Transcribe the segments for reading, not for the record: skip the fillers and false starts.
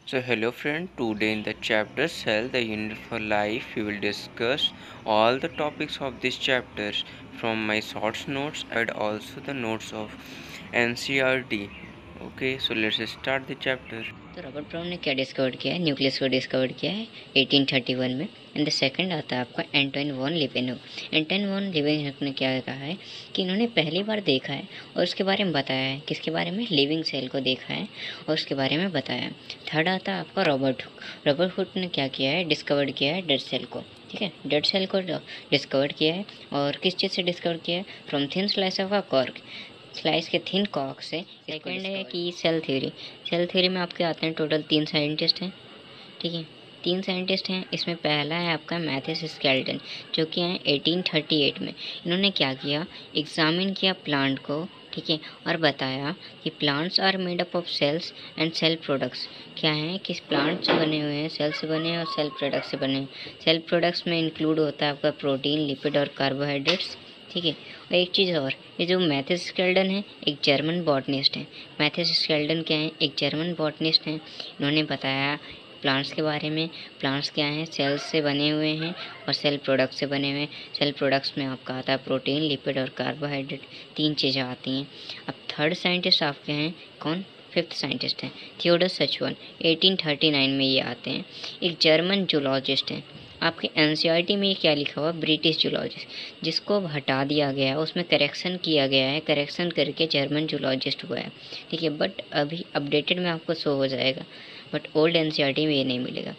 So hello friend, today in the chapter Cell, the Unit for Life, we will discuss all the topics of this chapter from my short notes and also the notes of NCRT. Okay, so let's start the chapter. तो Robert brown ने क्या discover किया है? Nucleus को discover किया है 1831 में। And the second आता है आपका एंटोइन वॉन लिवेनहुक। एंटोइन वॉन लिवेनहुक ने क्या कहा है कि इन्होंने पहली बार देखा है और उसके बारे में बताया है। किसके बारे में? लिविंग सेल को देखा है और उसके बारे में बताया है। थर्ड आता है आपका रॉबर्ट हुक। रॉबर्ट हुक ने क्या किया है? डिस्कवर किया है डेड सेल को। ठीक है, डेड सेल को डिस्कवर किया है। और किस चीज़ से डिस्कवर किया है? From thin slice of a cork, slice के थिन कॉर्क से। सेकेंड है कि सेल थ्योरी। सेल थ्योरी में आपके आते हैं टोटल 3 साइंटिस्ट हैं। ठीक है, 3 साइंटिस्ट हैं। इसमें पहला है आपका मैथिस स्केल्टन, जो कि हैं 1838 में। इन्होंने क्या किया? एग्जामिन किया प्लांट को। ठीक है, और बताया कि plants are made up of cells and cell products. क्या है कि प्लांट्स से बने हुए हैं, सेल से बने हैं और सेल प्रोडक्ट्स से बने हैं। सेल प्रोडक्ट्स में इंक्लूड होता है आपका प्रोटीन, लिपिड और कार्बोहाइड्रेट्स। ठीक है, और एक चीज़ और, ये जो मैथिस स्केल्टन है एक जर्मन बॉटनिस्ट है। मैथिस स्केल्टन क्या है? एक जर्मन बॉटनिस्ट हैं। इन्होंने बताया प्लांट्स के बारे में। प्लांट्स क्या हैं? सेल्स से बने हुए हैं और सेल प्रोडक्ट से बने हुए हैं। सेल प्रोडक्ट्स में आपका आता है प्रोटीन, लिपिड और कार्बोहाइड्रेट, 3 चीज़ें आती हैं। अब थर्ड साइंटिस्ट आपके हैं कौन? फिफ्थ साइंटिस्ट हैं थियोडर सचवन। 1839 में ये आते हैं। एक जर्मन जूलॉजिस्ट हैं। आपके एनसीईआरटी में ये क्या लिखा हुआ? ब्रिटिश जूलॉजिस्ट, जिसको अब हटा दिया गया है, उसमें करेक्शन किया गया है, करेक्शन करके जर्मन जूलॉजिस्ट हुआ है। ठीक है, बट अभी अपडेटेड में आपको शो हो जाएगा, बट ओल्ड एनसीईआरटी में ये नहीं मिलेगा।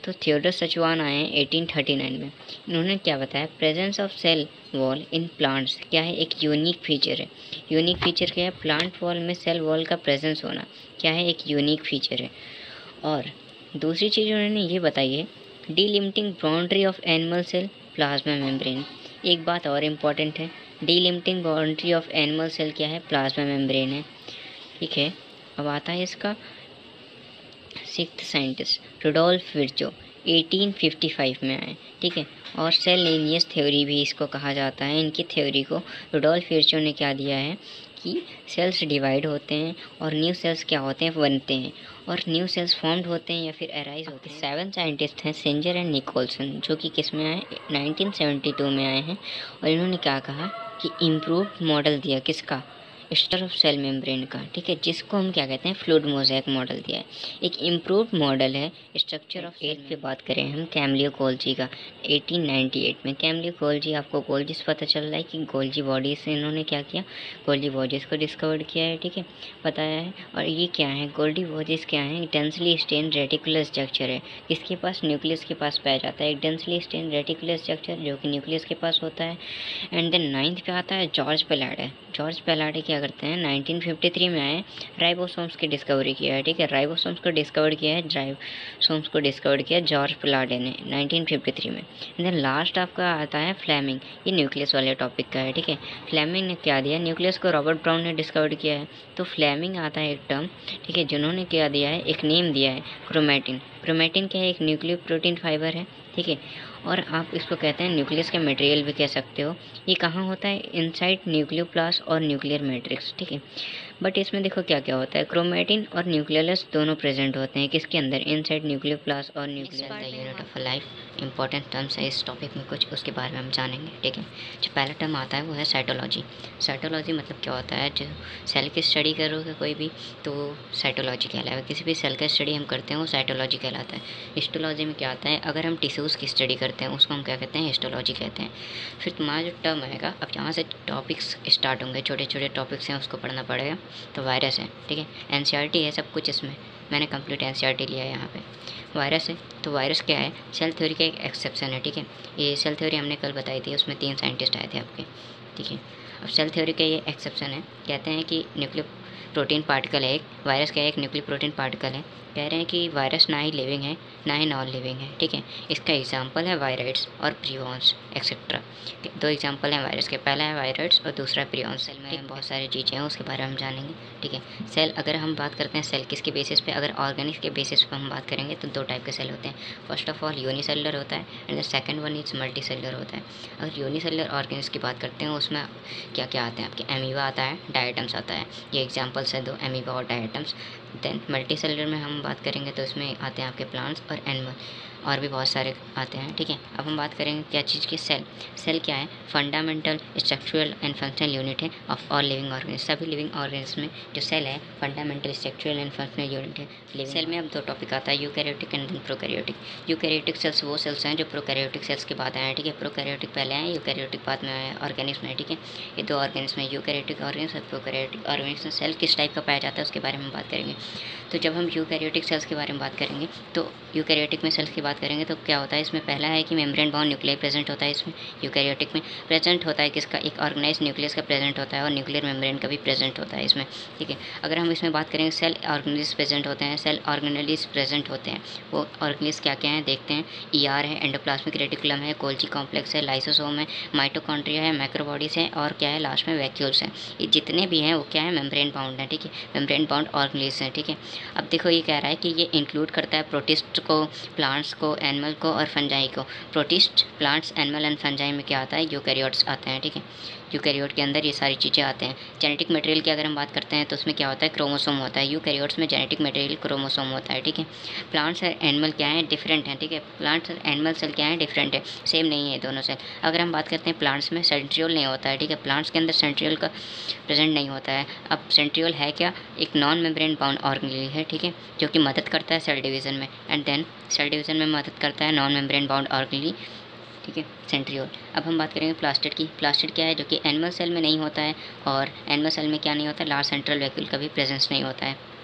तो थियोडर सचवान आए हैं 1839 में। इन्होंने क्या बताया? Presence of cell wall in plants क्या है? एक यूनिक फीचर है। यूनिक फीचर क्या है? प्लांट वॉल में सेल वॉल का प्रेजेंस होना क्या है? एक यूनिक फीचर है। और दूसरी चीज़ उन्होंने ये बताई है, delimiting boundary of animal cell plasma membrane. एक बात और इम्पॉर्टेंट है, delimiting boundary of animal cell क्या है? प्लाज्मा मेम्ब्रेन है। ठीक है, अब आता है इसका सिक्स्थ साइंटिस्ट रुडोल्फ विर्चो, 1855 में आए। ठीक है, और सेल लीनियस थ्योरी भी इसको कहा जाता है। इनकी थ्योरी को रुडोल्फ विर्चो ने क्या दिया है कि सेल्स डिवाइड होते हैं और न्यू सेल्स क्या होते हैं? बनते हैं, और न्यू सेल्स फॉर्म्ड होते हैं या फिर अराइज होते हैं। 7 साइंटिस्ट हैं सेंजर एंड निकोलसन, जो कि किस में आए? 1972 में आए हैं। और इन्होंने क्या कहा कि इम्प्रूव्ड मॉडल दिया किसका? स्ट्रक्चर ऑफ सेल मेम्ब्रेन का। ठीक है, जिसको हम क्या कहते हैं? फ्लूइड मोज़ेक मॉडल दिया है। एक इम्प्रूव्ड मॉडल है स्ट्रक्चर ऑफ सेल पे बात करें हम कैमलियो गोल्जी का 1898 में। कैमलियो गोल्जी, आपको गोल्जी से पता चल रहा है कि गोल्जी बॉडी से इन्होंने क्या किया? गोल्जी बॉडीज़ को डिस्कवर किया है। ठीक है, बताया है। और ये क्या है? गोल्डी बॉडीज़ क्या है? डेंसली स्टेन रेटिकुलर स्ट्रक्चर है। किसके पास? न्यूक्लियस के पास पाया जाता है। एक डेंसली स्टेन रेटिकुलर स्ट्रक्चर जो कि न्यूक्लियस के पास होता है। एंड देन 9th पे आता है जॉर्ज पेलाडे। जॉर्ज पेलाडे क्या करते हैं? 1953 में आए, राइबोसोम्स की डिस्कवरी किया है। ठीक है, राइबोसोम्स को डिस्कवर किया है, राइबोसोम्स को डिस्कवर किया जॉर्ज पेलाडे ने 1953 में। देन लास्ट आपका आता है फ्लेमिंग, ये न्यूक्लियस वाले टॉपिक का है। ठीक है, फ्लेमिंग ने क्या दिया? न्यूक्लियस को रॉबर्ट ब्राउन ने डिस्कवर किया है, तो फ्लेमिंग आता है एक टर्म। ठीक है, जिन्होंने क्या दिया है? एक नेम दिया है, क्रोमेटिन। क्रोमेटिन क्या है? एक न्यूक्लियो प्रोटीन फाइबर है। ठीक है, और आप इसको कहते हैं न्यूक्लियस का मटेरियल भी कह सकते हो। ये कहाँ होता है? इनसाइड न्यूक्लियोप्लास्ट और न्यूक्लियर मैट्रिक्स। ठीक है, बट इसमें देखो क्या क्या होता है, क्रोमेटिन और न्यूक्लियस दोनों प्रेजेंट होते हैं। किसके अंदर? इनसाइड न्यूक्लियोप्लास्ट और nuclear. Unit of life, important terms है इस टॉपिक में कुछ, उसके बारे में हम जानेंगे। ठीक है, जो पहला टर्म आता है वो है साइटोलॉजी। साइटोलॉजी मतलब क्या होता है? जो सेल की स्टडी करोगे कोई भी तो साइटोलॉजी कहलाएगा। किसी भी सेल का स्टडी हम करते हैं वो साइटोलॉजी कहलाता है। हिस्टोलॉजी में क्या आता है? अगर हम टिश्यूज़ की स्टडी करते हैं उसको हम क्या कहते हैं? हिस्टोलॉजी कहते हैं। फिर तुम्हारा जो टर्म आएगा, अब जहाँ से टॉपिक्स स्टार्ट होंगे, छोटे छोटे टॉपिक्स हैं उसको पढ़ना पड़ेगा। तो वायरस है। ठीक है, एनसीईआरटी है सब कुछ इसमें, मैंने कंप्लीट एनसीईआरटी लिया है यहाँ पे। वायरस है, तो वायरस क्या है? सेल थ्योरी का एक एक्सेप्शन है। ठीक है, ये सेल थ्योरी हमने कल बताई थी, उसमें 3 साइंटिस्ट आए थे आपके। ठीक है, अब सेल थ्योरी का ये एक्सेप्शन है, कहते हैं कि न्यूक्लियो प्रोटीन पार्टिकल है एक, वायरस क्या है? एक न्यूक्लियो प्रोटीन पार्टिकल है। कह रहे हैं कि वायरस ना ही लिविंग है ना ही नॉन लिविंग है। ठीक है, इसका एग्जाम्पल है वायराइड्स और प्रियॉन्स एक्सेट्रा। 2 एग्जाम्पल हैं वायरस के, पहला है वायराइड्स और दूसरा प्रियॉन्स। सेल में बहुत सारी चीज़ें हैं उसके बारे में हम जानेंगे। ठीक है, सेल अगर हम बात करते हैं सेल किसके बेसिस पे? अगर ऑर्गेनिक के बेसिस पे हम बात करेंगे तो 2 टाइप के सेल होते हैं। फर्स्ट ऑफ ऑल यूनिसेलुलर होता है and the second one is multi cellular होता है। अगर यूनिसेलुलर ऑर्गेनिक्स की बात करते हैं उसमें क्या क्या आते हैं आपके? एमीबा आता है, डायटम्स आता है। ये एग्जाम्पल्स हैं 2, एमीबा और डायटम्स। देन मल्टी सेलुलर में हम बात करेंगे तो इसमें आते हैं आपके प्लांट्स और एनिमल और भी बहुत सारे आते हैं, ठीक है। अब हम बात करेंगे क्या चीज़ की, सेल। सेल क्या है, fundamental structural and functional unit है ऑफ ऑल लिविंग ऑर्गेनिज्म। सभी लिविंग ऑर्गेनिज्म में जो सेल है fundamental structural and functional unit है लिविंग। सेल में अब दो टॉपिक आता है, eukaryotic and then prokaryotic. Eukaryotic cells वो सेल्स हैं जो प्रोकैरियोटिक सेल्स के बाद आए हैं, ठीक है। प्रोकैरियोटिक पहले आए, यूकैरियोटिक बाद में आए ऑर्गेनिज्म है, ठीक है। ये दो ऑर्गेनिज्म है, यूकैरियोटिक ऑर्गेनिज्म और प्रोकैरियोटिक ऑर्गेनिज्म। सेल किस टाइप का पाया जाता है उसके बारे में बात करेंगे। तो जब हम यूकैरियोटिक सेल्स के बारे में बात करेंगे तो यूकैरियोटिक में सेल्स की बात करेंगे तो क्या होता है, इसमें पहला है कि मेम्ब्रेन बाउंड न्यूक्लियस प्रेजेंट होता है। इसमें यूकैरियोटिक में प्रेजेंट होता है किसका, एक ऑर्गेनाइज न्यूक्लियस का प्रेजेंट होता है और न्यूक्लियर मेम्ब्रेन का भी प्रेजेंट होता है इसमें, ठीक है। अगर हम इसमें बात करेंगे सेल ऑर्गेनेल्स प्रेजेंट होते हैं, सेल ऑर्गेनेल्स प्रेजेंट होते हैं। वो ऑर्गेनेल्स क्या क्या हैं देखते हैं, ईआर है, एंडोप्लाज्मिक रेटिकुलम है, गोल्जी कॉम्प्लेक्स है, लाइसोसोम है, माइटोकॉन्ड्रिया है, मैक्रोबॉडीज है और क्या है लास्ट में वैक्यूल्स हैं। ये जितने भी हैं वो क्या है, मेम्ब्रेन बाउंड है, ठीक है। मेम्ब्रेन बाउंड ऑर्गेनेल्स हैं, ठीक है। अब देखो ये कह रहा है कि ये इंक्लूड करता है प्रोटिस्ट को, प्लांट्स को, एनिमल को और फंजाई को। Protist, plants, animal and fungi में क्या आता है, यूकैरियोट्स आते हैं, ठीक है। यूकैरियोट के अंदर ये सारी चीज़ें आते हैं। जेनेटिक मटेरियल की अगर हम बात करते हैं तो उसमें क्या होता है, क्रोमोसोम होता है। यूकैरियोट्स में जेनेटिक मटेरियल क्रोमोसोम होता है, ठीक है। प्लांट्स और एनिमल क्या है, डिफरेंट हैं, ठीक है। प्लांट्स और एनिमल सेल क्या है, डिफरेंट है, सेम नहीं है दोनों सेल। अगर हम बात करते हैं प्लांट्स में सेंट्रियोल नहीं होता है, ठीक है। प्लांट्स के अंदर सेंट्रियोल का प्रेजेंट नहीं होता है। अब सेंट्रियोल है क्या, एक नॉन मेम्ब्रेन बाउंड ऑर्गेनेल है, ठीक है, जो कि मदद करता है सेल डिवीज़न में। एंड देन सेल डिवीज़न में मदद करता है नॉन मेम्ब्रेन बाउंड ऑर्गेनेल, ठीक है, सेंट्रियोल। अब हम बात करेंगे प्लास्टिड की। प्लास्टिड क्या है, जो कि एनिमल सेल में नहीं होता है और एनिमल सेल में क्या नहीं होता है, लार्ज सेंट्रल वैक्यूल का भी प्रेजेंस नहीं होता है।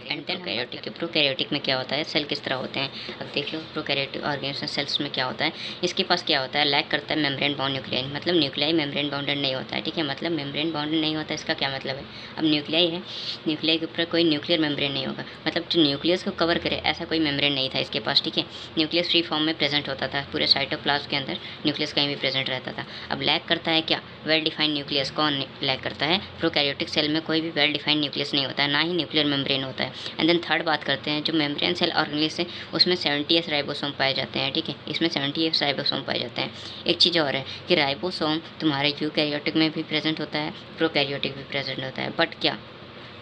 And then prokaryotic. प्रोकैरियोटिक में क्या होता है, सेल किस तरह होते हैं। अब देख लो प्रोकैरियोटिक ऑर्गेनिज्म सेल्स में क्या होता है, इसके पास क्या होता है, लैक करता है मेम्ब्रेन बाउंड न्यूक्लियाई, मतलब न्यूक्लियाई मेम्ब्रेन बाउंडेड नहीं होता है, ठीक है। मतलब मेम्ब्रेन बाउंडेड नहीं होता है, इसका क्या मतलब है, अब न्यूक्लियाई है, न्यूक्लियाई के ऊपर कोई न्यूक्लियर मेम्ब्रेन नहीं होगा, मतलब जो न्यूक्लियस को कवर करे ऐसा कोई मेम्ब्रेन नहीं था इसके पास, ठीक है। न्यूक्लियस फ्री फॉर्म में प्रेजेंट होता था, पूरे साइटोप्लाज्म के अंदर न्यूक्लियस कहीं भी प्रेजेंट रहता था। अब लैक करता है क्या, वेल डिफाइंड न्यूक्लियस। कौन लैक करता है, प्रोकैरियोटिक सेल में कोई भी वेल डिफाइंड न्यूक्लियस नहीं होता है, ना ही न्यूक्लियर मेम्ब्रेन होता है। एंड देन थर्ड बात करते हैं, जो मेम्ब्रेन सेल ऑर्गेनेल्स है उसमें 70s राइबोसोम पाए जाते हैं, ठीक है। इसमें 70s राइबोसोम पाए जाते हैं। एक चीज़ और है कि राइबोसोम तुम्हारे यूकैरियोटिक में भी प्रेजेंट होता है, प्रोकैरियोटिक भी प्रेजेंट होता है,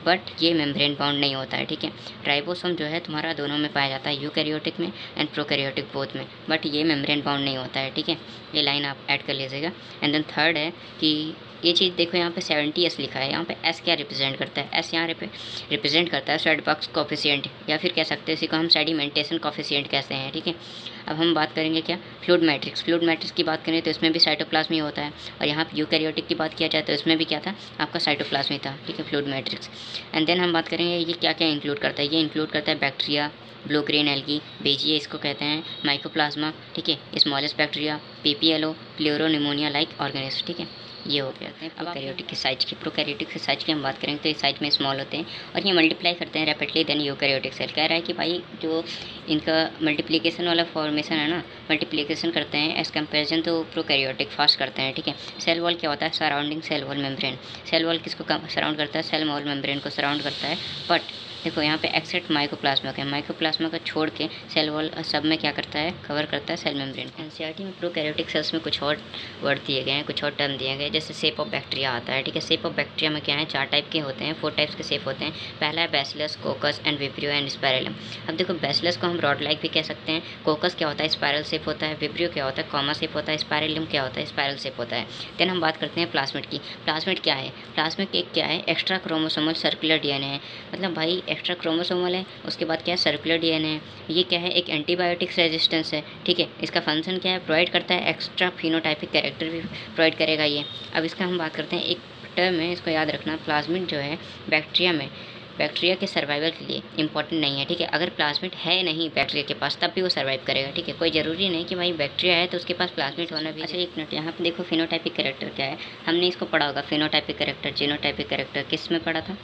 बट ये मेम्ब्रेन बाउंड नहीं होता है, ठीक है। राइबोसोम जो है तुम्हारा दोनों में पाया जाता है, यूकैरियोटिक में एंड प्रोकैरियोटिक बोथ में, बट ये मेम्ब्रेन बाउंड नहीं होता है, ठीक है। ये लाइन आप ऐड कर लीजिएगा। एंड देन थर्ड है कि ये चीज़ देखो यहाँ पे 70s लिखा है, यहाँ पे एस क्या रिप्रेजेंट करता है, एस यहाँ रिप्रेजेंट करता है स्वेडबॉक्स कोफिशिएंट, या फिर कह सकते हैं इसी को हम सेडिमेंटेशन कोफिशिएंट कहते हैं, ठीक है। अब हम बात करेंगे क्या, फ्लूइड मैट्रिक्स। फ्लूइड मैट्रिक्स की बात करें तो इसमें भी साइटोप्लाज्म ही होता है, और यहाँ पे यूकैरियोटिक की बात किया जाए तो इसमें भी क्या था, आपका साइटोप्लाज्म ही था, ठीक है, फ्लूइड मैट्रिक्स। एंड देन हम बात करेंगे ये क्या क्या इंक्लूड करता है, ये इंक्लूड करता है बैक्टीरिया, ब्लू ग्रीन एल्गी, बेजिए इसको कहते हैं, माइकोप्लाज्मा, ठीक है, smallest bacteria, PPLO, pleuropneumonia like organism, ठीक है। ये हो गया है प्रोकैरियोटिक के साइज की। प्रोकैरियोटिक के साइज की हम बात करेंगे तो इस साइज में स्मॉल होते हैं और ये मल्टीप्लाई करते हैं रैपिडली देन यूकैरियोटिक सेल। कह रहा है कि भाई जो इनका मल्टीप्लिकेशन वाला फॉर्मेशन है ना, मल्टीप्लिकेशन करते हैं एज कम्पेरिजन तो प्रोकैरियोटिक फास्ट करते हैं, ठीक है। सेल वॉल क्या होता है, surrounding cell wall membrane. Cell wall किसको सराउंड करता है, सेल वॉल मेम्ब्रेन को सराउंड करता है। बट देखो यहाँ पे एक्सेप्ट माइकोप्लाज्मा का, माइकोप्लाज्मा का छोड़ के सेल वॉल सब में क्या करता है, कवर करता है सेल मेम्ब्रेन। एनसीईआरटी में प्रोकैरियोटिक सेल्स में कुछ और वर्ड दिए गए हैं, कुछ और टर्म दिए गए, जैसे शेप ऑफ बैक्टीरिया आता है, ठीक है। शेप ऑफ बैक्टीरिया में क्या है, 4 टाइप के होते हैं, 4 टाइप्स के शेप होते हैं। पहला है bacillus, कोकस and vibrio and spirillum. अब देखो बैसिलस को हम रॉड लाइक भी कह सकते हैं, कोकस क्या होता है, स्पाइरल शेप होता है, विब्रियो क्या होता है, कॉमा शेप होता है, स्पाइरलम क्या होता है, स्पाइरल शेप होता है। देन हम बात करते हैं प्लाज्मिड की। प्लाज्मिड क्या है, प्लाज्मिड एक क्या है, एक्स्ट्रा क्रोमोसोमल सर्कुलर डीएनए है, मतलब भाई एक्स्ट्रा क्रोमोसोमल है, उसके बाद क्या है सर्कुलर डीएनए है। ये क्या है, एक एंटीबायोटिक्स रेजिस्टेंस है, ठीक है। इसका फंक्शन क्या है, प्रोवाइड करता है एक्स्ट्रा फिनोटाइपिक कैरेक्टर भी प्रोवाइड करेगा ये। अब इसका हम बात करते हैं, एक टर्म है इसको याद रखना, प्लाज्मिड जो है बैक्टीरिया में, बैक्टीरिया के सर्वाइवल के लिए इंपॉर्टेंट नहीं है, ठीक है। अगर प्लाज्मिड है नहीं बैक्टीरिया के पास तब भी वो सर्वाइव करेगा, ठीक है। कोई ज़रूरी नहीं कि भाई बैक्टीरिया है तो उसके पास प्लाज्मिड होना भी। अच्छा एक मिनट, यहाँ पे देखो फिनोटाइपिक कैरेक्टर क्या है, हमने इसको पढ़ा होगा, फिनोटाइपिक कैरेक्टर, जीनोटाइपिक कैरेक्टर किस में पढ़ा था,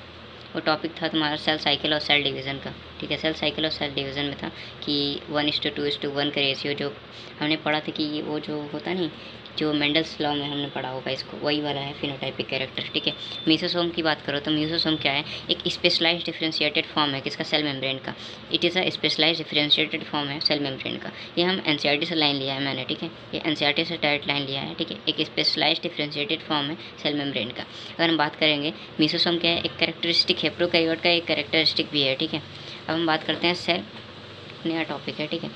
वो टॉपिक था तुम्हारा सेल साइकिल और सेल डिवीज़न का, ठीक है। सेल साइकिल और सेल डिवीज़न में था कि 1:2:1 का रेशियो जो हमने पढ़ा था कि वो जो होता नहीं, जो मेंडल्स लॉ में हमने पढ़ा होगा इसको, वही वाला है फिनोटाइपिक कैरेक्टर, ठीक है। मेसोसोम की बात करो तो मेसोसोम क्या है, एक स्पेशलाइज्ड डिफरेंशिएटेड फॉर्म है किसका, सेल मेम्ब्रेन का। It is a specialised differentiated form है सेल मेम्ब्रेन का। ये हम एनसीईआरटी से लाइन लिया है मैंने, ठीक है, ये एनसीईआरटी से डायरेक्ट लाइन लिया है, ठीक है। एक स्पेशलाइज्ड डिफरेंशिएटेड फॉर्म है सेल मेम्ब्रेन का। अगर हम बात करेंगे मेसोसोम क्या है, एक कैरेक्टरिस्टिक है, प्रोकैरियोट का एक कैरेक्टरिस्टिक भी है, ठीक है। अब हम बात करते हैं सेल, नया टॉपिक है, ठीक है।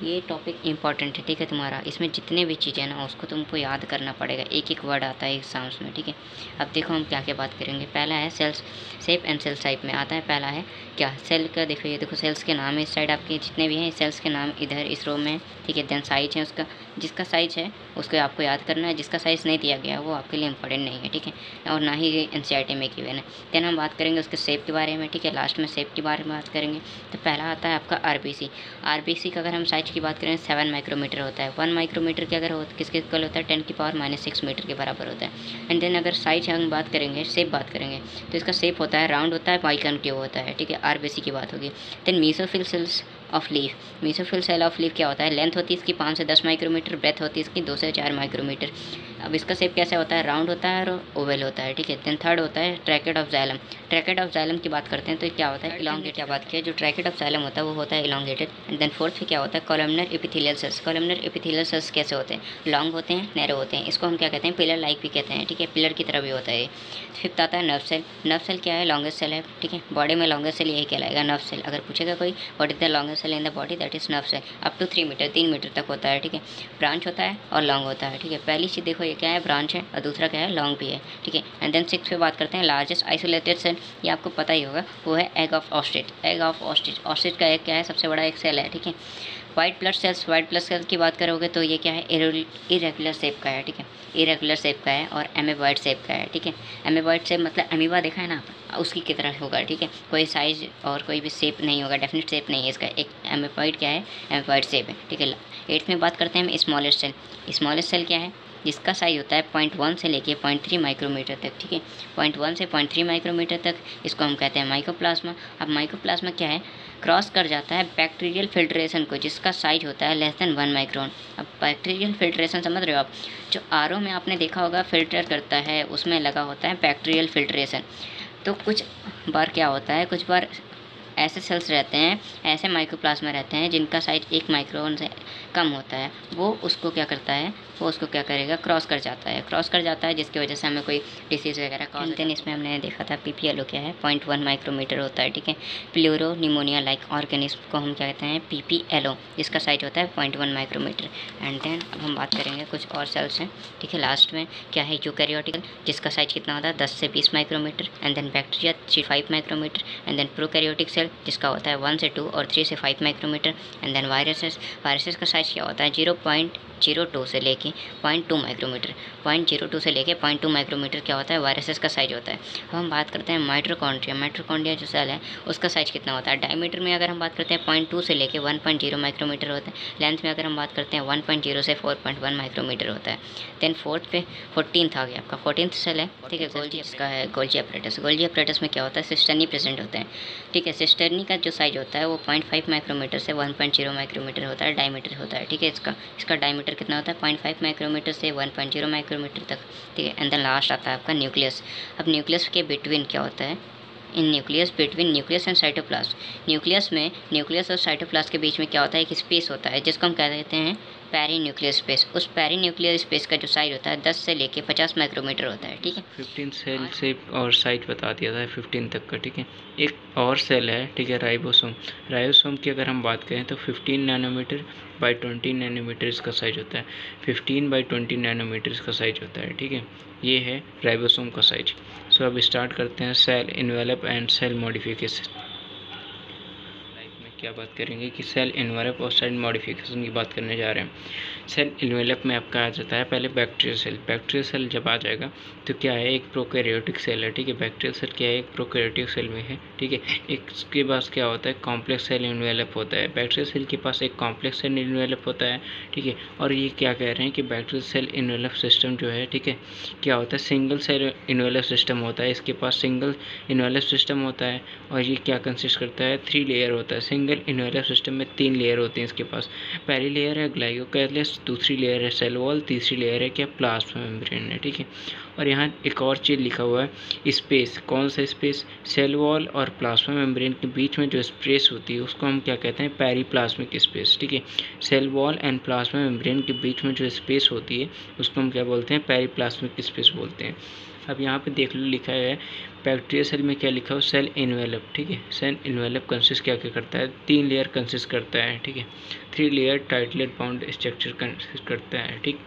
ये टॉपिक इंपॉर्टेंट है, ठीक है तुम्हारा, इसमें जितने भी चीज़ें ना उसको तुमको याद करना पड़ेगा, एक एक वर्ड आता है एग्जाम्स में, ठीक है। अब देखो हम क्या क्या बात करेंगे। पहला है cells shape and cell type में आता है, पहला है क्या, सेल का देखो, ये देखो सेल्स के नाम है इस साइड आपके जितने भी हैं, सेल्स के नाम इधर इस रो में, ठीक है। देन साइज है उसका, जिसका साइज है उसको आपको याद करना है, जिसका साइज नहीं दिया गया वो आपके लिए इंपॉर्टेंट नहीं है, ठीक है, और ना ही एनसीईआरटी में गिवन है। देन हम बात करेंगे उसके शेप के बारे में, ठीक है, लास्ट में शेप के बारे में बात करेंगे। तो पहला आता है आपका आरबीसी का अगर हम साइज की बात करें 7 माइक्रोमीटर होता है। 1 माइक्रोमीटर के अगर किसके इक्वल होता है, 10⁻⁻6 मीटर के बराबर होता है। एंड देन अगर साइज हम बात करेंगे, शेप बात करेंगे, तो इसका शेप होता है राउंड होता है, बाइकॉन्केव होता है, ठीक है, आरबीसी की बात होगी। Then mesophyll cells of leaf, mesophyll cell of leaf क्या होता है, लेंथ होती है इसकी 5 से 10 माइक्रोमीटर, ब्रेथ होती है इसकी 2 से 4 माइक्रोमीटर। अब इसका शेप कैसा होता है, राउंड होता है और ओवल होता है, ठीक है। देन थर्ड होता है ट्रैकेट ऑफ जाइलम। ट्रैकेट ऑफ जाइलम की बात करते हैं तो क्या होता है, इलांगेटेड, क्या बात किया, जो ट्रैकेट ऑफ जाइलम होता है वो होता है इलांगेटेड। एंड देन फोर्थ क्या होता है, columnar epithelial cells. Columnar epithelial cells कैसे होते हैं, लॉन्ग होते हैं, नैरो होते हैं, इसको हम क्या कहते हैं, पिलर लाइक भी कहते हैं, ठीक है, पिलर की तरह भी होता है। फिफ्थ आता है नर्व सेल। नर्व सेल क्या है, लॉन्गेस्ट सेल है, ठीक है, बॉडी में लॉन्गेस्ट सेल यही कहलाएगा नर्व सेल। अगर पूछेगा कोई what is the longest cell in the body, that is nerve cell. Up to 3 metre, 3 metre तक होता है, ठीक है। ब्रांच होता है और लॉन्ग होता है, ठीक है। पहली चीज़ देखो ये क्या है, ब्रांच है, और दूसरा क्या है, लॉन्ग भी है, ठीक है। एंड देन 6 पे बात करते हैं लार्जेस्ट आइसोलेटेड सेल, ये आपको पता ही होगा, वो है egg of ostrich. Egg of ostrich, ostrich का एग क्या है, सबसे बड़ा एक सेल है, ठीक है। White blood cells, white blood cells की बात करोगे तो ये क्या है, इरेगुलर शेप का है, ठीक है, इरेगुलर शेप का है और एमेबॉइड शेप का है, ठीक है। एमेबॉइड शेप मतलब अमीबा देखा है ना, उसकी की तरह होगा, ठीक है, कोई साइज और कोई भी शेप नहीं होगा, डेफिनेट शेप नहीं है इसका, एक एमेबॉइड क्या है, एमेबॉइड शेप है, ठीक है। 8th में बात करते हैं हम स्मॉलेस्ट सेल। स्मॉलेस्ट सेल क्या है, जिसका साइज होता है 0.1 से लेके 0.3 माइक्रोमीटर तक, ठीक है, 0.1 से 0.3 माइक्रोमीटर तक, इसको हम कहते हैं माइकोप्लाज्मा। अब माइकोप्लाज्मा क्या है, क्रॉस कर जाता है बैक्टीरियल फिल्ट्रेशन को, जिसका साइज होता है लेस देन 1 माइक्रोन। अब बैक्टीरियल फिल्ट्रेशन समझ रहे हो आप, जो आरओ में आपने देखा होगा फिल्टर करता है, उसमें लगा होता है बैक्टीरियल फिल्ट्रेशन। तो कुछ बार क्या होता है, कुछ बार ऐसे सेल्स रहते हैं, ऐसे माइक्रोप्लाज्मा रहते हैं जिनका साइज 1 माइक्रोन से कम होता है, वो उसको क्या करता है, वो उसको क्या करेगा, क्रॉस कर जाता है, क्रॉस कर जाता है, जिसकी वजह से हमें कोई डिसीज़ वगैरह कॉज। देन इसमें हमने देखा था पीपीएलओ क्या है, 0.1 माइक्रोमीटर होता है, ठीक है। प्लूरो निमोनिया लाइक ऑर्गेनिज्म को हम क्या कहते हैं, पीपीएलओ, जिसका साइज होता है 0.1 माइक्रोमीटर। एंड देन अब हम बात करेंगे कुछ और सेल्स हैं, ठीक है। लास्ट में क्या है, यूकैरियोटिक, जिसका साइज कितना होता है, 10 से 20 micrometre. And then bacteria 5 micrometre. And then prokaryotic cell, जिसका होता है 1 से 2 और 3 से 5 micrometre. And then viruses, viruses का साइज क्या होता है, 0.02 से लेके 0.2 माइक्रोमीटर, 0.02 से लेके 0.2 माइक्रोमीटर क्या होता है, वायरसेस का साइज होता है। अब हम बात करते हैं माइटोकॉन्ड्रिया। माइटोकॉन्ड्रिया जो सेल है उसका साइज कितना होता है, डायमीटर में अगर हम बात करते हैं 0.2 से लेके 1.0 माइक्रोमीटर होता है। लेंथ में अगर हम बात करते हैं 1.0 से 4.1 माइक्रोमीटर होता है। देन 14th आ गया आपका, 14th सेल है, ठीक है, गोल्जी, जिसका है गोल्जी अपरेटस। गोल्जी अपरेटस में क्या होता है, सिस्टर्नी प्रेजेंट होते हैं, ठीक है। सिस्टर्नी का जो साइज होता है वो 0.5 माइक्रोमीटर से 1.0 माइक्रोमीटर होता है, डायमीटर होता है, ठीक है। इसका डायमीटर कितना होता है, 0.5 माइक्रोमीटर से 1.0 माइक्रोमीटर तक, ठीक है। एंड देन लास्ट आता है आपका न्यूक्लियस। अब न्यूक्लियस के बिटवीन क्या होता है, इन nucleus, between nucleus and cytoplasm, nucleus में, न्यूक्लियस और साइटोप्लाज्म के बीच में क्या होता है, एक स्पेस होता है, जिसको हम कह देते हैं पेरी न्यूक्लियर स्पेस। उस पेरी न्यूक्लियर स्पेस का जो साइज होता है 10 से लेके 50 माइक्रोमीटर होता है, ठीक है। 15 सेल शेप और साइज बता दिया था 15 तक का, ठीक है। एक और सेल है, ठीक है, राइबोसोम। राइबोसोम की अगर हम बात करें तो 15 नैनोमीटर बाई 20 नैनोमीटर इसका साइज होता है, 15 बाई 20 नैनोमीटर इसका साइज होता है, ठीक है। ये है राइबोसोम का साइज। सो अब स्टार्ट करते हैं cell envelope and cell modification. क्या बात करेंगे कि सेल इन्वेलप और सेल मॉडिफिकेशन की बात करने जा रहे हैं। सेल इन्वेलप में आपका आ जाता है पहले बैक्टीरियल सेल। बैक्टीरियल सेल जब आ जाएगा तो क्या है, एक प्रोकैरियोटिक सेल है, ठीक है। बैक्टीरियल सेल क्या है, एक प्रोकैरियोटिक सेल में है, ठीक है। एक उसके पास क्या होता है, कॉम्प्लेक्स सेल इन्वेलप होता है। बैक्टीरियल सेल के पास एक कॉम्प्लेक्स सेल इन्वेलप होता है, ठीक है। और ये क्या कह रहे हैं कि बैक्टीरियल सेल इन्वेलप सिस्टम जो है, ठीक है, क्या होता है, सिंगल सेल इन्वेलप सिस्टम होता है। इसके पास सिंगल इन्वेलप सिस्टम होता है और ये क्या कंसिस्ट करता है, 3 लेयर होता है। सिंगल इन्वेलप सिस्टम में 3 लेयर होती हैं इसके पास। पहली लेयर है ग्लाइकोकैलिक्स, दूसरी लेयर है सेल वॉल, तीसरी लेयर है क्या, प्लाज्मा मेम्ब्रेन है, ठीक है। और यहाँ एक और चीज़ लिखा हुआ है, स्पेस। कौन सा स्पेस, सेल वॉल और प्लाज्मा मेम्ब्रेन के बीच में जो स्पेस होती है उसको हम क्या कहते हैं, पेरीप्लाज्मिक स्पेस, ठीक है। Cell wall and plasma membrane के बीच में जो स्पेस होती है उसको हम क्या बोलते हैं, पेरीप्लाज्मिक स्पेस बोलते हैं। अब यहाँ पे देख लो लिखा है बैक्टीरियल सेल में क्या लिखा हो, सेल इन्वेलप, ठीक है। सेल इन्वेलप कंसिस्ट क्या क्या करता है, 3 लेयर कंसिस्ट करता है, ठीक है। 3 layer tightly bound structure consist करता है, ठीक।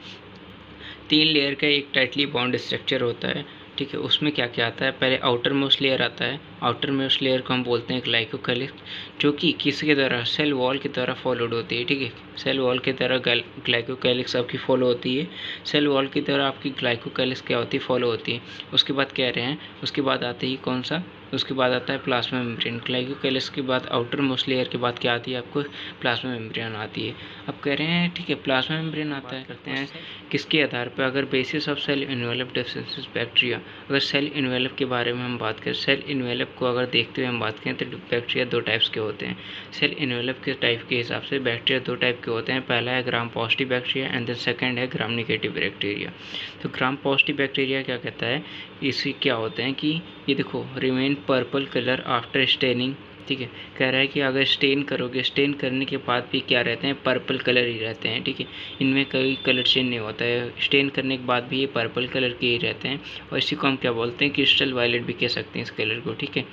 3 लेयर का एक टाइटली बाउंड स्ट्रक्चर होता है, ठीक है। उसमें क्या क्या आता है, पहले आउटर मोस्ट लेयर आता है। आउटर मोस्ट लेयर को हम बोलते हैं ग्लाइकोकैलिक्स, जो कि किसके द्वारा, सेल वॉल की तरह फॉलोड होती है, ठीक है। सेल वॉल की तरह ग्लाइकोकैलिक्स आपकी फॉलो होती है। सेल वॉल की तरह आपकी ग्लाइकोकैलिक्स क्या होती है, फॉलो होती है। उसके बाद कह रहे हैं, उसके बाद आते ही कौन सा, उसके बाद आता है प्लाज्मा मेम्ब्रेन। ग्लाइकोकैलिक्स के बाद आउटर मोस्ट लेयर के बाद क्या आती है आपको, प्लाज्मा मेम्ब्रेन आती है। अब कह रहे हैं, ठीक है, प्लाज्मा मेम्ब्रेन आता है, करते हैं किसके आधार पर, अगर basis of cell envelope deficiency bacteria. अगर सेल इन्वेलप के बारे में हम बात करें, सेल इन्वेलप को अगर देखते हुए हम बात करें तो बैक्टीरिया 2 टाइप्स के होते हैं। सेल इन्वेलप के टाइप के हिसाब से बैक्टीरिया 2 टाइप के होते हैं। पहला है Gram positive bacteria and then second है ग्राम नेगेटिव बैक्टीरिया। तो ग्राम पॉजिटिव बैक्टीरिया क्या कहता है, इससे क्या होते हैं कि ये देखो, remain purple colour after staining, ठीक है। कह रहा है कि अगर स्टेन करोगे, स्टेन करने के बाद भी क्या रहते हैं, पर्पल कलर ही रहते हैं, ठीक है। इनमें कोई कलर चेंज नहीं होता है, स्टेन करने के बाद भी ये पर्पल कलर के ही रहते हैं। और इसी को हम क्या बोलते हैं, क्रिस्टल वायलेट भी कह सकते हैं इस कलर को, ठीक है।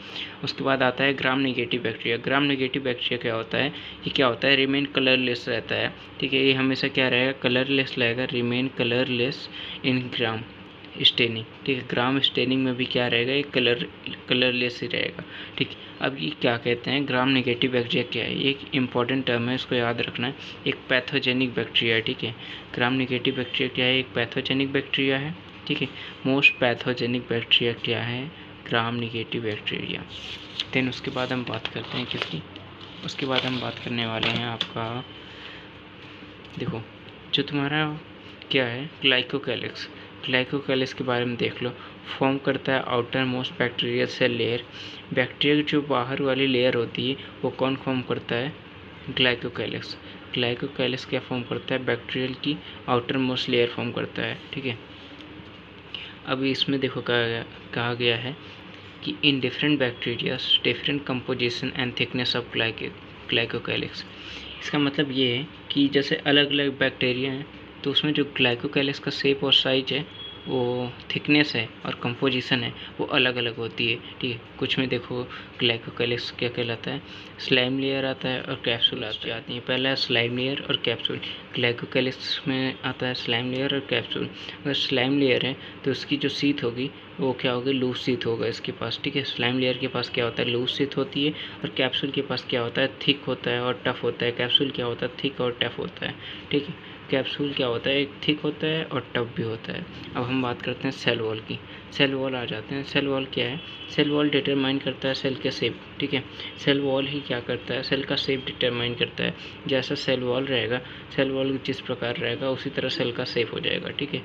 उसके बाद आता है Gram negative bacteria. Gram negative bacteria क्या होता है, ये क्या होता है, रिमेन कलरलेस रहता है, ठीक है। ये हमेशा क्या रहेगा, कलरलेस रहेगा, remain colourless in gram staining, ठीक है। ग्राम स्टेनिंग में भी क्या रहेगा, एक कलरलेस ही रहेगा, ठीक। अब ये क्या कहते हैं, ग्राम नेगेटिव बैक्टीरिया क्या है, ये एक इंपॉर्टेंट टर्म है, इसको याद रखना है। एक पैथोजेनिक बैक्टीरिया है, ठीक है। ग्राम नेगेटिव बैक्टीरिया क्या है, एक पैथोजेनिक बैक्टीरिया है, ठीक है। मोस्ट पैथोजेनिक बैक्टीरिया क्या है, ग्राम नेगेटिव बैक्टीरिया। देन उसके बाद हम बात करते हैं किसकी, उसके बाद हम बात करने वाले हैं आपका, देखो, जो तुम्हारा क्या है, ग्लाइकोकैलिक्स। ग्लाइकोकैलिक्स के बारे में देख लो, फॉर्म करता है outer most bacterial cell layer. Bacteria की जो बाहर वाली लेयर होती है वो कौन फॉर्म करता है, ग्लाइकोकैलिक्स। ग्लाइकोकैलिक्स क्या फॉर्म करता है, बैक्टीरियल की आउटर मोस्ट लेयर फॉर्म करता है, ठीक है। अब इसमें देखो कहा गया है कि in different bacteria different composition and thickness of glycocalyx. इसका मतलब ये है कि जैसे अलग अलग बैक्टीरिया हैं तो उसमें जो ग्लाइकोकैलिक्स का शेप और साइज है, वो थिकनेस है और कंपोजिशन है, वो अलग अलग होती है, ठीक है। कुछ में देखो ग्लाइकोकैलिक्स क्या कहलाता है, स्लाइम लेयर आता है और कैप्सूल आती है। पहला है स्लाइम लेयर और कैप्सूल। ग्लाइकोकैलिक्स में आता है स्लाइम लेयर और कैप्सूल। अगर स्लाइम लेयर है तो उसकी जो शीथ होगी वो क्या होगी, लूज शीथ होगा इसके पास, ठीक है। स्लाइम लेयर के पास क्या होता है, लूज शीथ होती है। और कैप्सूल के पास क्या होता है, थिक होता है और टफ होता है। कैप्सूल क्या होता है, थिक और टफ होता है, ठीक है। कैप्सूल क्या होता है, एक थिक होता है और टफ भी होता है। अब हम बात करते हैं सेल वॉल की। सेल वॉल आ जाते हैं। सेल वॉल क्या है, सेल वॉल डिटरमाइन करता है सेल का शेप, ठीक है। सेल वॉल ही क्या करता है, सेल का शेप डिटरमाइन करता है। जैसा सेल वॉल रहेगा, सेल वॉल जिस प्रकार रहेगा उसी तरह सेल का शेप हो जाएगा, ठीक है।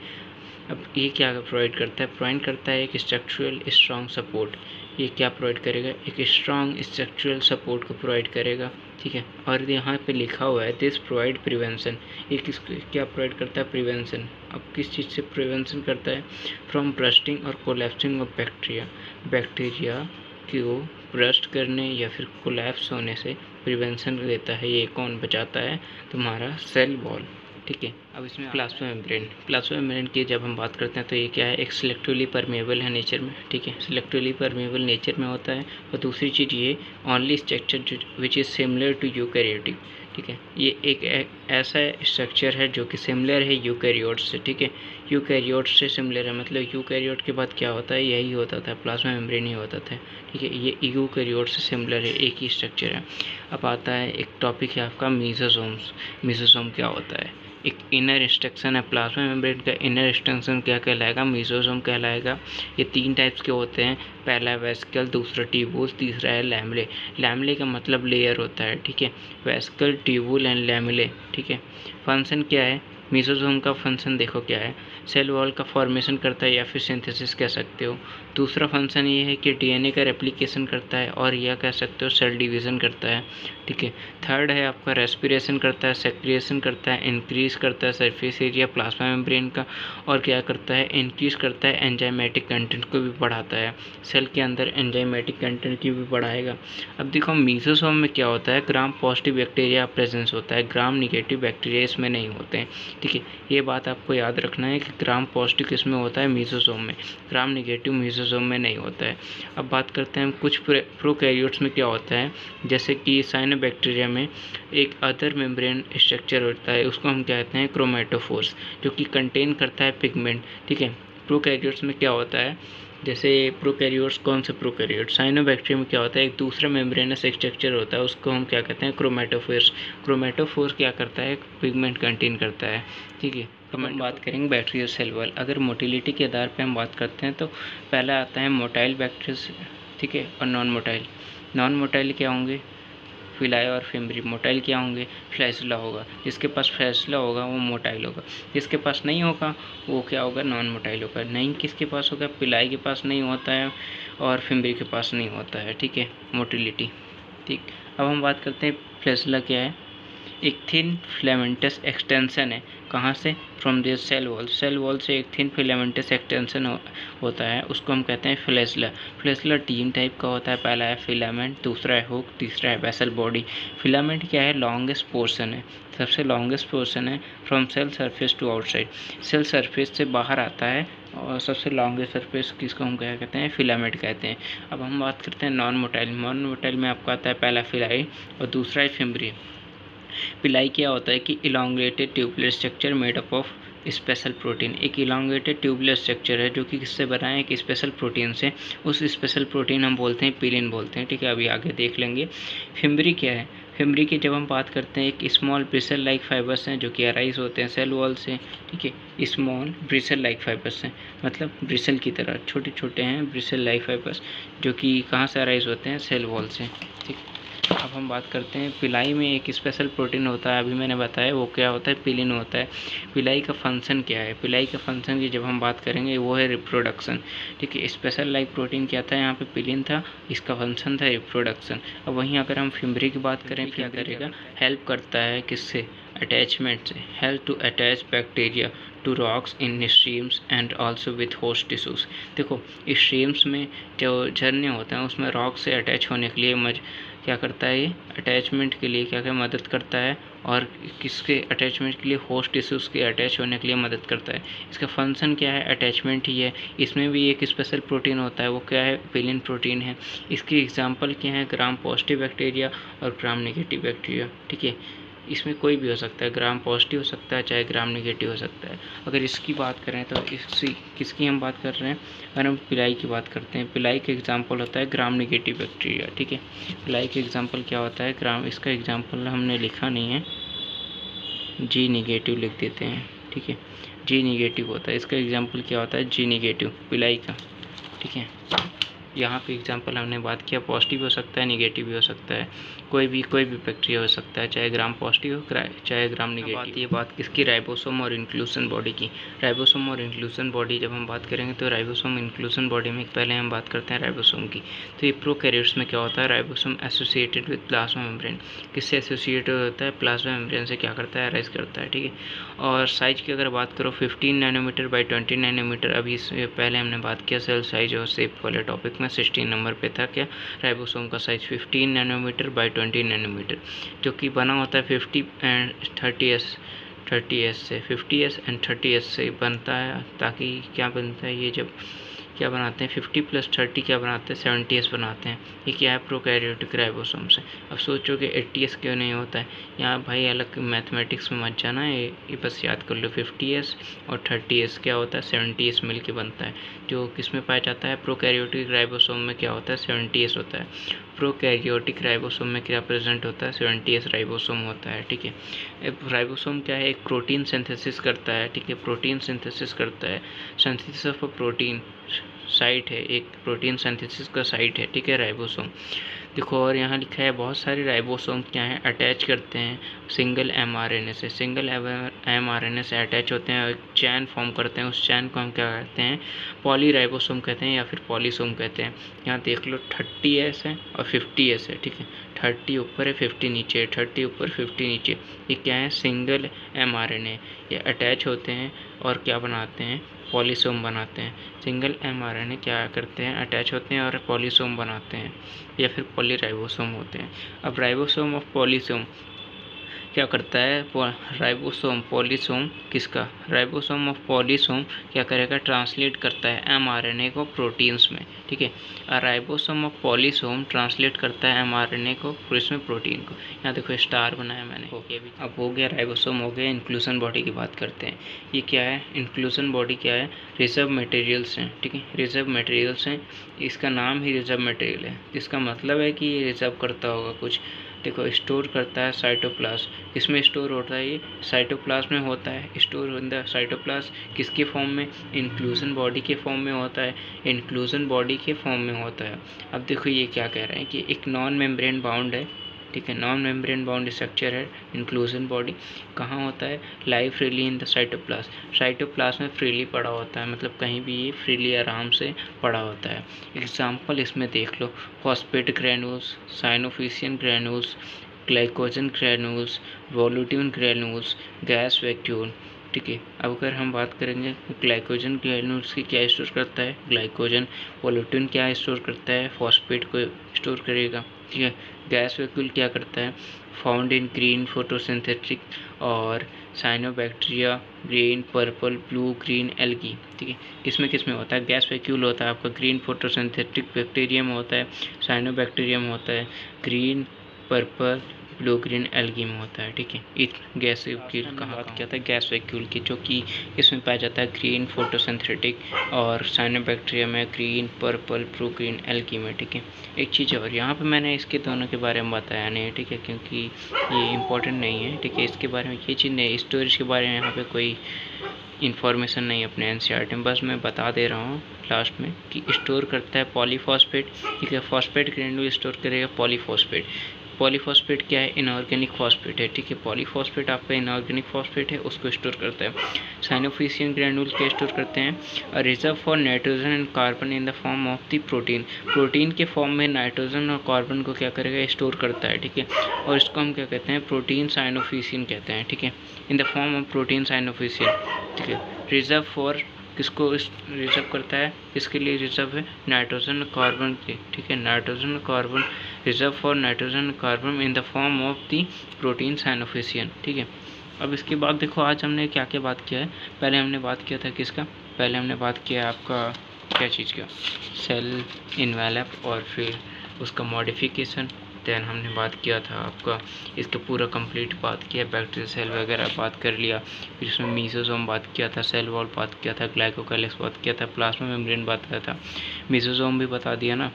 अब ये क्या प्रोवाइड करता है, प्रोवाइड करता है एक स्ट्रक्चरल स्ट्रॉन्ग सपोर्ट। ये क्या प्रोवाइड करेगा, एक स्ट्रॉन्ग स्ट्रक्चरल सपोर्ट को प्रोवाइड करेगा, ठीक है। और यहाँ पे लिखा हुआ है दिस प्रोवाइड प्रिवेंशन। ये क्या प्रोवाइड करता है, प्रिवेंशन। अब किस चीज़ से प्रिवेंशन करता है, फ्रॉम ब्रस्टिंग और कोलैप्सिंग ऑफ बैक्टीरिया। बैक्टीरिया को ब्रस्ट करने या फिर कोलैप्स होने से प्रिवेंशन देता है। ये कौन बचाता है, तुम्हारा सेल वॉल, ठीक है। अब इसमें प्लाज्मा मेम्ब्रेन। प्लाज्मा मेम्ब्रेन की जब हम बात करते हैं तो ये क्या है, एक सिलेक्टिवली परमेबल है नेचर में, ठीक है। सिलेक्टिवली परमेबल नेचर में होता है। और दूसरी चीज़ ये only structure which is similar to eukaryotic, ठीक है। ये एक ऐसा स्ट्रक्चर है जो कि सिमिलर है यूकैरियोट्स से, ठीक है। यूकैरियोट से सिमिलर है, मतलब यूकैरियोट के बाद क्या होता है, यही होता था, प्लाज्मा मेम्ब्रेन ही होता था, ठीक है। ये यूकैरियोट से सिमिलर है, एक ही स्ट्रक्चर है। अब आता है एक टॉपिक है आपका मीसोसोम्स। मीसोसोम क्या होता है, एक इनर एक्सटेंशन है प्लाज्मा मेम्ब्रेन का, इनर एक्सटेंशन क्या कहलाएगा, मीसोसोम कहलाएगा। ये 3 टाइप्स के होते हैं, पहला वेसिकल, दूसरा ट्यूबुल, तीसरा है लैमेले। लैमेले का मतलब लेयर होता है, ठीक है। वेसिकल, ट्यूबुल एंड लैमेले, ठीक है। फंक्शन क्या है, मीसोसोम का फंक्शन देखो क्या है, सेल वॉल का फॉर्मेशन करता है या फिर सिंथेसिस कह सकते हो। दूसरा फंक्शन ये है कि डीएनए का रेप्लिकेशन करता है, और यह कह सकते हो सेल डिवीज़न करता है, ठीक है। थर्ड है आपका रेस्पिरेशन करता है, सेक्रिएशन करता है, इंक्रीज करता है सरफेस एरिया प्लाज्मा मेम्ब्रेन का, और क्या करता है, इंक्रीज करता है एंजाइमेटिक कंटेंट को भी बढ़ाता है, सेल के अंदर एंजाइमेटिक कंटेंट की भी बढ़ाएगा। अब देखो मीसोसोम में क्या होता है, ग्राम पॉजिटिव बैक्टीरिया प्रेजेंस होता है, ग्राम निगेटिव बैक्टीरिया इसमें नहीं होते हैं, ठीक है। ये बात आपको याद रखना है कि ग्राम पॉजिटिव किसमें होता है, मीसोसोम में, ग्राम निगेटिव मीसोसोम में नहीं होता है। अब बात करते हैं कुछ प्रोकैरियोट्स में क्या होता है, जैसे कि साइनोबैक्टीरिया में एक अदर मेम्ब्रेन स्ट्रक्चर होता है, उसको हम कहते हैं क्रोमेटोफोर्स, जो कि कंटेन करता है पिगमेंट, ठीक है। प्रोकैरियोट्स में क्या होता है, जैसे प्रोकैरियोट्स, कौन से प्रोकैरियोट्स, साइनोबैक्टीरिया में क्या होता है, एक दूसरा मेम्ब्रेनस स्ट्रक्चर होता है, उसको हम क्या कहते हैं, क्रोमेटोफोर्स। क्रोमेटोफोर्स क्या करता है, पिगमेंट कंटेन करता है, ठीक है। अब हम बात करेंगे बैक्टीरियल सेल वॉल। अगर मोटिलिटी के आधार पे हम बात करते हैं तो पहला आता है मोटाइल बैक्टीरिया, ठीक है, और नॉन मोटाइल। नॉन मोटाइल क्या होंगे, फिलाई और फिम्बरी। मोटाइल क्या होंगे, फ्लैसिला होगा, जिसके पास फ्लैसिला होगा वो मोटाइल होगा, जिसके पास नहीं होगा वो क्या होगा, नॉन मोटाइल होगा। नहीं किसके पास होगा, फिलाई के पास नहीं होता है और फिम्बरी के पास नहीं होता है, ठीक है, मोटिलिटी, ठीक। अब हम बात करते हैं फ्लैसिला क्या है, एक थिन फिलामेंटस एक्सटेंशन है, कहाँ से, from their cell wall, cell wall से एक थिन फिलामेंटस एक्सटेंशन होता है, उसको हम कहते हैं फ्लैसिला। फ्लैसिला 3 टाइप का होता है, पहला है फिलामेंट, दूसरा है हुक, तीसरा है वेसल बॉडी। फिलामेंट क्या है, लॉन्गेस्ट पोर्शन है, सबसे लॉन्गेस्ट पोर्शन है from cell surface to outside, cell surface से बाहर आता है, और सबसे लॉन्गेस्ट सरफेस किसको हम क्या कहते हैं, फिलामेंट कहते हैं। अब हम बात करते हैं नॉन मोटाइल। नॉन मोटाइल में आपका आता है पहला फिलाई और दूसरा है फिम्बरी। पिलाई क्या होता है कि elongated tubular structure made up of special protein, एक इलांगेटेड ट्यूबुलर स्ट्रक्चर है जो कि किससे बना है, एक स्पेशल प्रोटीन से, उस स्पेशल प्रोटीन हम बोलते हैं पिलिन बोलते हैं, ठीक है। अभी आगे देख लेंगे। फिम्बरी क्या है, फिम्बरी की जब हम बात करते हैं, एक स्मॉल ब्रिसल लाइक फाइबर्स हैं जो कि अराइज होते हैं सेल वॉल से, ठीक है। स्मॉल ब्रिसल लाइक फाइबर्स हैं, मतलब ब्रिसल की तरह छोटे छोटे हैं ब्रिसल लाइक फाइबर्स, जो कि कहाँ से अराइज होते हैं, सेल वॉल से, ठीक। अब हम बात करते हैं पिलाई में एक स्पेशल प्रोटीन होता है, अभी मैंने बताया वो क्या होता है, पिलिन होता है। पिलाई का फंक्शन क्या है, पिलाई का फंक्शन की जब हम बात करेंगे वो है रिप्रोडक्शन, ठीक है। स्पेशल लाइक प्रोटीन क्या था, यहाँ पे पिलिन था, इसका फंक्शन था रिप्रोडक्शन। अब वहीं अगर हम फिम्बरी की बात करें, क्या करेगा, हेल्प करता है किससे, अटैचमेंट से, help to attach bacteria to rocks in streams and also with host tissues. देखो स्ट्रीम्स में जो झरने होते हैं उसमें रॉक से अटैच होने के लिए क्या करता है, ये अटैचमेंट के लिए क्या क्या मदद करता है, और किसके अटैचमेंट के लिए, होस्ट टिश्यूज़ के अटैच होने के लिए मदद करता है। इसका फंक्शन क्या है, अटैचमेंट ही है। इसमें भी एक स्पेशल प्रोटीन होता है, वो क्या है, पिलिन प्रोटीन है। इसकी एग्जांपल क्या है, ग्राम पॉजिटिव बैक्टीरिया और ग्राम नेगेटिव बैक्टीरिया, ठीक है। इसमें कोई भी हो सकता है, ग्राम पॉजिटिव हो सकता है चाहे ग्राम नेगेटिव हो सकता है। अगर इसकी बात करें तो किसकी हम बात कर रहे हैं, अगर हम पिलाई की बात करते हैं, पिलाई का एग्जांपल होता है ग्राम नेगेटिव बैक्टीरिया, ठीक है। पिलाई का एग्जांपल क्या होता है, ग्राम, इसका एग्जांपल हमने लिखा नहीं है, जी निगेटिव लिख देते हैं, ठीक है। जी निगेटिव होता है, इसका एग्जांपल क्या होता है, जी निगेटिव पिलाई का, ठीक है। यहाँ पे एग्जांपल हमने बात किया, पॉजिटिव हो सकता है, निगेटिव भी हो सकता है, कोई भी बैक्टीरिया हो सकता है, चाहे ग्राम पॉजिटिव हो चाहे ग्राम निगेटिव। ये बात किसकी, राइबोसोम और इंक्लूजन बॉडी की। राइबोसोम और इंक्लूजन बॉडी जब हम बात करेंगे तो राइबोसोम इंक्लूजन बॉडी में पहले हम बात करते हैं राइबोसोम की। तो ये प्रोकैरियोट्स में क्या होता है, ribosome associated with plasma membrane, किससे एसोसिएटेड होता है, प्लाज्मा मेम्ब्रेन से क्या करता है, अराइज करता है, ठीक है। और साइज की अगर बात करो 15 नैनोमीटर बाई 20 नैनोमीटर, अभी इससे पहले हमने बात किया सेल साइज और शेप वाले टॉपिक में, 16 नंबर पे था क्या, राइबोसोम का साइज 15 नैनोमीटर बाई 20 नैनोमीटर, जो कि बना होता है 50 एंड 30S से, 50S एंड 30S से बनता है, ताकि क्या बनता है, ये जब क्या बनाते हैं 50 + 30 क्या बनाते हैं 70s बनाते हैं। ये क्या है प्रोकैरियोटिक राइबोसोम से। अब सोचो कि 80s क्यों नहीं होता है, यहाँ भाई अलग मैथमेटिक्स में मत जाना, ये बस याद कर लो 50s और 30s क्या होता है 70s मिल के बनता है। जो किस में पाया जाता है प्रोकैरियोटिक राइबोसोम में क्या होता है 70s होता है। प्रोकैरियोटिक राइबोसोम में क्या प्रेजेंट होता है 70s राइबोसोम होता है। ठीक है, राइबोसोम क्या है, एक प्रोटीन सिंथेसिस करता है। ठीक है, प्रोटीन सिंथेसिस करता है, synthesis of a protein site है, एक प्रोटीन सिंथेसिस का साइट है। ठीक है, राइबोसोम देखो। और यहाँ लिखा है बहुत सारे राइबोसोम क्या हैं अटैच करते हैं सिंगल mRNA से, सिंगल mRNA से अटैच होते हैं और एक चैन फॉर्म करते हैं। उस चैन को हम क्या कहते हैं पॉलीराइबोसोम कहते हैं या फिर पॉलीसोम कहते हैं। यहाँ देख लो 30S है और 50S है। ठीक है, 30 ऊपर है 50 नीचे है, 30 ऊपर 50 नीचे। ये क्या है सिंगल mRNA, ये अटैच होते हैं और क्या बनाते हैं पॉलीसोम बनाते हैं। सिंगल mRNA क्या करते हैं अटैच होते हैं और पॉलीसोम बनाते हैं या फिर पॉलीराइबोसोम होते हैं। अब राइबोसोम ऑफ पॉलीसोम क्या करता है, राइबोसोम पॉलीसोम किसका, राइबोसोम ऑफ पॉलीसोम क्या करेगा ट्रांसलेट करता है mRNA को प्रोटीन्स में। ठीक है, राइबोसोम ऑफ पॉलीसोम ट्रांसलेट करता है mRNA को इसमें प्रोटीन को। यहाँ देखो स्टार बनाया मैंने। ओके, अब हो गया राइबोसोम हो गया। इंक्लूजन बॉडी की बात करते हैं। ये क्या है इंक्लूजन बॉडी क्या है, रिजर्व मटेरियल्स हैं। ठीक है, रिजर्व मटेरियल्स हैं, इसका नाम ही रिजर्व मटेरियल है। इसका मतलब है कि ये रिजर्व करता होगा कुछ। देखो स्टोर करता है साइटोप्लाज्म, किसमें स्टोर होता है ये साइटोप्लाज्म में होता है। स्टोर इन द साइटोप्लाज्म किसके फॉर्म में, इंक्लूजन बॉडी के फॉर्म में होता है, इंक्लूजन बॉडी के फॉर्म में होता है। अब देखो ये क्या कह रहे हैं कि एक नॉन मेम्ब्रेन बाउंड है। ठीक है, नॉन मेम्ब्रेन बाउंड स्ट्रक्चर है इंक्लूजन बॉडी। कहाँ होता है, live freely in the cytoplasm, cytoplasm में फ्रीली पड़ा होता है, मतलब कहीं भी ये फ्रीली आराम से पड़ा होता है। एग्जाम्पल इसमें देख लो phosphate granules, cyanophycin granules, glycogen granules, volutin granules, gas vacuole. ठीक है, अब अगर हम बात करेंगे ग्लाइकोजन ग्रैन्यूल्स की क्या स्टोर करता है ग्लाइकोजन, वोलुटिन क्या स्टोर करता है फॉस्फेट को स्टोर करेगा। ठीक है, गैस वैक्यूल क्या करता है फाउंड इन ग्रीन फोटोसिंथेटिक और cyanobacteria, green purple blue green algae. ठीक है, किसमें किसमें होता है गैस वैक्यूल होता है आपका ग्रीन फोटोसिंथेटिक बैक्टीरियम होता है, साइनोबैक्टीरियम होता है, green purple blue green algae में होता है। ठीक है, इस गैस वैक्यूल कहाँ बात किया था गैस वैक्यूल की, जो कि इसमें पाया जाता है ग्रीन फोटोसिंथेटिक और साइनोबैक्टीरिया में green purple blue green algae में। ठीक है, एक चीज़ और यहाँ पे मैंने इसके दोनों के बारे में बताया नहीं। ठीक है, क्योंकि ये इंपॉर्टेंट नहीं है। ठीक है, इसके बारे में ये चीज़ नहीं, स्टोरेज के बारे में यहाँ पे कोई इन्फॉर्मेशन नहीं अपने एनसीईआरटी में, बस मैं बता दे रहा हूँ लास्ट में कि स्टोर करता है पॉलीफॉस्फेट। ठीक है, फॉस्फेट ग्रैन्यूल स्टोर करेगा पॉलीफॉस्फेट। पॉलीफॉस्फेट क्या है इनऑर्गेनिक फॉस्फेट है। ठीक है, पॉलीफॉस्फेट आपका इनऑर्गेनिक फॉस्फेट है, उसको स्टोर करता है। साइनोफिशियन ग्रैन्यूल क्या स्टोर करते हैं reserve for nitrogen and carbon in the form of the protein, protein के फॉर्म में नाइट्रोजन और कार्बन को क्या करेगा स्टोर करता है। ठीक है, और इसको हम क्या कहते हैं प्रोटीन साइनोफिशियन कहते हैं। ठीक है, in the form of protein cyanophycin. ठीक है, रिजर्व फॉर किसको रिजर्व करता है, किसके लिए रिजर्व है नाइट्रोजन और कार्बन के। ठीक है, नाइट्रोजन और कार्बन, रिजर्व फॉर नाइट्रोजन और carbon in the form of the protein cyanophycin. ठीक है, अब इसके बाद देखो आज हमने क्या क्या बात किया है। पहले हमने बात किया था किसका, पहले हमने बात किया आपका क्या चीज़ का सेल इन्वेलप और फिर उसका मॉडिफिकेशन। देन हमने बात किया था आपका इसका पूरा कंप्लीट बात किया, बैक्टीरियल सेल वगैरह बात कर लिया। फिर इसमें मीसोसोम बात किया था, सेल वॉल बात किया था, ग्लाइकोकाइलिक्स बात किया था, प्लाज्मा मेम्ब्रेन बात किया था, मीसोसोम भी बता दिया ना।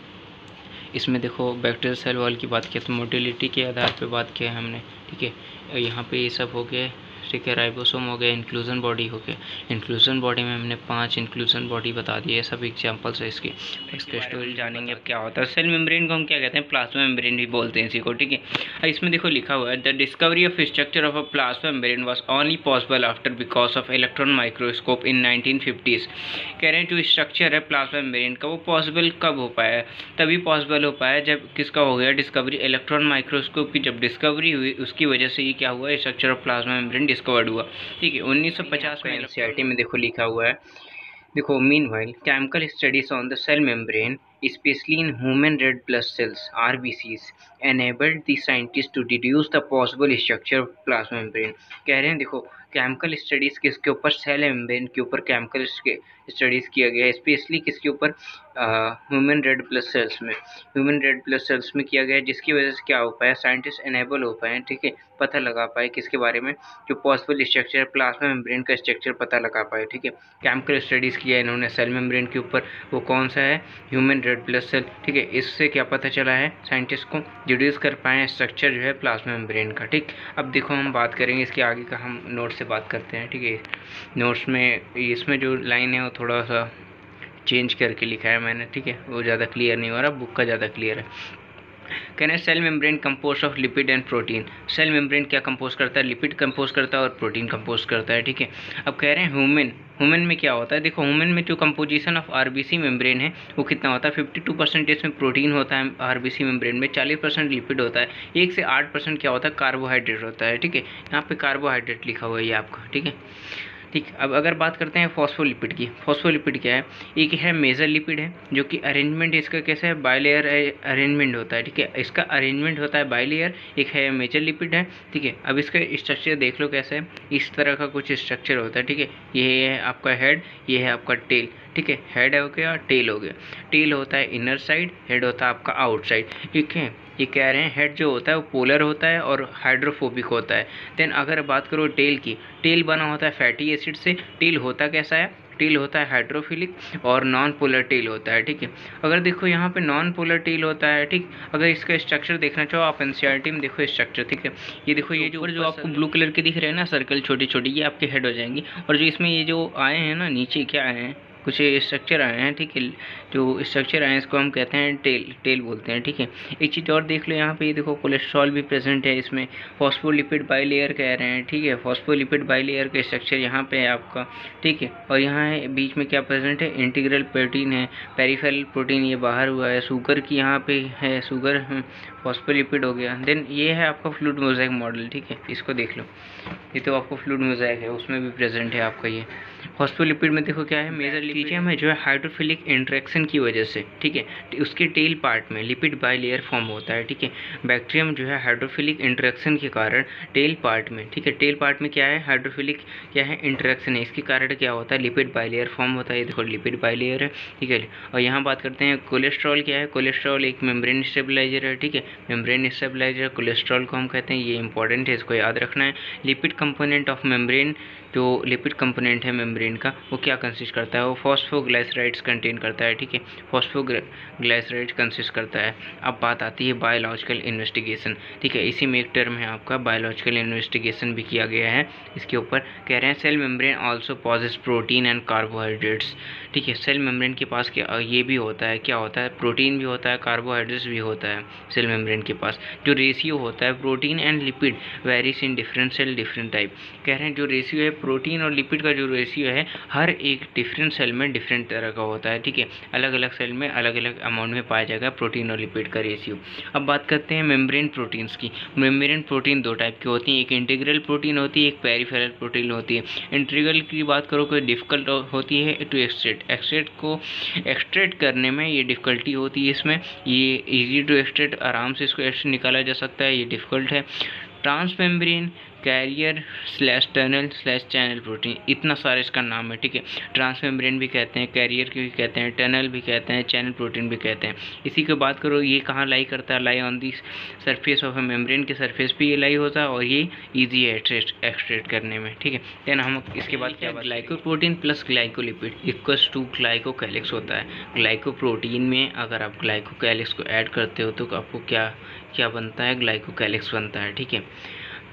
इसमें देखो बैक्टीरियल सेल वॉल की बात किया तो मोटिलिटी के आधार पे बात किया है हमने। ठीक है, यहाँ पे ये सब हो गए। ठीक है, राइबोसोम हो गया, इंक्लूजन बॉडी हो गया। इंक्लूजन बॉडी में हमने 5 इंक्लूजन बॉडी बता दिए, सब एग्जांपल्स है इसके। इसके स्टोरी जानेंगे अब क्या होता है। सेल मेम्ब्रेन को हम क्या कहते हैं प्लाज्मा मेम्ब्रेन भी बोलते हैं इसी को। ठीक है, इसमें देखो लिखा हुआ है the discovery of structure of a plasma membrane was only possible after because of electron microscope in 1950s। कह रहे हैं जो स्ट्रक्चर है प्लाज्मा मेम्ब्रेन का वो पॉसिबल कब हो पाया, तभी पॉसिबल हो पाया जब किसका हो गया डिस्कवरी, इलेक्ट्रॉन माइक्रोस्कोप की जब डिस्कवरी हुई उसकी वजह से ये क्या हुआ structure of plasma membrane discovered हुआ। ठीक है, 1950 में एनसीईआरटी में देखो लिखा हुआ है। देखो meanwhile chemical studies on the cell membrane especially in human red blood cells RBCs enabled the scientists to deduce the possible structure of plasma membrane। कह रहे हैं देखो केमिकल स्टडीज़ किसके ऊपर, सेल मेम्ब्रेन के ऊपर केमिकल स्टडीज़ किया गया है, स्पेशली किसके ऊपर, ह्यूमन रेड ब्लड सेल्स में, ह्यूमन रेड ब्लड सेल्स में किया गया है, जिसकी वजह से क्या हो पाया, साइंटिस्ट एनेबल हो पाए, ठीक है, पता लगा पाए किसके बारे में, जो पॉसिबल स्ट्रक्चर प्लाज्मा मेम्ब्रेन का स्ट्रक्चर पता लगा पाए, ठीक है। केमिकल स्टडीज़ किया इन्होंने सेल मेम्ब्रेन के ऊपर, वो कौन सा है, ह्यूमन रेड ब्लड सेल, ठीक है। इससे क्या पता चला है, साइंटिस्ट को डिड्यूस कर पाए स्ट्रक्चर जो है प्लाज्मा मेम्ब्रेन का, ठीक। अब देखो हम बात करेंगे इसके आगे का, हम नोट से बात करते हैं, ठीक है। नोट्स में इसमें जो लाइन है वो थोड़ा सा चेंज करके लिखा है मैंने, ठीक है, वो ज़्यादा क्लियर नहीं हो रहा, बुक का ज़्यादा क्लियर है। कहना है cell membrane compose of lipid and protein. Cell membrane क्या कंपोज करता है, लिपिड कंपोज करता है और प्रोटीन कंपोज करता है, ठीक है। अब कह रहे हैं ह्यूमन में क्या होता है, देखो ह्यूमन में जो कंपोजिशन ऑफ आरबीसी मेम्ब्रेन है वो कितना होता है, 52% इसमें प्रोटीन होता है आरबीसी मेम्ब्रेन में, 40% लिपिड होता है, 1 से 8% क्या होता है, कार्बोहाइड्रेट होता है, ठीक है। यहाँ पे कार्बोहाइड्रेट लिखा हुआ है ये आपका, ठीक है, ठीक। अब अगर बात करते हैं फॉस्फोलिपिड की, फॉस्फोलिपिड क्या है, एक है मेजर लिपिड है, जो कि अरेंजमेंट इसका कैसा है, बाइलेयर अरेंजमेंट होता है, ठीक है, इसका अरेंजमेंट होता है बाइलेयर, एक है मेजर लिपिड है, ठीक है। अब इसका स्ट्रक्चर देख लो कैसा है, इस तरह का कुछ स्ट्रक्चर होता है, ठीक है। ये है आपका हेड, ये है आपका टेल, ठीक है, हेड हो गया, टेल हो गया, टेल होता है इनर साइड, हेड होता है आपका आउटसाइड, ठीक है। ये कह रहे हैं हेड जो होता है वो पोलर होता है और हाइड्रोफोबिक होता है। देन अगर बात करो टेल की, टेल बना होता है फैटी एसिड से, टेल होता कैसा है, टेल होता है हाइड्रोफिलिक और नॉन पोलर टेल होता है, ठीक है। अगर देखो यहाँ पे नॉन पोलर टेल होता है, ठीक। अगर इसका स्ट्रक्चर देखना चाहो आप एनसीईआरटी में देखो स्ट्रक्चर, ठीक है। ये देखो ये जो आपको ब्लू कलर के दिख रहे हैं ना सर्कल छोटी छोटी, ये आपके हेड हो जाएंगी, और जो इसमें ये जो आए हैं ना नीचे क्या आए हैं, कुछ स्ट्रक्चर आए हैं, ठीक है, जो स्ट्रक्चर आए हैं इसको हम कहते हैं टेल बोलते हैं, ठीक है। एक चीज़ और देख लो यहाँ पे, ये देखो कोलेस्ट्रॉल भी प्रेजेंट है इसमें, फॉस्फोलिपिड बाइलेयर कह रहे हैं, ठीक है, फॉस्फोलिपिड बाइलेयर का स्ट्रक्चर यहाँ पे है आपका, ठीक है। और यहाँ है बीच में क्या प्रेजेंट है, इंटीग्रल प्रोटीन है, पेरिफेरल प्रोटीन ये बाहर हुआ है, शुगर की यहाँ पे है, शुगर फॉस्फोलिपिड हो गया। देन ये है आपका फ्लूइड मोज़ेक मॉडल, ठीक है, इसको देख लो, ये तो आपको फ्लूइड मोज़ेक है, उसमें भी प्रेजेंट है आपका ये फॉस्फोलिपिड में। देखो क्या है, मेजर लिपिड में जो है हाइड्रोफिलिक इंटरेक्शन की वजह से, ठीक है, उसके टेल पार्ट में लिपिड बाइलेयर फॉर्म होता है, ठीक है। बैक्टीरियम जो है हाइड्रोफिलिक इंटरेक्शन के कारण टेल पार्ट में, ठीक है, टेल पार्ट में क्या है, हाइड्रोफिलिक क्या है, इंटरेक्शन है, इसके कारण क्या होता है, लिपिड बाइलेयर फॉर्म होता है, ये देखो लिपिड बाइलेयर है, ठीक है। और यहाँ बात करते हैं कोलेस्ट्रॉल क्या है, कोलेस्ट्रॉल एक मेम्ब्रेन स्टेबलाइजर है, ठीक है, मेम्ब्रेन स्टेबलाइजर कोलेस्ट्रॉल को हम कहते हैं, ये इंपॉर्टेंट है, इसको याद रखना है। लिपिड कंपोनेंट ऑफ मेम्ब्रेन, जो लिपिड कंपोनेंट है मेम्ब्रेन का वो क्या कंसिस्ट करता है, वो फॉस्फोग्लाइसराइड्स कंटेन करता है, ठीक है, फॉस्फोग्लाइसराइड्स कंसिस्ट करता है। अब बात आती है बायोलॉजिकल इन्वेस्टिगेशन, ठीक है, इसी में एक टर्म है आपका बायोलॉजिकल इन्वेस्टिगेशन भी किया गया है इसके ऊपर। कह रहे हैं cell membrane also possess protein and carbohydrates, ठीक है, सेल मेम्ब्रेन के पास क्या ये भी होता है, क्या होता है, प्रोटीन भी होता है, कार्बोहाइड्रेट्स भी होता है सेल मेम्ब्रेन के पास। जो रेशियो होता है protein and lipid varies in different cell different type. कह रहे हैं जो रेशियो है प्रोटीन और लिपिड का, जो रेशियो है हर एक डिफरेंट सेल में डिफरेंट तरह का होता है, ठीक है, अलग अलग सेल में अलग अलग अमाउंट में पाया जाएगा प्रोटीन और लिपिड का रेशियो। अब बात करते हैं मेम्ब्रेन प्रोटीन्स की। मेम्ब्रेन प्रोटीन दो टाइप की होती हैं, एक इंटीग्रल प्रोटीन होती है, एक पेरिफेरल प्रोटीन होती है। इंटीग्रल की बात करो कोई डिफिकल्ट होती है टू एक्सट्रैक्ट को एक्सट्रैक्ट करने में ये डिफ़िकल्टी होती है, इसमें ये इजी टू एक्सट्रैक्ट, आराम से इसको निकाला जा सकता है, ये डिफ़िकल्ट है। Transmembrane carrier slash tunnel slash channel protein, इतना सारा इसका नाम है, ठीक है। ट्रांसमेम्ब्रेन भी कहते हैं, कैरियर भी कहते हैं, टनल भी कहते हैं, चैनल प्रोटीन भी कहते हैं। इसी की बात करो ये कहाँ लाई करता है, lie on the surface of A membrane के सरफेस पे ये लाई होता है, और ये ईजी है एक्सट्रैक्ट करने में, ठीक है। देन हम इसके बाद क्या, glycoprotein plus glycolipid equals to glycocalyx होता है। ग्लाइकोप्रोटीन में अगर आप ग्लाइकोकैलिक्स को ऐड करते हो तो आपको क्या बनता है, ग्लाइकोकैलिक्स बनता है, ठीक है।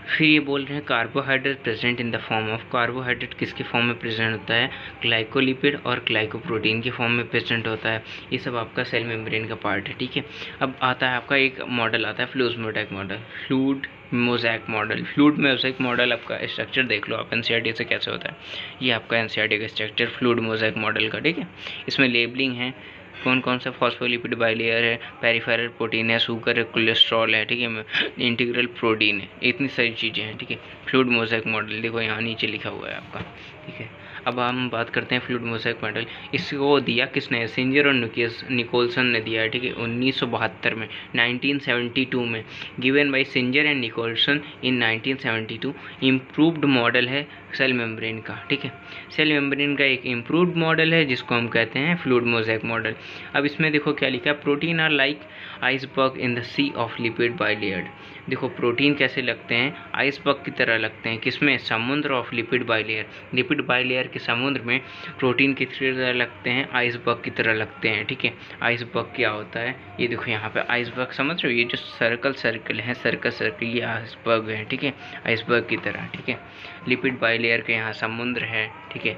फिर ये बोल रहे हैं carbohydrate present in the form of, carbohydrate किसके फॉर्म में प्रेजेंट होता है, ग्लाइकोलिपिड और ग्लाइकोप्रोटीन के फॉर्म में प्रेजेंट होता है। ये सब आपका सेल मेम्ब्रेन का पार्ट है, ठीक है। अब आता है आपका एक मॉडल आता है fluid mosaic model, fluid mosaic model. Fluid mosaic model आपका स्ट्रक्चर देख लो आप एनसीईआरटी से कैसे होता है, ये आपका एनसीईआरटी का स्ट्रक्चर फ्लूइड मोज़ेक मॉडल का, ठीक है। इसमें लेबलिंग है कौन कौन सा, फॉस्फोलिपिड बाइलेयर है, पेरिफेरल प्रोटीन है, शुगर है, कोलेस्ट्रॉल है, ठीक है, इंटीग्रल प्रोटीन है, इतनी सारी चीज़ें हैं, ठीक है। फ्लूइड मोज़ेक मॉडल देखो यहाँ नीचे लिखा हुआ है आपका, ठीक है। अब हम बात करते हैं फ्लूइड मोज़ेक मॉडल। इसको दिया किसने? सिंजर और निकोलसन ने दिया है, ठीक है, 1972 में, 1972 में, given by Singer and Nicolson in 1972। Improved model है सेल मेम्ब्रेन का, ठीक है, सेल मेम्ब्रेन का एक इम्प्रूव्ड मॉडल है जिसको हम कहते हैं फ्लूइड मोज़ेक मॉडल। अब इसमें देखो क्या लिखा है, protein are like iceberg in the sea of lipid bilayer. देखो प्रोटीन कैसे लगते हैं? आइसबर्ग की तरह लगते हैं, किसमें? समुद्र of lipid bilayer, lipid bilayer के समुद्र में प्रोटीन की तरह लगते हैं, आइसबर्ग की तरह लगते हैं, ठीक है। आइसबर्ग क्या होता है? ये देखो यहाँ पे आइसबर्ग, समझ रहे हो, ये जो सर्कल है, सर्कल ये आइसबर्ग है, ठीक है, आइसबर्ग की तरह, ठीक है। लिपिड बाइलेयर के यहाँ समुद्र है, ठीक है,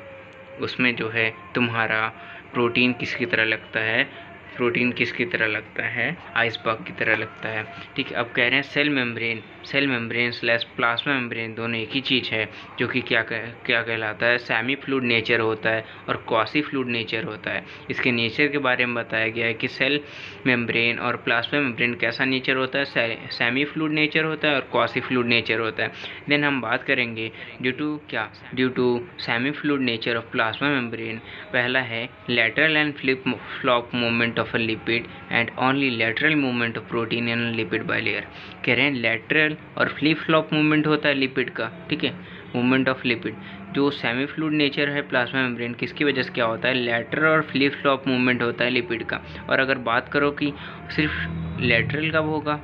उसमें जो है तुम्हारा प्रोटीन किसकी तरह लगता है? प्रोटीन किसकी तरह लगता है? आइसबर्ग की तरह लगता है, ठीक है। अब कह रहे हैं cell membrane slash plasma membrane दोनों एक ही चीज़ है, जो कि क्या कहलाता है? सेमी फ्लूइड नेचर होता है और क्वासी फ्लूइड नेचर होता है। इसके नेचर के बारे में बताया गया है कि सेल मेम्ब्रेन और प्लाज्मा मेम्ब्रेन कैसा नेचर होता है? सेमी फ्लूइड नेचर होता है और क्वासी फ्लूइड नेचर होता है। देन हम बात करेंगे due to semi fluid nature of plasma membrane. पहला है lateral and flip flop movement of a lipid and only lateral movement of protein in lipid bilayer. कह रहे हैं लैटरल और फ्लिप फ्लॉप मूवमेंट होता है लिपिड का, ठीक है, मूवमेंट ऑफ लिपिड। जो सेमी फ्लूइड नेचर है प्लाज्मा मेम्ब्रेन, किसकी वजह से क्या होता है? लैटरल और फ्लिप फ्लॉप मूवमेंट होता है लिपिड का। और अगर बात करो कि सिर्फ लैटरल कब होगा,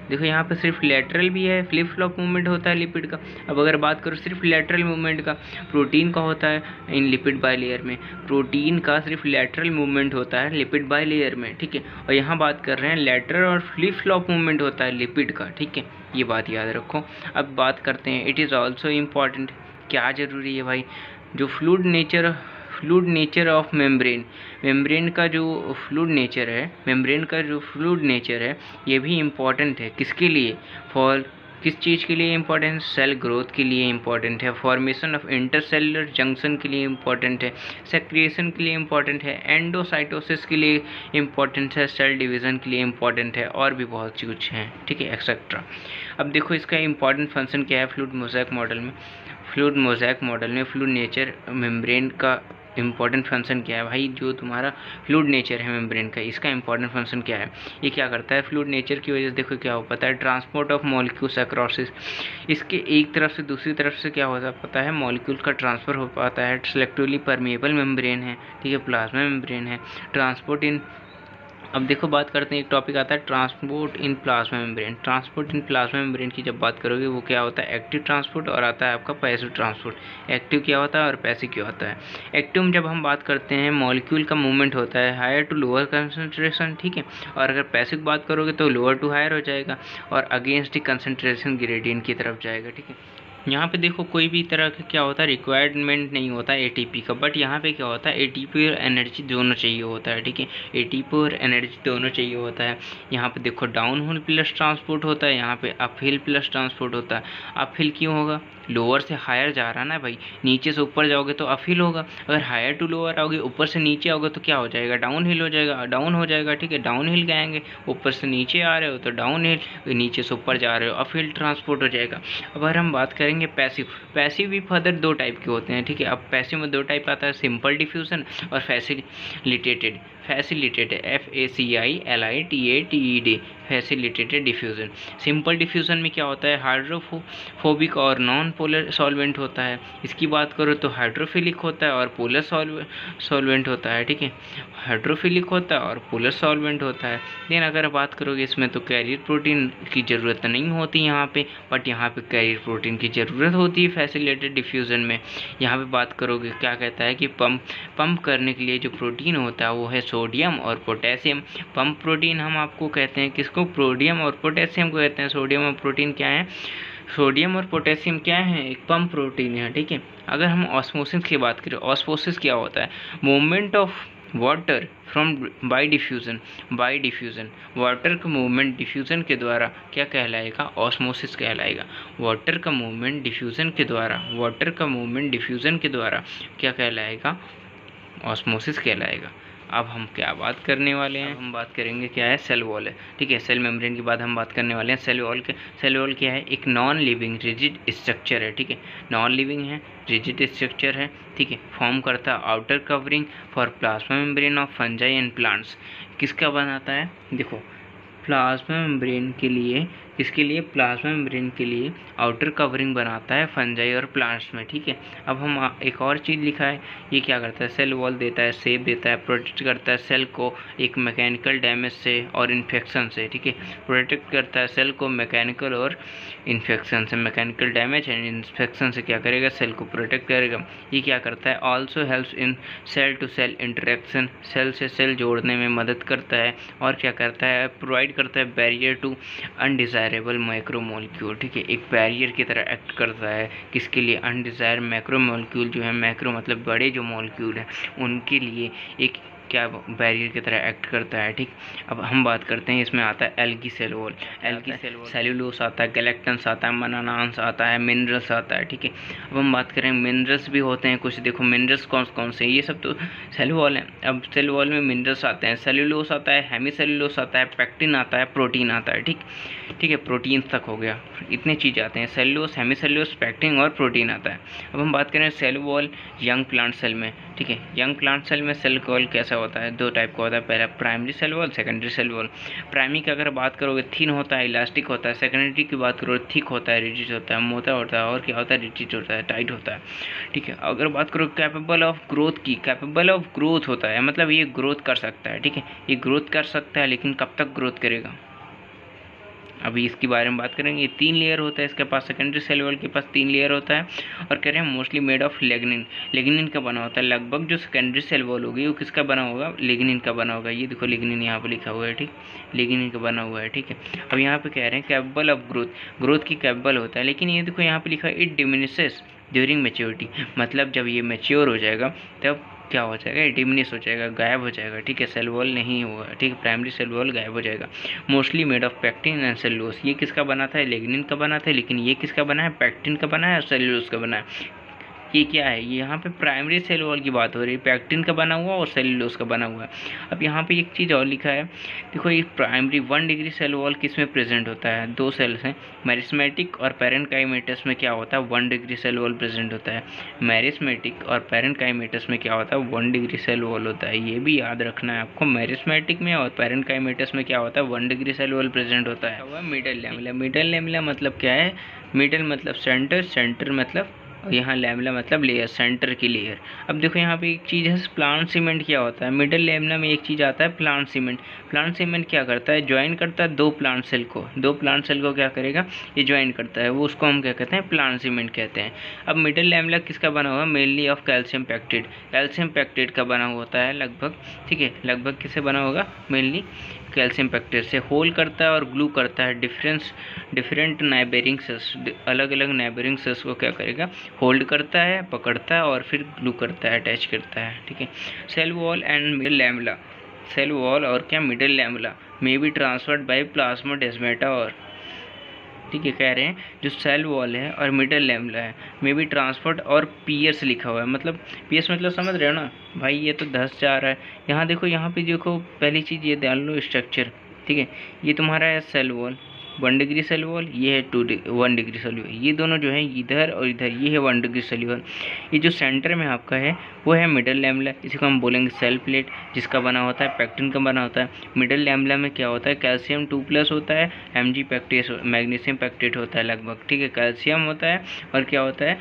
देखो यहाँ पे सिर्फ लैटरल भी है, फ्लिप फ्लॉप मूवमेंट होता है लिपिड का। अब अगर बात करो सिर्फ लैटरल मूवमेंट का, प्रोटीन का होता है इन लिपिड बाइलेयर में, प्रोटीन का सिर्फ लैटरल मूवमेंट होता है लिपिड बाइलेयर में, ठीक है। और यहाँ बात कर रहे हैं लैटरल और फ्लिप फ्लॉप मूवमेंट होता है लिपिड का, ठीक है, ये बात याद रखो। अब बात करते हैं इट इज़ ऑल्सो इम्पॉर्टेंट, क्या ज़रूरी है भाई? जो फ्लूइड नेचर ऑफ मेम्ब्रेन का जो फ्लूइड नेचर है, ये भी इम्पॉर्टेंट है, किसके लिए? किस चीज़ के लिए इम्पॉर्टेंट? सेल ग्रोथ के लिए इम्पॉर्टेंट है, फॉर्मेशन ऑफ इंटरसेलुलर जंक्शन के लिए इम्पॉर्टेंट है, सेक्रिएशन के लिए इम्पॉर्टेंट है, एंडोसाइटोसिस के लिए इम्पॉर्टेंट है, सेल डिवीज़न के लिए इम्पॉर्टेंट है, और भी बहुत कुछ हैं, ठीक है, एक्सेट्रा। अब देखो इसका इम्पॉर्टेंट फंक्शन क्या है फ्लूइड मोज़ेक मॉडल में? फ्लूइड नेचर मेम्ब्रेन का इम्पॉर्टेंट फंक्शन क्या है भाई? जो तुम्हारा फ्लूइड नेचर है मेम्ब्रेन का, इसका इम्पॉर्टेंट फंक्शन क्या है? ये क्या करता है? फ्लूइड नेचर की वजह से देखो क्या हो पाता है, ट्रांसपोर्ट ऑफ मॉलिक्यूल्स अक्रॉस, इसके एक तरफ से दूसरी तरफ से क्या होता पता है, मॉलिक्यूल का ट्रांसफ़र हो पाता है। सेलेक्टिवली परमेएबल मेम्ब्रेन है, ठीक है, प्लाज्मा मेम्ब्रेन है। ट्रांसपोर्ट इन, अब देखो बात करते हैं, एक टॉपिक आता है transport in plasma membrane. Transport in plasma membrane की जब बात करोगे वो क्या होता है? एक्टिव ट्रांसपोर्ट, और आता है आपका पैसिव ट्रांसपोर्ट। एक्टिव क्या होता है और पैसिव क्या होता है? एक्टिव में जब हम बात करते हैं मॉलिक्यूल का मूवमेंट होता है हायर टू लोअर कंसंट्रेशन, ठीक है, और अगर पैसिव बात करोगे तो लोअर टू हायर हो जाएगा और अगेंस्ट द कंसंट्रेशन ग्रेडियंट की तरफ जाएगा, ठीक है। यहाँ पे देखो कोई भी तरह का क्या होता है, रिक्वायरमेंट नहीं होता एटीपी का, बट यहाँ पे क्या होता है, एटीपी और एनर्जी दोनों चाहिए होता है, ठीक है, एटीपी और एनर्जी दोनों चाहिए होता है। यहाँ पे देखो डाउन हिल प्लस ट्रांसपोर्ट होता है, यहाँ पे अप हिल प्लस ट्रांसपोर्ट होता है। अप हिल क्यों होगा? लोअर से हायर जा रहा है ना भाई, नीचे से ऊपर जाओगे तो अप हिल होगा, अगर हायर टू लोअर आओगे, ऊपर से नीचे आओगे तो क्या हो जाएगा? डाउन हिल हो जाएगा, डाउन हो जाएगा, ठीक है, डाउन हिल गएंगे। ऊपर से नीचे आ रहे हो तो डाउन हिल, नीचे से ऊपर जा रहे हो अप हिल ट्रांसपोर्ट हो जाएगा। अब अगर हम बात करेंगे पैसिव भी फर्दर दो टाइप के होते हैं, ठीक है। अब पैसिव में दो टाइप आता है, सिंपल डिफ्यूजन और facilitated, FACILITATED, facilitated diffusion. Simple diffusion में क्या होता है, हाइड्रोफोबिक और नॉन पोलर सॉल्वेंट होता है। इसकी बात करो तो हाइड्रोफिलिक होता है और पोलर सॉल्वेंट होता है, ठीक है, हाइड्रोफिलिक होता है और पोलर सॉल्वेंट होता है। देन अगर बात करोगे इसमें तो कैरियर प्रोटीन की ज़रूरत नहीं होती यहाँ पे, बट यहाँ पे कैरियर प्रोटीन की ज़रूरत होती है फैसिलिटेटेड डिफ्यूज़न में। यहाँ पे बात करोगे क्या कहता है कि पंप करने के लिए जो प्रोटीन होता है वो है सोडियम और पोटेशियम। पंप प्रोटीन हम आपको कहते हैं किसको? सोडियम और पोटेशियम को कहते हैं। सोडियम और प्रोटीन क्या है? सोडियम और पोटेशियम क्या है? एक पंप प्रोटीन है, ठीक है। अगर हम ऑस्मोसिस की बात करें, ऑस्मोसिस क्या होता है? Movement of water from by diffusion water का मूवमेंट डिफ्यूज़न के द्वारा क्या कहलाएगा? ऑस्मोसिस कहलाएगा। वाटर का मूवमेंट डिफ्यूज़न के द्वारा क्या कहलाएगा? ऑस्मोसिस कहलाएगा। अब हम क्या बात करने वाले हैं? हम बात करेंगे क्या है, सेल वॉल है, ठीक है। सेल मेम्ब्रेन के बाद हम बात करने वाले हैं सेल वॉल के। सेल वॉल क्या है? एक नॉन लिविंग रिजिड स्ट्रक्चर है, ठीक है, नॉन लिविंग है, रिजिड स्ट्रक्चर है, ठीक है, फॉर्म करता है outer covering for plasma membrane of fungi and plants. किसका बनाता है, देखो प्लाज्मा मेम्ब्रेन के लिए, इसके लिए प्लाज्मा मेम्ब्रेन के लिए आउटर कवरिंग बनाता है फंजाई और प्लांट्स में, ठीक है। अब हम एक और चीज़ लिखा है, ये क्या करता है, सेल वॉल देता है, शेप देता है, प्रोटेक्ट करता है सेल को एक मैकेनिकल डैमेज से और इन्फेक्शन से, ठीक है, प्रोटेक्ट करता है सेल को मैकेनिकल और इन्फेक्शन से, मैकेनिकल डैमेज एंड इन्फेक्शन से क्या करेगा, सेल को प्रोटेक्ट करेगा। ये क्या करता है, also helps in cell to cell interaction, cell से सेल जोड़ने में मदद करता है, और क्या करता है, प्रोवाइड करता है बैरियर टू अनडिज़ायरेबल माइक्रोमोलिक्यूल, ठीक है, एक बैरियर की तरह एक्ट करता है, किसके लिए, अनडिज़ायर मैक्रोमोलिक्यूल जो है, मैक्रो मतलब बड़े जो मॉलिक्यूल हैं उनके लिए एक क्या बैरियर की तरह एक्ट करता है, ठीक। अब हम बात करते हैं, इसमें आता है algae cell wall, algae cell wall, cellulose आता है, गैलेक्टन्स आता है, मनानांस आता है, मिनरल्स आता है, ठीक है। अब हम बात करें मिनरल्स भी होते हैं कुछ, देखो मिनरल्स कौन कौन से, ये सब तो सेल वॉल है। अब सेल वॉल में मिनरल्स आते हैं, सेल्यूलोस आता है, हेमीसेल्यूलोस आता है, पेक्टिन आता है, प्रोटीन आता है, ठीक है, प्रोटीन तक हो गया, इतने चीज़ आते हैं, सेल्यूलोस, हेमीसेल्यूलोस, पेक्टिन और प्रोटीन आता है। अब हम बात करें cell wall young plant cell में, ठीक है, यंग प्लांट सेल में सेल वॉल कैसा होता है, दो टाइप का होता है, पहला primary cell wall, secondary cell wall. Primary की अगर बात करोगे थिन होता है, इलास्टिक होता है, सेकेंडरी की बात करोगे थिक होता है, रिजिड होता है, मोटा होता है, और क्या होता है, रिजिड होता है, टाइट होता है, ठीक है। अगर बात करो कैपेबल ऑफ ग्रोथ की, कैपेबल ऑफ ग्रोथ होता है, मतलब ये ग्रोथ कर सकता है, ठीक है, ये ग्रोथ कर सकता है, लेकिन कब तक ग्रोथ करेगा, अभी इसके बारे में बात करेंगे। 3 लेयर होता है इसके पास, सेकेंडरी सेल वॉल के पास 3 लेयर होता है, और कह रहे हैं mostly made of lignin, lignin का बना होता है। लगभग जो सेकेंडरी सेल वॉल होगी वो किसका बना होगा, लिग्निन का बना होगा। ये देखो लिग्निन यहाँ पे लिखा हुआ है, ठीक, लिग्निन का बना हुआ है, ठीक है। अब यहाँ पे कह रहे हैं कैपेबल ऑफ ग्रोथ, ग्रोथ की कैपेबल होता है, लेकिन ये देखो यहाँ पे लिखा है इट डिमिनिशेस ड्यूरिंग मेच्योरिटी, मतलब जब ये मैच्योर हो जाएगा तब क्या हो जाएगा, डिमिनिश हो जाएगा, गायब हो जाएगा, ठीक है, सेल वॉल नहीं होगा, ठीक है, प्राइमरी सेल वॉल गायब हो जाएगा। Mostly made of pectin and cellulose, ये किसका बना था, लिग्निन का बना था, लेकिन ये किसका बना है, पेक्टिन का बना है और सेल्यूलोस का बना है। ये क्या है, यहाँ पे प्राइमरी सेल वॉल की बात हो रही है, पेक्टिन का बना हुआ और सेल्यूलोस का बना हुआ है। अब यहाँ पे एक चीज़ और लिखा है, देखो ये प्राइमरी 1 डिग्री सेल वॉल किस में प्रेजेंट होता है, 2 सेल्स हैं, मेरिस्मेटिक और पैरेन्काइमेटस में क्या होता है, 1 डिग्री सेल वॉल प्रेजेंट होता है। मेरिस्मेटिक और पैरेन्काइमेटस में क्या होता है, 1 डिग्री सेल वॉल होता है, ये भी याद रखना है आपको। मेरिस्मेटिक में और पैरेन्काइमेटस में क्या होता है, 1 डिग्री सेल वॉल प्रेजेंट होता है। मिडल लैमेला, मिडल लैमेला मतलब क्या है, मिडल मतलब सेंटर, सेंटर मतलब, और यहाँ लैमेला मतलब लेयर, सेंटर की लेयर। अब देखो यहाँ पे एक चीज़ है, प्लांट सीमेंट क्या होता है, मिडल लैमेला में एक चीज़ आता है प्लांट सीमेंट। प्लांट सीमेंट क्या करता है, ज्वाइन करता है 2 प्लांट सेल को, 2 प्लांट सेल को क्या करेगा, ये ज्वाइन करता है, वो उसको हम क्या कहते हैं, प्लांट सीमेंट कहते हैं। अब मिडल लैमेला किसका बना हुआ है, mainly of calcium pectate, calcium pectate का बना होता है लगभग, ठीक है, लगभग किससे बना होगा, मेनली कैल्शियम पैक्टेट से। होल्ड करता है और ग्लू करता है डिफरेंट नाइबरिंग सेल्स, अलग अलग नाइबरिंग सेल्स को क्या करेगा, होल्ड करता है, पकड़ता है और फिर ग्लू करता है, अटैच करता है, ठीक है। Cell wall and middle lamella, cell wall और क्या middle lamella may be transferred by plasmodesmata, और ठीक है, कह रहे हैं जो सेल वॉल है और मिडल लैमेला है मे बी ट्रांसफर्ड, और पीएस लिखा हुआ है, मतलब पीएस मतलब समझ रहे हो ना भाई, ये तो 10 जा रहा है। यहाँ देखो, यहाँ पे देखो पहली चीज़ ये ध्यान लो, स्ट्रक्चर, ठीक है, ये तुम्हारा है cell wall, 1 degree cell wall, ये है 1 डिग्री सेल वॉल, ये दोनों जो है इधर और इधर, ये है 1 डिग्री सेल वॉल। ये जो सेंटर में आपका है वो है मिडल लैमेला, इसी को हम बोलेंगे सेल प्लेट, जिसका बना होता है पेक्टिन का बना होता है। मिडल लैमेला में क्या होता है, कैल्शियम 2+ होता है, Mg पैक्टेट, मैग्नीशियम पैक्टेट होता है लगभग, ठीक है, कैल्शियम होता है और क्या होता है,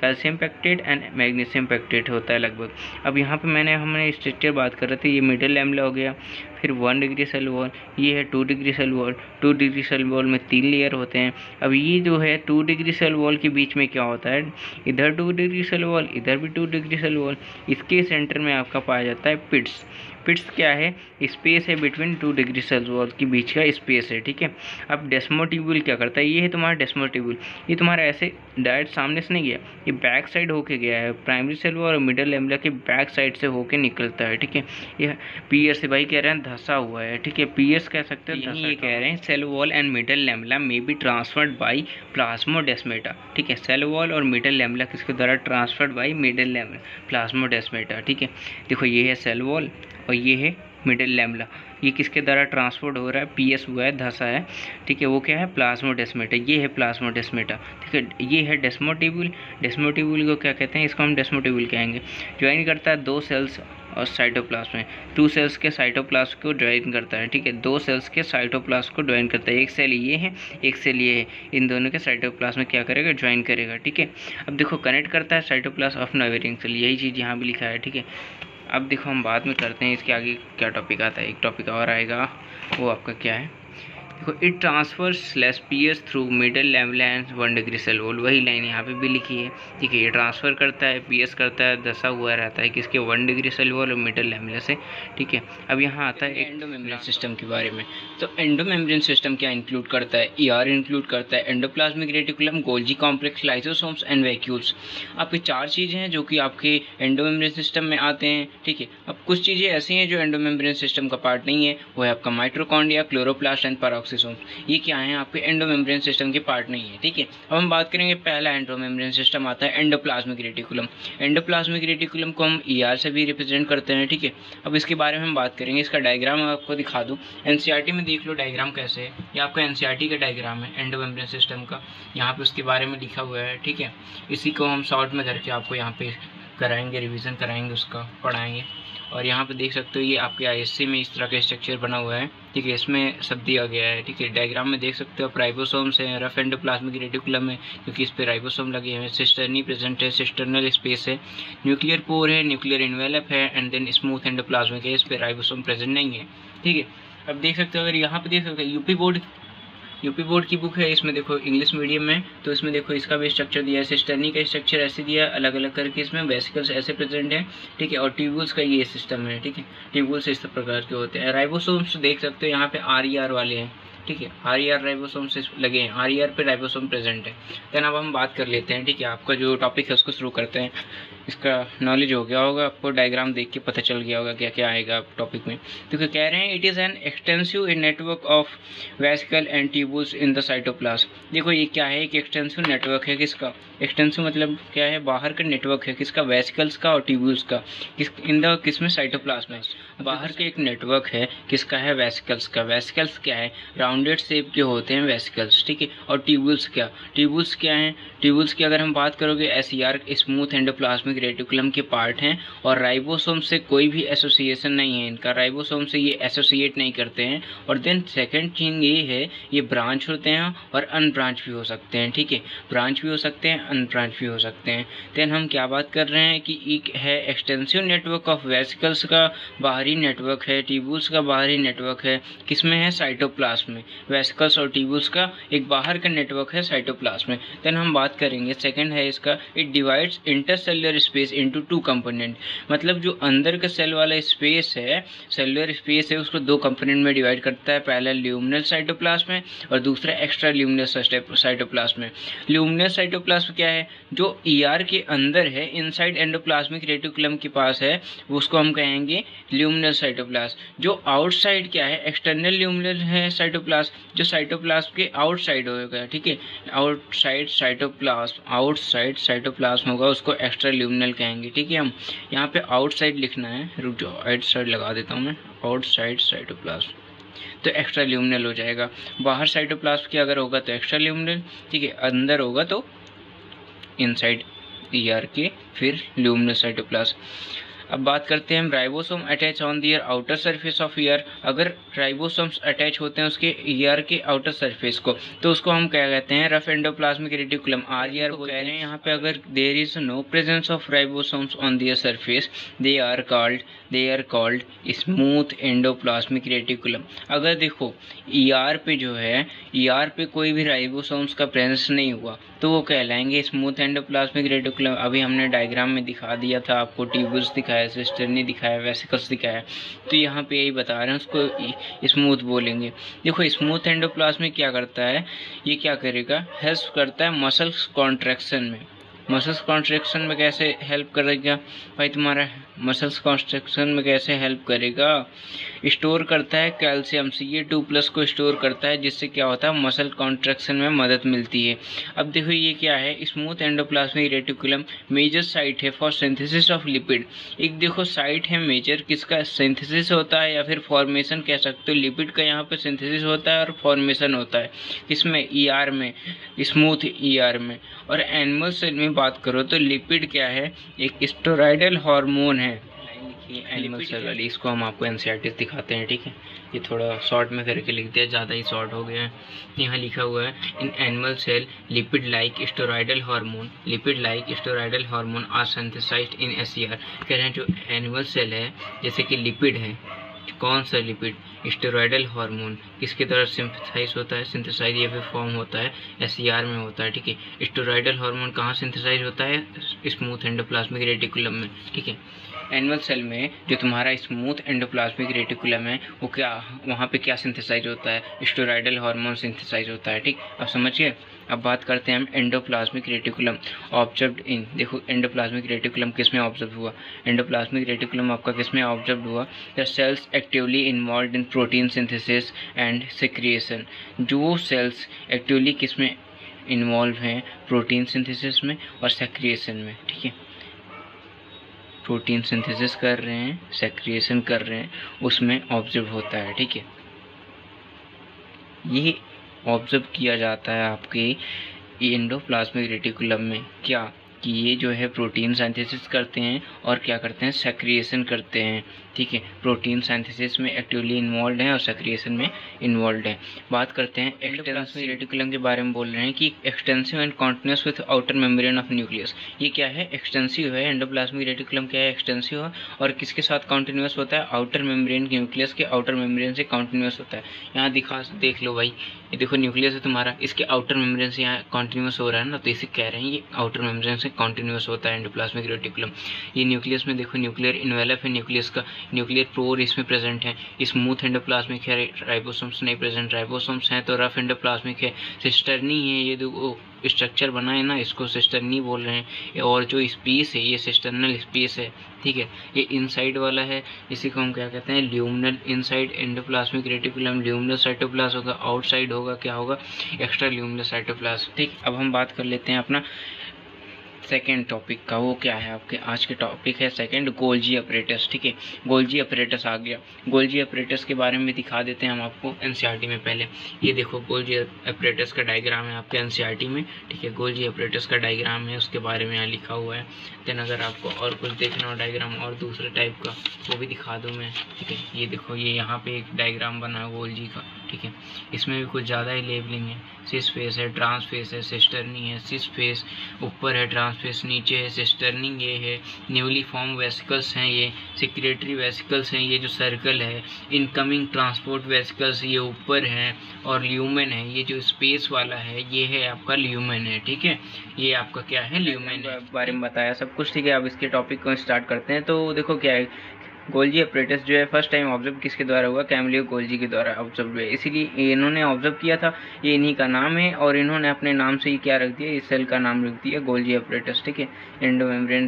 calcium pectate and magnesium pectate होता है लगभग। अब यहाँ पे हमने स्ट्रक्चर बात कर रहे थे, ये मिडल लैमेला हो गया, फिर 1 डिग्री सेल वॉल, ये है 2 degree cell wall, 2 degree cell wall में 3 लेयर होते हैं। अब ये जो है 2 डिग्री सेल वॉल के बीच में क्या होता है, इधर 2 डिग्री सेल वॉल, इधर भी 2 डिग्री सेल वॉल, इसके सेंटर में आपका पाया जाता है पिट्स। पिट्स क्या है, स्पेस है बिटवीन 2 डिग्री सेल वॉल के बीच का स्पेस है, ठीक है। अब डेस्मोटिब्यूल क्या करता है, ये है तुम्हारा डेस्मोटिब्यूल, ये तुम्हारा ऐसे डायरेक्ट सामने से नहीं गया, ये बैक साइड होके गया है, प्राइमरी सेल वॉल और मिडल लैमेला के बैक साइड से होके निकलता है, ठीक है। ये पियर्स से भाई कह रहे हैं धंसा हुआ है, ठीक है, पियर्स कह सकते हैं, ये कह रहे हैं cell wall and middle lamella may be transferred by plasmodesmata, ठीक है, सेल वॉल और मिडल लैमेला किसके द्वारा transferred by middle lamella, plasmodesmata, ठीक है। देखो ये है सेल वॉल और ये है मिडल लैमेला, ये किसके द्वारा ट्रांसपोर्ट हो रहा है, पीएस हुआ है, धसा है, ठीक है, वो क्या है, प्लाज्मोडेस्माटा, ये है प्लाज्मोडेस्माटा, ठीक है, ये है डेस्मोटिब्यूल। डेस्मोटिब्यूल को क्या कहते हैं, इसको हम डेस्मोटिब्यूल कहेंगे। ज्वाइन करता है 2 सेल्स और साइटोप्लाज्म में, 2 सेल्स के साइटोप्लाज्म को ज्वाइन करता है, ठीक है, 2 सेल्स के साइटोप्लाज्म को ज्वाइन करता है, एक सेल ये है, एक सेल ये है, इन दोनों के साइटोप्लाज्म में क्या करेगा, ज्वाइन करेगा, ठीक है। अब देखो कनेक्ट करता है साइटोप्लाज्म ऑफ नेबरिंग सेल, यही चीज़ यहाँ भी लिखा है, ठीक है। अब देखो हम बाद में करते हैं इसके आगे क्या टॉपिक आता है, एक टॉपिक और आएगा, वो आपका क्या है, देखो it transfer slash PS through middle lamella and 1 degree cell wall, वही लाइन यहाँ पे भी लिखी है, ठीक है। ये ट्रांसफ़र करता है, पीएस करता है, धसा हुआ रहता है किसके, 1 डिग्री सेल वॉल और मिडल लैमेला से, ठीक है। अब यहाँ आता है एंडोमेम्ब्रेन सिस्टम के बारे में। तो एंडोमेम्ब्रेन सिस्टम क्या इंक्लूड करता है, ईआर इंक्लूड करता है, endoplasmic reticulum, Golgi complex, lysosomes and vacuoles. आपकी 4 चीज़ें हैं जो कि आपके एंडोमेम्ब्रेन सिस्टम में आते हैं, ठीक है। अब कुछ चीज़ें ऐसी हैं जो एंडोमेम्ब्रेन सिस्टम का पार्ट नहीं है, वो है आपका माइटोकॉन्ड्रिया, क्लोरोप्लास्ट एंड पैराक्सिसोम, ये क्या है, आपके एंडोमेम्ब्रेन सिस्टम के पार्ट नहीं है, ठीक है। अब हम बात करेंगे, पहला एंडोमेम्ब्रेन सिस्टम आता है एंडोप्लाज्मिक रेटिकुलम। एंडोप्लाज्मिक रेटिकुलम को हम ईआर से भी रिप्रेजेंट करते हैं, ठीक है। अब इसके बारे में हम बात करेंगे, इसका डायग्राम मैं आपको दिखा दूं, एनसीईआरटी में देख लो डायग्राम कैसे है, ये आपका एनसीईआरटी का डायग्राम है एंडोमेम्ब्रेन सिस्टम का, यहाँ पे उसके बारे में लिखा हुआ है, ठीक है। इसी को हम शॉर्ट में करके आपको यहाँ पे कराएंगे, रिवीजन कराएंगे, उसका पढ़ाएंगे। और यहाँ पे देख सकते हो ये आपके आईएससी में इस तरह का स्ट्रक्चर बना हुआ है, ठीक है, इसमें सब दिया गया है, ठीक है। डायग्राम में देख सकते हो आप, राइबोसोम्स हैं, रफ एंडोप्लाज्मिक रेटिकुलम है क्योंकि इस पे राइबोसोम लगे हैं, सिस्टर्नी प्रेजेंट है, सिस्टर्नल स्पेस है, न्यूक्लियर पोर है, न्यूक्लियर इन्वेलप है, एंड देन स्मूथ एंडोप्लाज्मिक है, इस पे राइबोसोम प्रेजेंट नहीं है, ठीक है। अब देख सकते हो, अगर यहाँ पे देख सकते हो यूपी बोर्ड की बुक है, इसमें देखो इंग्लिश मीडियम में, तो इसमें देखो इसका भी स्ट्रक्चर दिया है, सिस्टर्नी का स्ट्रक्चर ऐसे दिया है अलग अलग करके, इसमें वेसिकल्स ऐसे प्रेजेंट है, ठीक है, और ट्यूब्यूल्स का ये सिस्टम है, ठीक है। ट्यूब्यूल्स इस प्रकार के होते हैं। राइबोसोम्स देख सकते हो यहाँ पे आर वाले हैं, ठीक है, आर राइबोसोम्स लगे हैं, आर पे राइबोसोम प्रेजेंट है। देन अब हम बात कर लेते हैं, ठीक है, आपका जो टॉपिक है उसको शुरू करते हैं। इसका नॉलेज हो गया होगा आपको, डायग्राम देख के पता चल गया होगा क्या क्या आएगा टॉपिक में। तो क्या कह रहे हैं, it is an extensive network of vesicle and tubules in the cytoplasm. देखो ये क्या है, एक एक्सटेंसिव नेटवर्क है, किसका, एक्सटेंसिव मतलब क्या है, बाहर का नेटवर्क है, किसका, वेसिकल्स का और ट्यूब्यूल्स का, किसमें, साइटोप्लाज्म में। बाहर का एक नेटवर्क है, किसका है, वेसिकल्स का। वेसिकल्स क्या है, राउंडेड शेप के होते हैं वेसिकल्स, ठीक है। और ट्यूब्यूल्स क्या हैं, ट्यूब्यूल्स की अगर हम बात करोगे, एसईआर स्मूथ एंडोप्लाज्मिक रेटिकुलम के पार्ट हैं, और राइबोसोम से कोई भी एसोसिएशन नहीं है इनका, राइबोसोम से ये एसोसिएट नहीं करते हैं। और देन सेकंड थिंग ये है, ये ब्रांच होते हैं और अनब्रांच भी हो सकते हैं, ठीक है, ब्रांच भी हो सकते हैं, अनब्रांच भी हो सकते हैं। देन हम क्या बात कर रहे हैं कि एक है एक्सटेंसिव नेटवर्क ऑफ वेसिकल्स का बाहरी नेटवर्क है, ट्यूब्यूल्स का बाहरी नेटवर्क है, किसमें है, साइटोप्लाज्म में। वेसिकल्स और ट्यूब्यूल्स का एक बाहर का नेटवर्क है साइटोप्लाज्म में। देन हम बात करेंगे, सेकंड है इसका, it divides intercellular space into 2 component, मतलब जो अंदर का सेल वाला स्पेस है, सेलुलर स्पेस है, उसको 2 कंपोनेंट में डिवाइड करता है, पहला ल्यूमिनल साइटोप्लाज्म में और दूसरा एक्स्ट्रा ल्यूमिनल साइटोप्लाज्म में। ल्यूमिनल साइटोप्लाज्म क्या है, जो ईआर के अंदर है, इनसाइड एंडोप्लाज्मिक रेटिकुलम के पास है, उसको हम कहेंगे ल्यूमिनल साइटोप्लाज्म। जो आउटसाइड क्या है, एक्सटर्नल ल्यूमिनल है साइटोप्लाज्म, जो साइटोप्लाज्म के आउटसाइड होगा, ठीक है, आउटसाइड साइटोप्लाज्म होगा, उसको एक्स्ट्रा ल्यूमिनल कहेंगे, ठीक है। हम यहाँ पे आउटसाइड लिखना है, रुक जाओ, आउटसाइड लगा देता हूँ मैं, आउटसाइड साइटोप्लाज्म, तो एक्स्ट्रा ल्यूमिनल हो जाएगा। बाहर साइटोप्लाज्म की अगर होगा तो एक्स्ट्रा ल्यूमिनल, ठीक है, अंदर होगा तो इनसाइड ईआर के फिर ल्यूमिनल साइटोप्लाज्म। अब बात करते हैं हम, ribosome attach on their outer surface of ER. अगर राइबोसोम्स अटैच होते हैं उसके ईआर के आउटर सरफेस को, तो उसको हम क्या कहते हैं, रफ एंडोप्लाज्मिक रेटिकुलम, आरईआर को कह रहे हैं। यहाँ पे अगर there is no presence of ribosomes on their surface, they are called smooth endoplasmic reticulum. अगर देखो ईआर पे जो है, ईआर पे कोई भी राइबोसोम्स का प्रेजेंस नहीं हुआ तो वो कहलाएंगे स्मूथ एंडोप्लाज्मिक रेटिकुलम। अभी हमने डायग्राम में दिखा दिया था आपको, ट्यूब्यूल्स दिखाया, सिस्टर्नी दिखाया, वेसिकल्स दिखाया, तो यहाँ पे यही बता रहे हैं, उसको स्मूथ बोलेंगे। देखो स्मूथ एंडोप्लाज्मिक क्या करता है, ये क्या करेगा, हेल्प करता है मसल्स कॉन्ट्रैक्शन में। मसल्स कॉन्ट्रैक्शन में कैसे हेल्प करेगा भाई, तुम्हारा मसल्स कॉन्स्ट्रक्शन में कैसे हेल्प करेगा? स्टोर करता है कैल्शियम, Ca2+ को स्टोर करता है, जिससे क्या होता है मसल कॉन्ट्रैक्शन में मदद मिलती है। अब देखो ये क्या है, smooth endoplasmic reticulum major site है फॉर सिंथेसिस ऑफ लिपिड। एक देखो साइट है मेजर, किसका सिंथेसिस होता है या फिर फॉर्मेशन कह सकते हो, लिपिड का यहाँ पे सिंथेसिस होता है और फॉर्मेशन होता है किसमें, ईआर में, स्मूथ ईआर में। और एनिमल सेल में बात करो तो लिपिड क्या है, एक स्टेरॉयडल हार्मोन है। एनिमल सेल वाली इसको हम आपको एनसीईआरटी दिखाते हैं, ठीक है। ये थोड़ा शॉर्ट में करके लिख दिया, ज़्यादा ही शॉर्ट हो गया है। यहाँ लिखा हुआ है in animal cell lipid like steroidal hormone, lipid like steroidal hormone are synthesized in SER. कह रहे हैं जो एनिमल सेल है जैसे कि लिपिड है, कौन सा लिपिड, स्टेरॉयडल हार्मोन किसके द्वारा सिंथेसाइज होता है, सिंथेसाइज या फिर फॉर्म होता है एससीआर में होता है, ठीक है। स्टेरॉयडल हार्मोन कहाँ सिंथेसाइज होता है, स्मूथ एंडोप्लाज्मिक रेटिकुलम में, ठीक है। एनिमल सेल में जो तुम्हारा स्मूथ एंडोप्लाज्मिक रेटिकुलम है वो क्या, वहाँ पे क्या सिंथेसाइज होता है, स्टेरॉयडल हार्मोन सिंथेसाइज होता है, ठीक। अब समझिए, अब बात करते हैं हम एंडोप्लाज्मिक रेटिकुलम ऑब्जर्व्ड इन। देखो एंडोप्लाज्मिक रेटिकुलम किस में ऑब्जर्व हुआ, एंडोप्लाज्मिक रेटिकुलम आपका किस में ऑब्जर्व हुआ, the cells actively involve in protein synthesis and secretion. जो सेल्स एक्टिवली किस में इन्वॉल्व हैं, प्रोटीन सिंथेसिस में और सेक्रिएशन में, ठीक है। प्रोटीन सिंथेसिस कर रहे हैं, सेक्रिएशन कर रहे हैं, उसमें ऑब्जर्व होता है, ठीक है। ये ऑब्जर्व किया जाता है आपके एंडोप्लाज्मिक रेटिकुलम में, क्या कि ये जो है प्रोटीन सिंथेसिस करते हैं और क्या करते हैं, सेक्रिएशन करते हैं, ठीक है। प्रोटीन सिंथेसिस में एक्टिवली इन्वॉल्व हैं और सेक्रिएशन में इन्वॉल्व हैं। बात करते हैं एंडोप्लाज्मिक रेटिकुलम के बारे में, बोल रहे हैं कि extensive and continuous with outer membrane of nucleus. ये क्या है, एक्सटेंसिव है, एंडोप्लाज्मिक रेटिकुलम क्या है, एक्सटेंसिव है और किसके साथ कॉन्टिन्यूस होता है, आउटर मेम्ब्रेन, न्यूक्लियस के आउटर मेम्ब्रेन से कॉन्टिन्यूस होता है। यहाँ देख लो भाई, ये देखो न्यूक्लियस है तुम्हारा, इसके आउटर मेम्ब्रेन से यहाँ कॉन्टिन्यूस हो रहा है ना, तो इसे कह रहे हैं ये आउटर मेम्ब्रेन से कॉन्टिन्यूस होता है एंडोप्लाज्मिक रेटिकुलम। ये न्यूक्लियस में देखो न्यूक्लियर इन्वेलप है न्यूक्लियस का, न्यूक्लियर पोर इसमें प्रेजेंट है। स्मूथ एंडोप्लाज्मिक है, राइबोसोम्स नहीं प्रेजेंट, राइबोसोम्स हैं तो रफ एंडोप्लाज्मिक है। सिस्टर्नी है, ये देखो स्ट्रक्चर बना है ना, इसको सिस्टर्नी बोल रहे हैं। और जो स्पेस है ये सिस्टर्नल स्पेस है, ठीक है। ये इनसाइड वाला है, इसी को हम क्या कहते हैं, luminal. Inside endoplasmic reticulum luminal cytoplasm होगा, आउटसाइड होगा क्या होगा, एक्स्ट्रा ल्यूमिनल साइटोप्लाज्म, ठीक। अब हम बात कर लेते हैं अपना सेकेंड टॉपिक का, वो क्या है आपके आज के टॉपिक है सेकेंड, गोल्जी अपरेटस, ठीक है। गोल्जी अपरेटस आ गया, गोल्जी अपरेटस के बारे में दिखा देते हैं हम आपको एनसीईआरटी में। पहले ये देखो गोल्जी अपरेटस का डायग्राम है आपके एनसीईआरटी में, ठीक है। गोल्जी अपरेटस का डायग्राम है, उसके बारे में यहाँ लिखा हुआ है। देन अगर आपको और कुछ देखना हो डायग्राम और दूसरे टाइप का, वो भी दिखा दूँ मैं, ठीक है। ये देखो ये यहाँ पे एक डायग्राम बना है गोल्जी का, ठीक है। इसमें भी कुछ ज़्यादा ही लेबलिंग है, सिस फेस है, ट्रांस फेस है, सिस्टर्नी है, सिस फेस ऊपर है, ट्रांस फेस नीचे है, सिस्टर्निंग ये है, न्यूली फॉर्म वेसिकल्स हैं, ये सिक्रेटरी वेसिकल्स हैं, ये जो सर्कल है, इनकमिंग ट्रांसपोर्ट वेसिकल्स ये ऊपर है, और ल्यूमेन है, ये जो स्पेस वाला है ये है आपका ल्यूमेन है, ठीक है। ये आपका क्या है, ल्यूमेन है, बारे में बताया सब कुछ, ठीक है। अब इसके टॉपिक को स्टार्ट करते हैं। तो देखो क्या है, गोल्जी अपरेटस जो है फर्स्ट टाइम ऑब्जर्व किसके द्वारा हुआ, कैमिलियो गोल्जी के द्वारा ऑब्जर्व हुआ, इसीलिए इन्होंने ऑब्जर्व किया था, ये इन्हीं का नाम है और इन्होंने अपने नाम से ही क्या रख दिया, इस सेल का नाम रख दिया गोल्जी अपरेटस, ठीक है। एंडोमेम्ब्रेन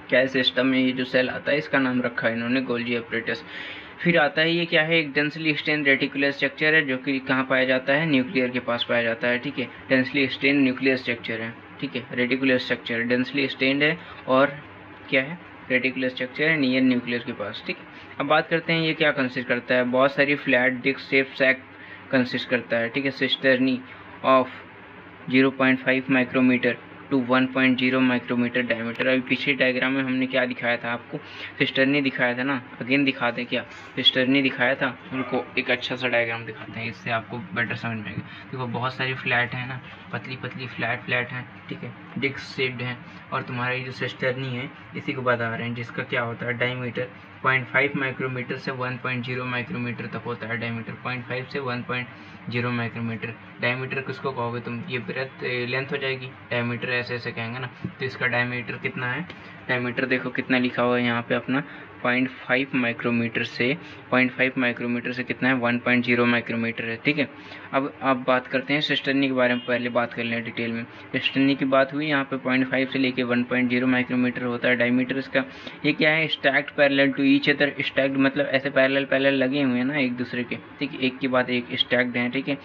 क्या सिस्टम में ये जो सेल आता है इसका नाम रखा है इन्होंने गोल्जी अपरेटस। फिर आता है ये क्या है, एक डेंसली स्टेन रेटिकुलर स्ट्रक्चर है जो कि कहाँ पाया जाता है, न्यूक्लियर के पास पाया जाता है, ठीक है। डेंसली स्टेन न्यूक्लियर स्ट्रक्चर है, ठीक है, रेटिकुलर स्ट्रक्चर डेंसली स्टेन्ड है और क्या है, रेटिकुलर स्ट्रक्चर है नियर न्यूक्लियर के पास, ठीक। अब बात करते हैं ये क्या कंसिस्ट करता है, बहुत सारी flat disc shape sac consist करता है, ठीक है। Cisternae of 0.5 micrometer to 1.0 micrometer diameter. अभी पिछले डायग्राम में हमने क्या दिखाया था आपको, सिस्टर्नी दिखाया था ना, अगेन दिखा दें क्या, सिस्टर्नी दिखाया था, उनको एक अच्छा सा डायग्राम दिखाते हैं, इससे आपको बेटर समझ में आएगा। देखो बहुत सारी फ्लैट है ना, पतली पतली फ्लैट हैं, ठीक है, डिस्क शेप्ड हैं, और तुम्हारी जो सिस्टर्नी है इसी को बता रहे हैं, जिसका क्या होता है डायमीटर 0.5 माइक्रोमीटर से 1.0 माइक्रोमीटर तक होता है, डायमीटर 0.5 से 1.0 माइक्रोमीटर। डायमीटर किसको कहोगे तुम, ये ब्रेथ लेंथ हो जाएगी, डायमीटर ऐसे ऐसे कहेंगे ना, तो इसका डायमीटर कितना है डायमीटर देखो कितना लिखा हुआ है यहाँ पे अपना 0.5 माइक्रोमीटर से 0.5 माइक्रोमीटर से कितना है 1.0 माइक्रोमीटर है। ठीक है, अब बात करते हैं सिस्टर्नी के बारे में। पहले बात कर लें डिटेल में। सिस्टर्नी की बात हुई, यहाँ पे 0.5 से लेके 1.0 माइक्रोमीटर होता है डायमीटर इसका। ये क्या है, stacked parallel to each other. Stacked मतलब ऐसे पैरेलल लगे हुए हैं ना एक दूसरे के, ठीक है, एक के बाद एक स्टैक्ड हैं। ठीक है,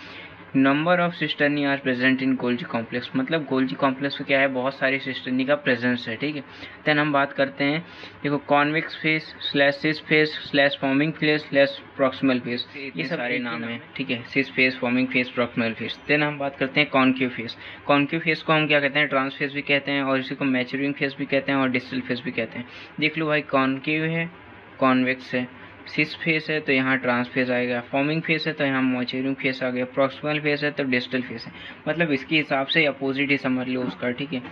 number of cisternae are present in Golgi complex, मतलब गोल्जी कॉम्प्लेक्स में क्या है, बहुत सारी सिस्टर्नी का प्रेजेंस है। ठीक है, देन हम बात करते हैं, देखो convex face slash cis face slash forming face slash proximal face, ये सब सारे नाम है। ठीक है, cis face, forming face, proximal face. Then हम बात करते हैं कॉन्केव फेस। कॉन्केव फेस को हम क्या कहते हैं, ट्रांस फेस भी कहते हैं, और इसी को मैच्योरिंग फेस भी कहते हैं, और डिस्टल फेस भी कहते हैं। देख लो भाई, कॉन्केव है, कॉन्वेक्स है, सिस फेस है तो यहाँ ट्रांस फेस आएगा, फॉर्मिंग फेस है तो यहाँ मैच्योरिंग फेस आ गया, प्रॉक्सिमल फेस है तो डिस्टल फेस है। मतलब इसके हिसाब से अपोजिट ही समझ लो उसका। ठीक है,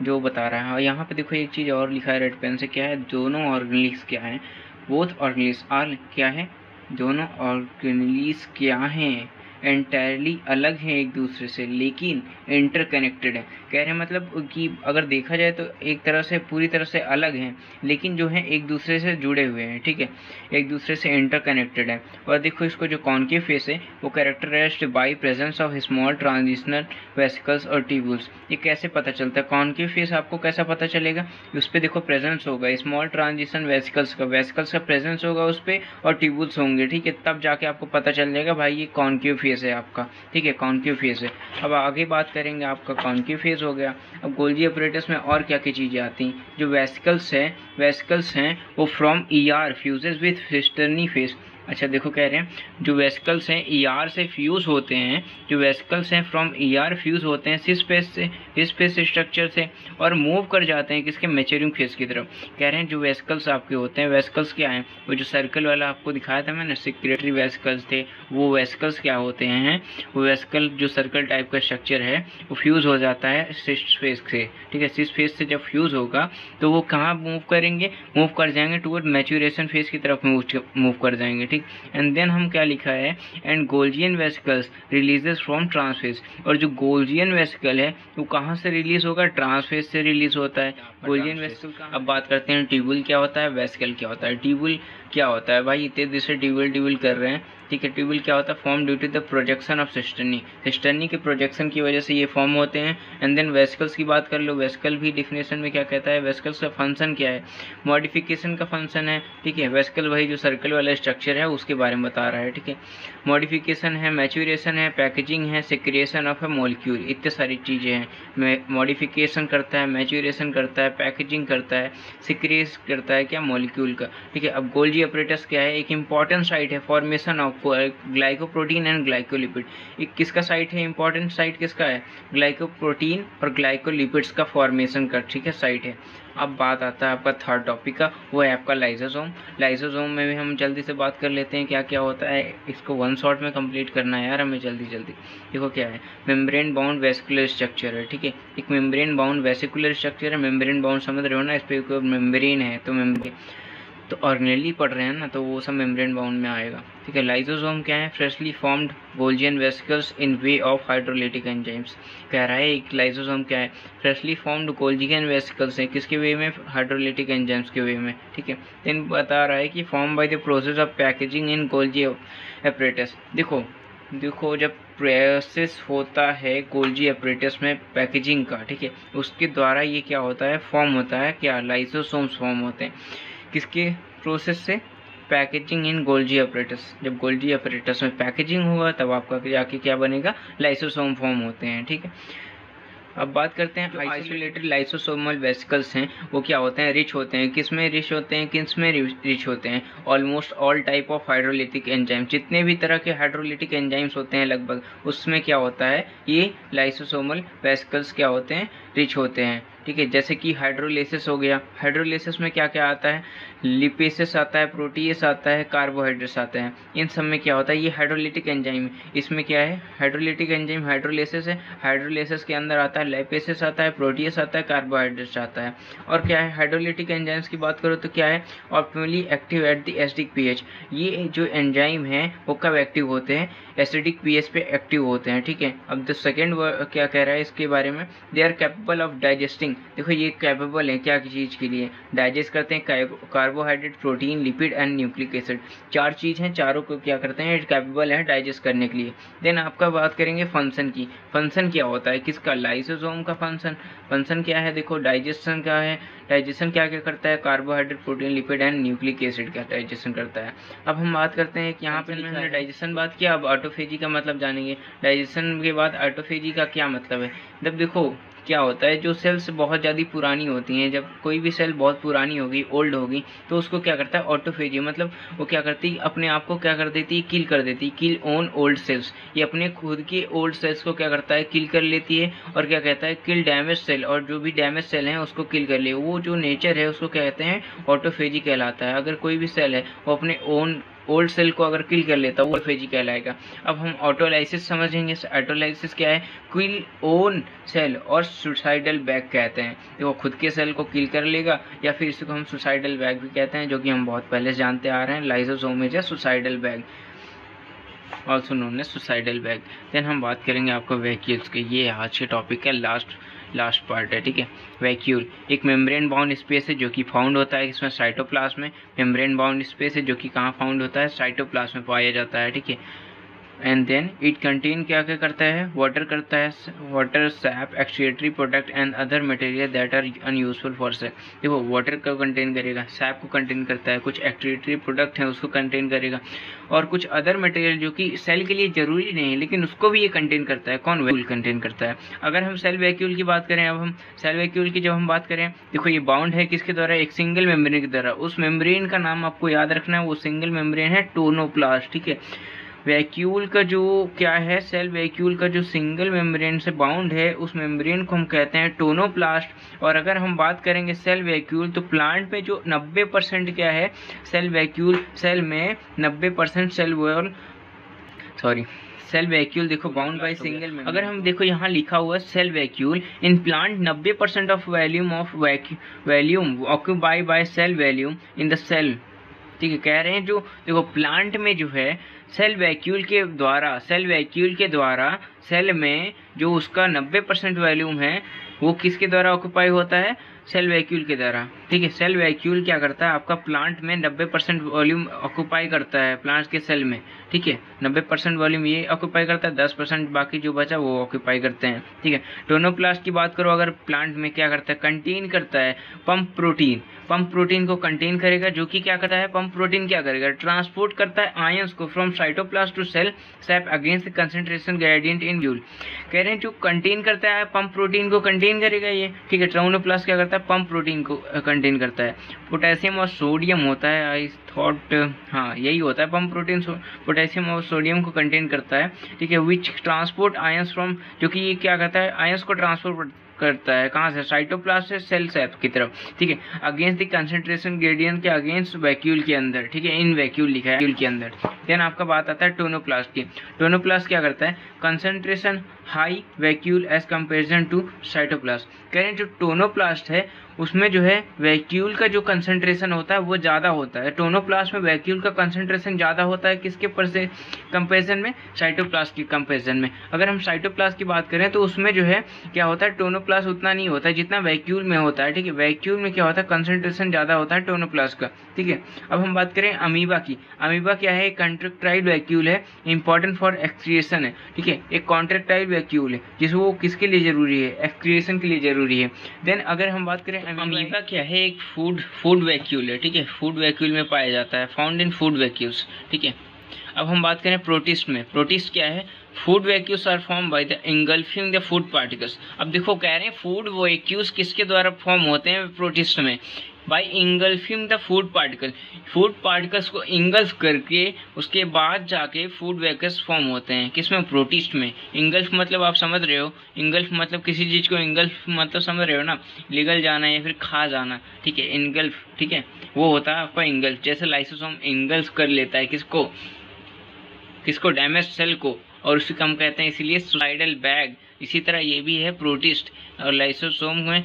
जो बता रहा है। और यहाँ पे देखो एक चीज़ और लिखा है रेड पेन से, क्या है, दोनों ऑर्गेनलीज क्या है, बोथ ऑर्गेनलीज आर क्या है, दोनों ऑर्गेनलीज क्या हैं, एंटायरली अलग हैं एक दूसरे से, लेकिन इंटरकनेक्टेड है। कह रहे हैं मतलब कि अगर देखा जाए तो एक तरह से पूरी तरह से अलग हैं, लेकिन जो है एक दूसरे से जुड़े हुए हैं। ठीक है, एक दूसरे से इंटरकनेक्टेड है। और देखो इसको जो कॉन्केव फेस है वो characterized by presence of small transitional vesicles और ट्यूबुल्स। ये कैसे पता चलता है, कॉन्केव फेस आपको कैसा पता चलेगा, उस पर देखो प्रेजेंस होगा स्मॉल ट्रांजिशन वेसिकल्स का प्रेजेंस होगा उस पर, और ट्यूबुल्स होंगे। ठीक है, तब जाके आपको पता चल जाएगा भाई ये कॉन्केव फेस है आपका। ठीक है, कॉन्केव फेस है। अब आगे बात करेंगे, आपका कॉन्केव फेस हो गया। अब गोल्जी अपरेटस में और क्या क्या चीज़ें आती हैं, जो वेसिकल्स हैं वो from ER fuses with cisternae face. अच्छा देखो, कह रहे हैं जो वेसिकल्स हैं ईआर से फ्यूज होते हैं, जो वेसिकल्स हैं फ्रॉम ईआर फ्यूज होते हैं सिस फेस स्ट्रक्चर से, और मूव कर जाते हैं किसके, मैच्योरिंग फेस की तरफ। कह रहे हैं जो वेसिकल्स आपके होते हैं, वेसिकल्स क्या हैं, वो जो सर्कल वाला आपको दिखाया था मैंने, सेक्रेटरी वेसिकल्स थे, वो वेसिकल्स क्या होते हैं, वो वेसिकल जो सर्कल टाइप का स्ट्रक्चर है वो फ्यूज हो जाता है सिस फेस से। ठीक है, सिस फेस से जब फ्यूज होगा तो वो कहाँ मूव करेंगे, मूव कर जाएंगे टूवर्ड मैच्योरेशन फेस की तरफ मूव कर जाएंगे। एंड देन हम क्या लिखा है, and Golgian vesicles releases from trans face. और जो गोल्जियन वेसिकल है वो कहाँ से रिलीज होगा, ट्रांसफेस से रिलीज होता है गोल्जियन वेसिकल का। अब बात करते हैं ट्यूबुल क्या होता है, वेसिकल क्या होता है। ट्यूबुल क्या होता है भाई, इतने दिन से ट्यूबुल कर रहे हैं। ठीक है, ट्यूबुल क्या होता है, form due to the projection of cisternae के प्रोजेक्शन की वजह से ये फॉर्म होते हैं। एंड देन वेसिकल्स की बात कर लो, वेसिकल भी डिफिनेशन में क्या कहता है, वेसिकल्स का फंक्शन क्या है, मॉडिफिकेशन का फंक्शन है। ठीक है, वेसिकल वही जो सर्कल वाला स्ट्रक्चर है उसके बारे में बता रहा है। ठीक है, मॉडिफिकेशन है, मैच्योरेशन है, पैकेजिंग है, सिक्रिएशन ऑफ ए मॉलिक्यूल, इतने सारी चीज़ें हैं। मॉडिफिकेशन करता है, मैच्योरेशन करता है, पैकेजिंग करता है, सिक्रिएट करता है क्या, मॉलिक्यूल का। ठीक है, अब गोल्जी अपरेटस क्या है, एक इंपॉर्टेंट साइट है formation of glycoprotein and glycolipid. एक किसका साइट है, इंपॉर्टेंट साइट किसका है, ग्लाइकोप्रोटीन और ग्लाइकोलिपिड्स का फॉर्मेशन का। ठीक है, साइट है। अब बात आता है आपका थर्ड टॉपिक का, वो है आपका लाइसोसोम। लाइसोसोम में भी हम जल्दी से बात कर लेते हैं क्या क्या होता है, इसको वन शॉट में कंप्लीट करना है यार हमें जल्दी। देखो क्या है, मेम्ब्रेन बाउंड वेसिकुलर स्ट्रक्चर है। ठीक है, एक मेम्ब्रेन बाउंड वेसिकुलर स्ट्रक्चर है। मेम्ब्रेन बाउंड समझ रहे हो ना, इस पर मेम्ब्रेन है तो मेम्ब्रेन तो ऑर्गेनेली पढ़ रहे हैं ना, तो वो सब मेम्ब्रेन बाउंड में आएगा। ठीक है, लाइसोसोम क्या है, freshly formed Golgian vesicles in way of hydrolytic enzymes. कह रहा है एक लाइसोसोम क्या है, फ्रेशली फॉर्म्ड गोल्जियन वेसिकल्स हैं, किसके वे में, हाइड्रोलिटिक एंजाइम्स के वे में। ठीक है, देन बता रहा है कि form by the process of packaging in Golgi apparatus. देखो जब प्रोसेस होता है गोल्जी अपरेटस में पैकेजिंग का, ठीक है, उसके द्वारा ये क्या होता है, फॉर्म होता है क्या, लाइसोसोम्स फॉर्म होते हैं। किसके प्रोसेस से, पैकेजिंग इन गोल्जी अपरेटस। जब गोल्जी अपरेटस में पैकेजिंग होगा तब आपका जाके क्या बनेगा, लाइसोसोम फॉर्म होते हैं। ठीक है, अब बात करते हैं आइसोलेटेड लाइसोसोमल वेसिकल्स हैं, वो क्या होते हैं, रिच होते हैं। किस में रिच होते हैं, किस में रिच होते हैं, almost all type of hydrolytic enzyme, जितने भी तरह के हाइड्रोलिटिक एंजाइम्स होते हैं लगभग, उसमें क्या होता है, ये लाइसोसोमल वेसिकल्स क्या होते हैं, रिच होते हैं। ठीक है, जैसे कि हाइड्रोलिसिस हो गया, हाइड्रोलिसिस में क्या क्या आता है, लिपेसेस आता है, प्रोटीएस आता है, कार्बोहाइड्रेट्स आता है। इन सब में क्या होता है, ये हाइड्रोलिटिक एंजाइम है। इसमें क्या है, हाइड्रोलिटिक एंजाइम हाइड्रोलिसिस है, हाइड्रोलिसिस के अंदर आता है लिपेसेस आता है, प्रोटीएस आता है, कार्बोहाइड्रेट्स आता है। और क्या है, हाइड्रोलिटिक एंजाइम्स की बात करो तो क्या है, optimally active at the acidic pH. ये जो एंजाइम है वो कब एक्टिव होते हैं, एसिडिक पीएच पे एक्टिव होते हैं। ठीक है, अब द सेकेंड क्या कह रहा है इसके बारे में, they are capable of digesting देखो ये कैपेबल है क्या चीज़ के लिए, डाइजेस्ट करते हैं carbohydrate, protein, lipid and nucleic acid. 4 चीज़ हैं, चारों को क्या करते हैं, कैपेबल है डाइजेस्ट करने के लिए। देन आपका बात करेंगे फंक्शन की। फंक्शन क्या होता है किसका, लाइसोसोम का फंक्शन। फंक्शन क्या है, देखो डाइजेशन का है। डाइजेशन क्या क्या करता है, carbohydrate, protein, lipid and nucleic acid का डाइजेशन करता है। अब हम बात करते हैं कि यहाँ पे हमने डाइजेशन बात किया, अब ऑटोफेजी का मतलब जानेंगे। डाइजेशन के बाद ऑटोफेजी का क्या मतलब है। जब देखो क्या होता है, जो सेल्स बहुत ज़्यादा पुरानी होती हैं, जब कोई भी सेल बहुत पुरानी होगी, ओल्ड होगी, तो उसको क्या करता है, ऑटोफेजी, मतलब वो क्या करती है, अपने आप को क्या कर देती है, किल कर देती है। किल ऑन ओल्ड सेल्स, ये अपने खुद के ओल्ड सेल्स को क्या करता है, किल कर लेती है। और क्या कहता है, किल डैमेज सेल, और जो भी डैमेज सेल हैं उसको किल कर ले। वो जो नेचर है उसको कहते हैं ऑटोफेजी कहलाता है। अगर कोई भी सेल है वो अपने ओन ओल्ड सेल को अगर किल कर लेता है वो ऑटोफेजी कहलाएगा। अब हम ऑटोलाइसिस समझेंगे। ऑटोलाइसिस क्या है, किल ओन सेल और सुसाइडल बैग कहते हैं। देखो खुद के सेल को किल कर लेगा, या फिर इसको हम सुसाइडल बैग भी कहते हैं, जो कि हम बहुत पहले से जानते आ रहे हैं। Lysosome is a suicidal bag, also known as suicidal bag. Then हम बात करेंगे आपको वैक्यूल्स की। ये आज के टॉपिक का लास्ट पार्ट है, ठीक है। वैक्यूल एक मेम्ब्रेन बाउंड स्पेस है जो कि फाउंड होता है इसमें साइटोप्लाज्म में। मेम्ब्रेन बाउंड स्पेस है जो कि कहाँ फाउंड होता है, साइटोप्लाज्म में पाया जाता है, ठीक है। एंड देन इट कंटेन क्या क्या करता है, वाटर करता है, water, sap, excretory product and other material that are unuseful for cell. देखो वाटर को कंटेन करेगा, सैप को कंटेन करता है, कुछ एक्सक्रीटरी प्रोडक्ट है उसको कंटेन करेगा, और कुछ अदर मटेरियल जो कि सेल के लिए जरूरी नहीं है लेकिन उसको भी ये कंटेन करता है। कौन, वैक्यूल कंटेन करता है। अगर हम सेल वैक्यूल की बात करें, अब हम सेल वैक्यूल की जब हम बात करें, देखो ये बाउंड है किसके द्वारा, एक सिंगल मेम्ब्रेन के द्वारा। उस मेम्ब्रेन का नाम आपको याद रखना है, वो सिंगल मेम्ब्रेन है टोनोप्लास्ट, ठीक है। वैक्यूल का जो क्या है, सेल वैक्यूल का जो सिंगल मेम्ब्रेन से बाउंड है उस मेम्ब्रेन को हम कहते हैं टोनोप्लास्ट। और अगर हम बात करेंगे सेल वैक्यूल, तो प्लांट में जो 90% क्या है, सेल वैक्यूल, सेल में 90% सेल वैक्यूल देखो बाउंड बाय सिंगल में। अगर हम देखो यहाँ लिखा हुआ cell vacuole in plant 90% of volume occupy by cell volume in the cell, ठीक है। कह रहे हैं जो देखो प्लांट में जो है सेल वैक्यूल के द्वारा सेल में जो उसका 90% वॉल्यूम है वो किसके द्वारा ऑक्यूपाई होता है, सेल वैक्यूल के द्वारा, ठीक है। सेल वैक्यूल क्या करता है, आपका प्लांट में 90% वॉल्यूम ऑक्यूपाई करता है प्लांट के सेल में, ठीक है। 90% वॉल्यूम ये ऑक्यूपाई करता है, 10% बाकी जो बचा वो ऑक्यूपाई करते हैं, ठीक है। टोनोप्लास्ट की बात करो, अगर प्लांट में क्या करता है, कंटेन करता है पंप प्रोटीन को कंटेन करेगा, जो कि क्या करता है, पंप प्रोटीन क्या करेगा, ट्रांसपोर्ट करता है आयंस को from cytoplasm to cell sap against the concentration gradient in vacuole. कह रहे हैं जो कंटेन करता है पंप प्रोटीन को कंटेन करेगा ये, ठीक है। टोनोप्लास्ट क्या करता है, पंप प्रोटीन को कंटेन करता है। पोटेशियम और सोडियम होता है, आई थॉट हाँ यही होता है, पंप प्रोटीन पोटेशियम और सोडियम को कंटेन करता है, ठीक है। विच ट्रांसपोर्ट आयंस फ्रॉम, जो कि ये क्या करता है, आयंस को ट्रांसपोर्ट करता है कहाँ से, साइटोप्लाज्म से सेल सैप की तरफ, ठीक है। अगेंस्ट द कंसंट्रेशन ग्रेडियंट के अगेंस्ट वैक्यूल के अंदर, ठीक है। इन वैक्यूल लिखा है, वैक्यूल के अंदर। देन आपका बात आता है टोनोप्लास्ट की। टोनोप्लास्ट क्या करता है, concentration high vacuole as comparison to cytoplast. कह रहे हैं जो टोनोप्लास्ट है उसमें जो है वैक्यूल का जो कंसंट्रेशन होता है वो ज़्यादा होता है। टोनोप्लास्ट में वैक्यूल का कंसंट्रेशन ज़्यादा होता है किसके पर से कंपेरिजन में, साइटोप्लास्ट की कंपेरिजन में। अगर हम साइटोप्लास्ट की बात करें तो उसमें जो है क्या होता है, टोनोप्लास्ट उतना नहीं होता है जितना वैक्यूल में होता है, ठीक है। वैक्यूल में क्या होता है, कंसंट्रेशन ज़्यादा होता है टोनोप्लास्ट का, ठीक है। अब हम बात करें अमीबा की। अमीबा क्या है, एक कॉन्ट्रैक्टाइल वैक्यूल है, इंपॉर्टेंट फॉर एक्सक्रिएशन है, ठीक है। एक कॉन्ट्रैक्टाइल वैक्यूल है जिसको वो किसके लिए जरूरी है, एक्सक्रिएशन के लिए जरूरी है। देन अगर हम बात करें अमीबा क्या है, एक फूड वैक्यूल है, ठीक है। फूड वैक्यूल में पाया जाता है, फाउंड इन फूड वैक्यूल्स, ठीक है। अब हम बात करें प्रोटिस्ट में। प्रोटिस्ट क्या है, food vacuoles are form by the engulfing the food particles. अब देखो कह रहे हैं फूड वैक्यूल्स किसके द्वारा फॉर्म होते हैं प्रोटिस्ट में, by engulfing the food particles को इंगल्फ करके उसके बाद जाके फूड वैक्यूल्स फॉर्म होते हैं, किसमें, प्रोटिस्ट में। इंगल्फ मतलब आप समझ रहे हो, इंगल्फ मतलब किसी चीज़ को इंगल्फ मतलब समझ रहे हो ना, निगल जाना या फिर खा जाना, ठीक है। इंगल्फ, ठीक है, वो होता है आपका इंगल्फ। जैसे लाइसोसोम इंगल्फ कर लेता है किसको डैमेज सेल को, और उसे हम कहते हैं इसीलिए सुसाइडल बैग। इसी तरह ये भी है प्रोटिस्ट और लाइसोसोम में,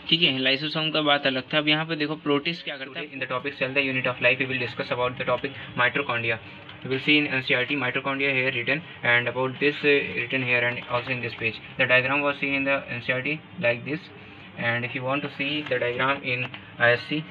ठीक है। लाइसोसोम का बात अलग था। अब यहाँ पे देखो प्रोटिस्ट क्या करता है। In the topic cell the unit of life we will discuss about the topic mitochondria. You will see in NCERT mitochondria here written, and about this written here and also in this page. The diagram was seen in the NCERT like this. And if you want to see the diagram in ISC,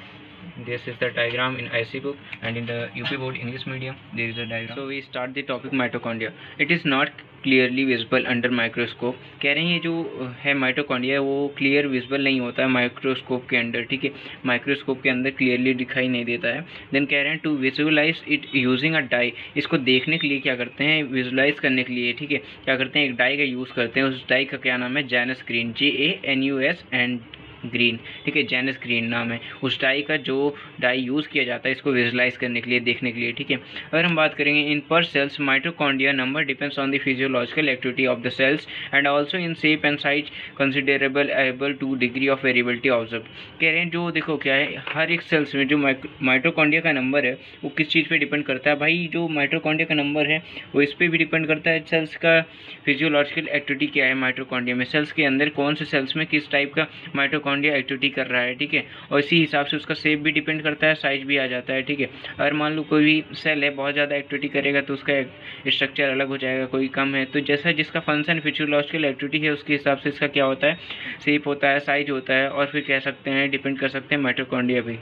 this is the diagram in IC book, and in the UP board English medium there is a diagram. So we start the topic mitochondria. It is not clearly visible under microscope. कह रहे हैं ये जो है mitochondria वो clear visible नहीं होता है माइक्रोस्कोप के अंदर, ठीक है, माइक्रोस्कोप के अंदर क्लियरली दिखाई नहीं देता है। देन कह रहे हैं to visualize it using a dye, इसको देखने के लिए क्या करते हैं, विजुअलाइज करने के लिए, ठीक है, क्या करते हैं, एक डाई का यूज़ करते हैं। उस डाई का क्या नाम है, Janus green, JANUS and green, ठीक है, जैनस ग्रीन नाम है उस डाई का जो डाई यूज़ किया जाता है इसको विजुलाइज करने के लिए, देखने के लिए, ठीक है। अगर हम बात करेंगे इन per cells mitochondria number depends on the physiological activity of the cells and also in shape and size considerable able to degree of variability observe. कह रहे हैं जो देखो क्या है, हर एक सेल्स में जो माइटोकॉन्ड्रिया का नंबर है वो किस चीज़ पे डिपेंड करता है भाई, जो माइटोकॉन्ड्रिया का नंबर है वो इस पर भी डिपेंड करता है सेल्स का फिजियोलॉजिकल एक्टिविटी क्या है माइटोकॉन्ड्रिया में, सेल्स के अंदर कौन से सेल्स में किस टाइप का माइटोकॉन्ड्रिया एक्टिविटी कर रहा है, ठीक है, और इसी हिसाब से उसका शेप भी डिपेंड करता है, साइज भी आ जाता है, ठीक है। अगर मान लो कोई भी सेल है बहुत ज़्यादा एक्टिविटी करेगा तो उसका स्ट्रक्चर अलग हो जाएगा, कोई कम है तो जैसा जिसका फंक्शन फिजियोलॉजिकल एक्टिविटी है उसके हिसाब से इसका क्या होता है, शेप होता है, साइज होता है, और फिर कह सकते हैं डिपेंड कर सकते हैं माइटोकॉन्ड्रिया भी।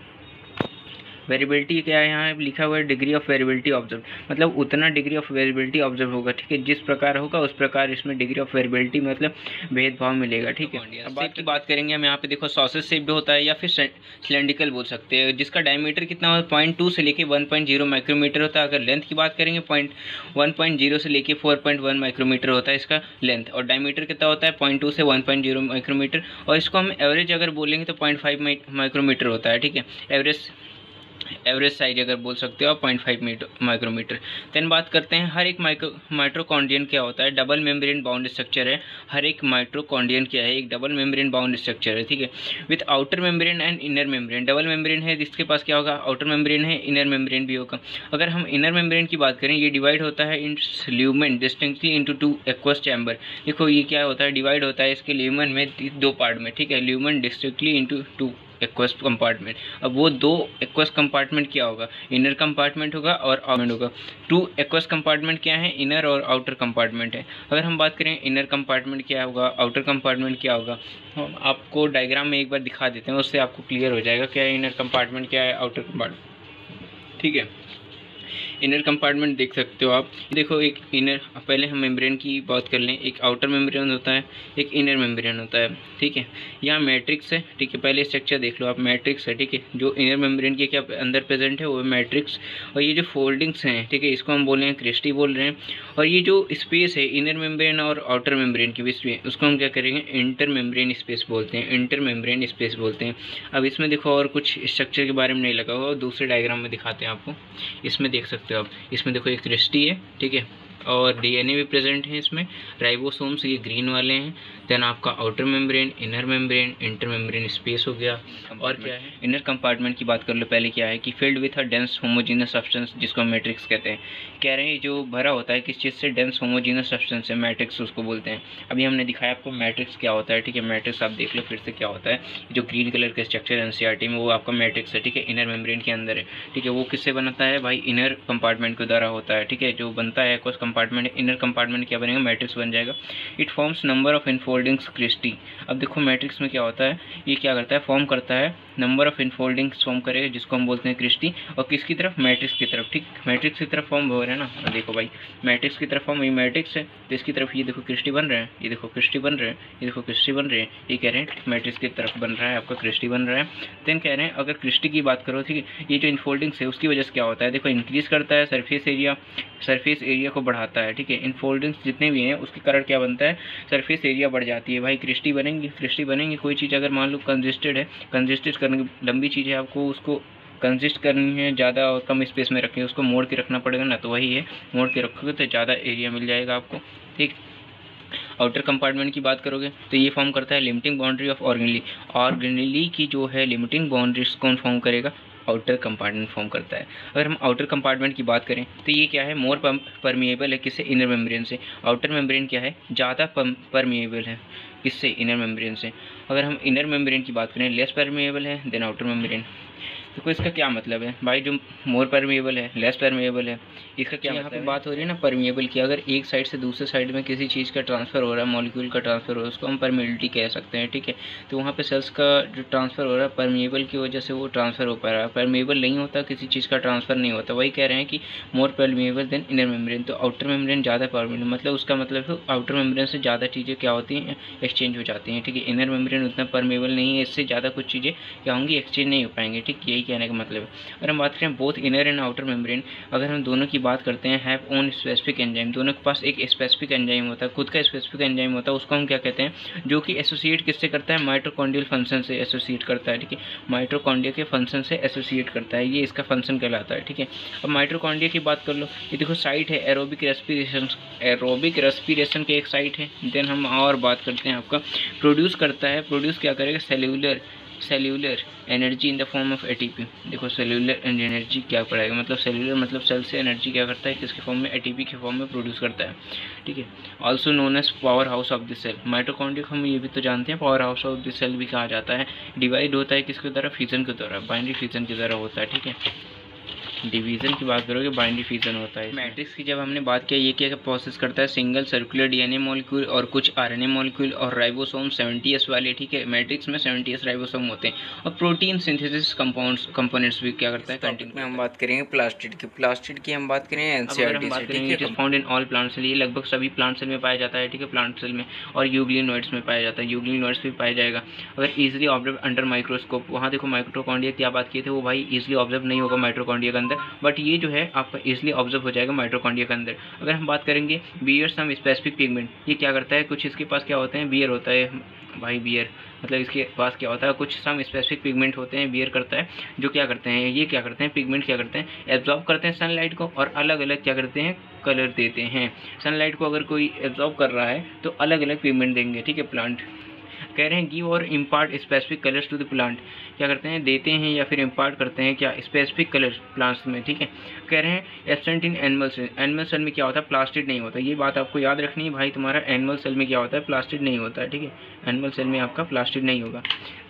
वेरिएबिलिटी क्या है, यहाँ लिखा हुआ है डिग्री ऑफ वेरिएबिलिटी ऑब्जर्व, मतलब उतना डिग्री ऑफ वेरिएबिलिटी ऑब्जर्व होगा, ठीक है, जिस प्रकार होगा उस प्रकार इसमें डिग्री ऑफ वेरिएबिलिटी मतलब भेदभाव मिलेगा, ठीक है। अब शेप की बात करेंगे हम यहाँ पे देखो सॉसेज शेप भी होता है या फिर सिलेंड्रिकल बोल सकते हैं, जिसका डायमीटर कितना होता है 0.2 से लेके 1.0 माइक्रोमीटर होता है। अगर लेंथ की बात करेंगे 1.0 से लेके 4.1 माइक्रोमीटर होता है इसका लेंथ, और डायमीटर कितना होता है 0.2 से 1.0 माइक्रोमीटर, और इसको हम एवरेज अगर बोलेंगे तो 0.5 माइक्रोमीटर होता है, ठीक है, एवरेज साइज अगर बोल सकते हो आप 0.5 माइक्रोमीटर। देन बात करते हैं हर एक माइटोकॉन्ड्रियन क्या होता है, डबल मेम्ब्रेन बाउंड स्ट्रक्चर है, हर एक माइटोकॉन्ड्रियन क्या है, एक डबल मेम्ब्रेन बाउंड स्ट्रक्चर है, ठीक है, with outer membrane and inner membrane. Double membrane है जिसके पास क्या होगा, आउटर मेम्ब्रेन है, इनर मेम्ब्रेन भी होगा। अगर हम इनर मेम्ब्रेन की बात करें ये डिवाइड होता है in lumen distinctly into 2 aqueous chamber. देखो ये क्या होता है, डिवाइड होता है इसके ल्यूमेन में 2 पार्ट में, ठीक है, lumen distinctly into 2 aqueous compartment. अब वो 2 एक्वस कंपार्टमेंट क्या होगा, इनर कंपार्टमेंट होगा और आउटर होगा। 2 एक्वस कंपार्टमेंट क्या है, इनर और आउटर कंपार्टमेंट है। अगर हम बात करें इनर कंपार्टमेंट क्या होगा, आउटर कंपार्टमेंट क्या होगा, हम आपको डायग्राम में एक बार दिखा देते हैं, उससे आपको क्लियर हो जाएगा क्या है इनर कंपार्टमेंट क्या है, आउटर कंपार्टमेंट, ठीक है। इनर कंपार्टमेंट देख सकते हो आप, देखो एक इनर, पहले हम मेम्ब्रेन की बात कर लें, एक आउटर मेम्ब्रेन होता है, एक इनर मेम्ब्रेन होता है, ठीक है। यहाँ मैट्रिक्स है, ठीक है, पहले स्ट्रक्चर देख लो आप, मैट्रिक्स है, ठीक है, जो इनर मेम्ब्रेन के क्या अंदर प्रेजेंट है वो मैट्रिक्स, और ये जो फोल्डिंग्स हैं, ठीक है, इसको हम बोल रहे हैं क्रिस्टी बोल रहे हैं, और ये जो स्पेस है इनर मेम्ब्रेन और आउटर मेम्ब्रेन के बीच में उसको हम क्या करेंगे, इंटर मेम्ब्रेन स्पेस बोलते हैं, इंटर मेम्ब्रेन स्पेस बोलते हैं। अब इसमें देखो और कुछ स्ट्रक्चर के बारे में नहीं लगा हुआ, दूसरे डायग्राम में दिखाते हैं आपको, इसमें देख सकते हो आप, इसमें देखो एक क्रिस्टी है, ठीक है, और डीएनए भी प्रेजेंट है इसमें, राइबोसोम्स ये ग्रीन वाले हैं। देन आपका outer membrane, inner membrane, inter membrane space हो गया। और क्या है, इनर कंपार्टमेंट की बात कर लो, पहले क्या है कि filled with a dense homogeneous substance जिसको मैट्रिक्स कहते हैं। कह रहे हैं जो भरा होता है किस चीज़ से, डेंस होमोजीनस सब्सटेंस है, मैट्रिक्स उसको बोलते हैं। अभी हमने दिखाया आपको मैट्रिक्स क्या होता है, ठीक है, मैट्रिक्स आप देख लो फिर से क्या होता है, जो ग्रीन कलर का स्ट्रक्चर एनसीईआरटी में वो आपका मैट्रिक्स है, ठीक है, इनर मेम्ब्रेन के अंदर है, ठीक है। वो किससे बनता है भाई, इनर कंपार्टमेंट के द्वारा होता है, ठीक है, जो बनता है एक्वस कंपार्टमेंट, इनर कंपार्टमेंट क्या बनेगा, मैट्रिक्स बन जाएगा। It forms number of infoldings cristae. अब देखो मैट्रिक्स में क्या होता है, ये क्या करता है, फॉर्म करता है नंबर ऑफ इनफोल्डिंग्स फॉर्म करेगा जिसको हम बोलते हैं क्रिस्टी, और किसकी तरफ, मैट्रिक्स की तरफ, ठीक, मैट्रिक्स की तरफ फॉर्म हो रहा है ना, देखो भाई मैट्रिक्स की तरफ फॉर्म, ये मैट्रिक्स है तो इसकी तरफ ये देखो क्रिस्टी बन रहा है, ये देखो क्रिस्टी बन रहे हैं, ये देखो क्रिस्टी बन रहे हैं, ये कह रहे हैं मैट्रिक्स की तरफ बन रहा है आपका क्रिस्टी बन रहा है। देन कह रहे हैं अगर क्रिस्टी की बात करो, ठीक है, ये जो इनफोल्डिंग्स है उसकी वजह से क्या होता है, देखो इंक्रीज करता है सरफेस एरिया को बढ़ाता है, ठीक है, इनफोल्डिंग्स जितने भी हैं उसके कारण क्या बनता है, सरफेस एरिया बढ़ जाती है भाई, क्रिस्टी बनेंगी। कोई चीज़ अगर मान लो कंजेस्टेड है, कंजेस्टेड करने लंबी चीज़ है, आपको उसको कंजिस्ट करनी है, ज़्यादा और कम स्पेस में रखें, उसको मोड़ के रखना पड़ेगा ना, तो वही है, मोड़ के रखोगे तो ज़्यादा एरिया मिल जाएगा आपको, ठीक। आउटर कंपार्टमेंट की बात करोगे तो ये फॉर्म करता है लिमिटिंग बाउंड्री ऑफ ऑर्गेनेली की जो है लिमिटिंग बाउंड्रीज कौन फॉर्म करेगा, आउटर कंपार्टमेंट फॉर्म करता है। अगर हम आउटर कंपार्टमेंट की बात करें तो ये क्या है, मोर परमिएबल है किससे, इनर मेम्ब्रेन से। आउटर मेम्ब्रेन क्या है, ज़्यादा परमिएबल है किससे, इनर मेम्ब्रेन से। अगर हम इनर मेम्ब्रेन की बात करें लेस परमिएबल है देन आउटर मेम्ब्रेन। देखो इसका क्या मतलब है भाई, जो मोर परमिएबल है, लेस परमिएबल है, इसका क्या मतलब है? बात हो रही है ना परमिएबल की, अगर एक साइड से दूसरे साइड में किसी चीज़ का ट्रांसफ़र हो रहा है, मॉलिक्यूल का ट्रांसफ़र हो रहा है, उसको हम परमिएबिलिटी कह सकते हैं, ठीक है। तो वहाँ पे सेल्स का जो ट्रांसफ़र हो रहा है परमिएबल की वजह से वो ट्रांसफ़र हो पा रहा है, परमिएबल नहीं होता किसी चीज़ का ट्रांसफ़र नहीं होता। वही कह रहे हैं कि मोर परमिएबल देन इनर मेम्ब्रेन, तो आउटर मेम्ब्रेन ज़्यादा परमिएबल, मतलब उसका मतलब है आउटर मेम्ब्रेन से ज़्यादा चीज़ें क्या होती हैं, एक्सचेंज हो जाती हैं, ठीक है। इनर मेम्ब्रेन उतना परमिएबल नहीं है, इससे ज़्यादा कुछ चीज़ें क्या होंगी, एक्सचेंज नहीं हो पाएंगे, ठीक। यही कहने का मतलब है। अगर हम बात करें both inner and outer membrane, अगर हम दोनों की बात करते हैं, हैव ओन स्पेसिफिक एंजाइम, दोनों के पास एक स्पेसिफिक एंजाइम होता है, खुद का स्पेसिफिक एंजाइम होता है, उसको हम क्या कहते हैं, जो कि एसोसिएट किससे करता है, माइटोकॉन्ड्रियल फंक्शन से एसोसिएट करता है, ठीक है। माइटोकॉन्ड्रिया के फंक्शन से एसोसिएट करता है, ये इसका फंक्शन कहलाता है, ठीक है। अब माइटोकॉन्ड्रिया की बात कर लो, ये देखो साइट है एरोबिक रेस्पिरेशन के एक साइट है। देन हम और बात करते हैं, आपका प्रोड्यूस करता है, प्रोड्यूस क्या करेगा, cellular energy in the form of ATP. देखो सेल्यूलर एनर्जी क्या पड़ेगा, मतलब सेल्यूलर मतलब सेल से एनर्जी क्या करता है, किसके फॉर्म में, एटीपी के फॉर्म में प्रोड्यूस करता है, ठीक है। Also known as power house of the cell, mitochondria को हम ये भी तो जानते हैं power house of the cell भी कहा जाता है। डिवाइड होता है किसके द्वारा, फ्यूजन के द्वारा, बाइनरी फ्यूजन के द्वारा होता है, ठीक है। डिवीज़न की बात करोगे बाइनरी फ्यूजन होता है। मैट्रिक्स की जब हमने बात किया, ये क्या प्रोसेस करता है, सिंगल सर्कुलर डीएनए मॉलिक्यूल और कुछ आरएनए मॉलिक्यूल और राइबोसोम 70S वाले, ठीक है। मैट्रिक्स में 70S राइबोसोम होते हैं और प्रोटीन सिंथेसिस कंपोनेंट्स भी क्या करता है, कंटिन्यू में हम बात करेंगे प्लास्टिड की हम बात करें एनसीईआरटी से, ठीक है। It is found in all plant cell, ये लगभग सभी प्लांट सेल में पाया जाता है, ठीक है, प्लांट सेल में, और यूग्लिनोइड्स में पाया जाता है, यूग्लिनोइड्स भी पाया जाएगा। अगर इजीली ऑब्जर्व अंडर माइक्रोस्कोप, वहाँ देखो माइटोकॉन्ड्रिया क्या बात किए थे, वो भाई इजीली ऑब्जर्व नहीं होगा माइटोकॉन्ड्रिया के अंदर, बट ये जो है आपका इजीली ऑब्जर्व हो जाएगा माइटोकॉन्ड्रिया के अंदर। अगर हम बात करेंगे बियर सम स्पेसिफिक पिगमेंट, ये क्या करता है, कुछ इसके पास क्या होते हैं, बियर होता है भाई, बियर मतलब इसके पास क्या होता है, कुछ सम स्पेसिफिक पिगमेंट होते हैं, बियर करता है, जो क्या करते हैं, ये क्या करते हैं, पिगमेंट क्या करते हैं, एब्जॉर्ब करते हैं सनलाइट को और अलग अलग क्या करते हैं, कलर देते हैं। सनलाइट को अगर कोई एब्जॉर्ब कर रहा है तो अलग अलग पिगमेंट देंगे, ठीक है। प्लांट कह रहे हैं गिव और impart specific colours to the plant, क्या करते हैं, देते हैं या फिर इम्पार्ट करते हैं क्या, स्पेसिफिक कलर प्लांट्स में, ठीक है। कह रहे हैं absent in animal cell, animal cell में क्या होता है, प्लास्टिड नहीं होता, ये बात आपको याद रखनी है भाई, तुम्हारा एनिमल सेल में क्या होता है, प्लास्टिड नहीं होता है, ठीक है। एनिमल सेल में आपका प्लास्टिड नहीं होगा।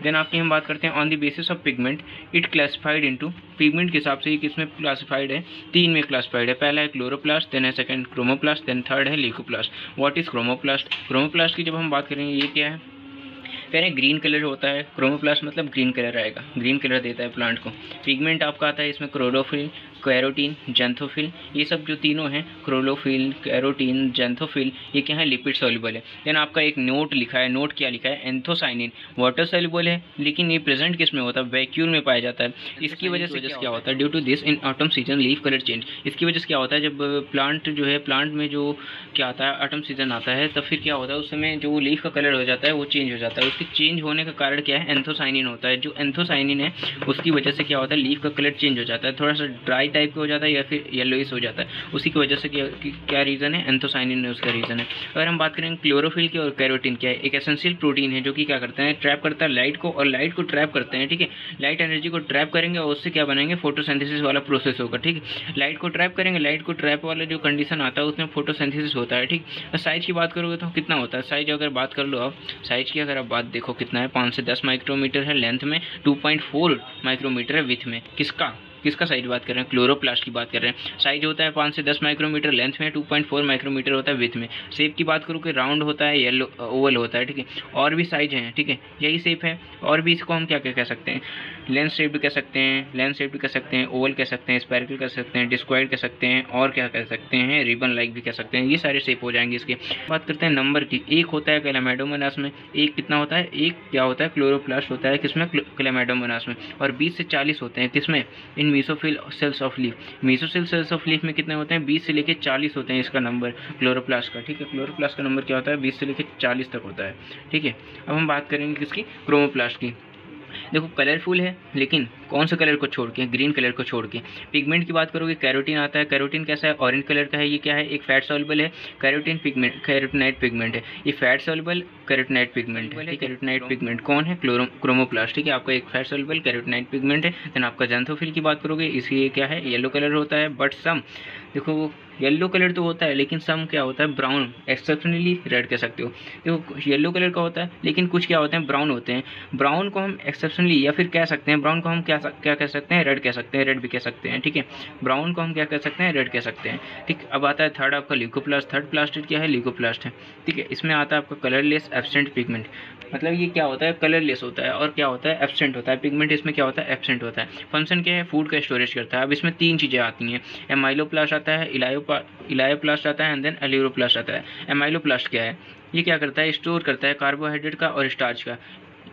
देन आपकी हम बात करते हैं on the basis of pigment it classified into, pigment के हिसाब से ये किसमें क्लासिफाइड है, 3 में क्लासिफाइड है। पहला है क्लोरोप्लास्ट, देन है सेकंड क्रोमोप्लास्ट, देन थर्ड है leucoplast. What is chromoplast, chromoplast की जब हम बात करेंगे ये क्या है, कह रहे हैं ग्रीन कलर होता है, क्रोमोप्लास्ट मतलब ग्रीन कलर आएगा, ग्रीन कलर देता है प्लांट को। पिगमेंट आपका आता है इसमें क्लोरोफिल, कैरोटीन, जेंथोफिल, ये सब जो तीनों हैं, क्लोरोफिल, कैरोटीन, जेंथोफिल, ये क्या है, लिपिड सॉल्युबल है। देन आपका एक नोट लिखा है, नोट क्या लिखा है, एंथोसाइनिन वाटर सॉल्युबल है, लेकिन ये प्रेजेंट किस में होता है, वैक्यूल में पाया जाता है। इसकी वजह से क्या होता है, due to this in autumn season leaf colour change, इसकी वजह से क्या होता है, जब प्लांट जो है, प्लांट में जो क्या आता है, ऑटम सीजन आता है, तब फिर क्या होता है, उस समय जो लीफ का कलर हो जाता है वो चेंज हो जाता है। उसके चेंज होने का कारण क्या है, एंथोसाइनिन होता है। जो एंथोसाइनिन है उसकी वजह से क्या होता है, लीफ का कलर चेंज हो जाता है, थोड़ा सा ड्राई टाइप का हो जाता है या फिर येलोइश हो जाता है। उसी की वजह से क्या रीज़न है, एंथोसाइनिन है उसका रीज़न है। अगर हम बात करें क्लोरोफिल की और कैरोटीन, क्या है, एक एसेंशियल प्रोटीन है जो कि क्या करता है, ट्रैप करता है लाइट को, और लाइट को ट्रैप करते हैं, ठीक है। लाइट एनर्जी को ट्रैप करेंगे और उससे क्या बनाएंगे, फोटोसिंथेसिस वाला प्रोसेस होगा, ठीक है। लाइट को ट्रैप करेंगे, लाइट को ट्रैप वाला जो कंडीशन आता है उसमें फोटोसिंथेसिस होता है, ठीक। साइज की बात करोगे तो कितना होता है, साइज अगर बात कर लो आप, साइज की अगर आप बात देखो कितना है, 5 से 10 माइक्रोमीटर है लेंथ में, 2.4 माइक्रोमीटर है विथ में। किसका साइज बात कर रहे हैं, क्लोरोप्लास्ट की बात कर रहे हैं। साइज होता है 5 से 10 माइक्रोमीटर लेंथ में, 2.4 माइक्रोमीटर होता है विथ में। शेप की बात करूँ कि राउंड होता है, येलो ओवल होता है, ठीक है। और भी साइज हैं, ठीक है, यही शेप है। और भी इसको हम क्या क्या कह सकते हैं, लेंस शेप भी कह सकते हैं, ओवल कह सकते हैं, स्पायरल कह सकते हैं, डिस्क्वायड कह सकते हैं, और क्या कह सकते हैं, रिबन लाइक भी कह सकते हैं। ये सारे शेप हो जाएंगे इसके। बात करते हैं नंबर की, एक होता है क्लैमाइडोमोनास में, एक कितना होता है, एक क्या होता है, क्लोरोप्लास्ट होता है किसमें, क्लैमाइडोमोनास में। और 20 से 40 होते हैं किसमें, in mesophyll cells of leaf. Mesophyll cells of leaf में कितने होते हैं, 20 से लेकर 40 होते हैं इसका नंबर क्लोरोप्लास्ट का, ठीक है। क्लोरोप्लास्ट का नंबर क्या होता है, 20 से लेकर 40 तक होता है, ठीक है। अब हम बात करेंगे किसकी, क्रोमोप्लास्ट की। देखो कलरफुल है, लेकिन कौन से कलर को छोड़ के, ग्रीन कलर को छोड़ के। पिगमेंट की बात करोगे, कैरोटीन आता है। कैरोटीन कैसा है, ऑरेंज कलर का है। ये क्या है, एक फैट सॉल्युबल है। कैरोटीन पिगमेंट, कैरोटिनॉइड पिगमेंट है। ये फैट सॉल्युबल कैरोटिनॉइड पिगमेंट है। कैरोटिनॉइड पिगमेंट कौन है? क्रोमोप्लास्ट, ठीक है, आपका एक फैट सॉल्युबल कैरोटिनॉइड पिगमेंट है। देन आपका ज़ैंथोफिल की बात करोगे, इसलिए क्या है, येलो कलर होता है, बट सम देखो वो येलो कलर तो होता है लेकिन सम क्या होता है, ब्राउन, एक्सेप्शनली रेड कह सकते हो। देखो येलो कलर का होता है लेकिन कुछ क्या होते हैं, ब्राउन होते हैं। ब्राउन को हम एक्सेप्शनली या फिर कह सकते हैं, ब्राउन को हम क्या कह सकते हैं, रेड कह सकते हैं, रेड भी कह सकते हैं, ठीक है। ब्राउन को हम क्या कह सकते हैं, रेड कह सकते हैं, ठीक। अब आता है थर्ड आपका ल्यूकोप्लास्ट। थर्ड प्लास्टिड क्या है, ल्यूकोप्लास्ट है, ठीक है। इसमें आता है आपका कलरलेस एब्सेंट पिगमेंट, मतलब ये क्या होता है, कलरलेस होता है और क्या होता है, एब्सेंट होता है पिगमेंट। इसमें क्या होता है, एब्सेंट होता है। फंक्शन क्या है, फूड का स्टोरेज करता है। अब इसमें तीन चीज़ें आती हैं, एमाइलोप्लास्ट आता है, इलायोप्लास्ट आता है एंड देन एल्यूरोप्लास्ट आता है। एमाइलोप्लास्ट क्या है, ये क्या करता है, स्टोर करता है कार्बोहाइड्रेट का और स्टार्च का।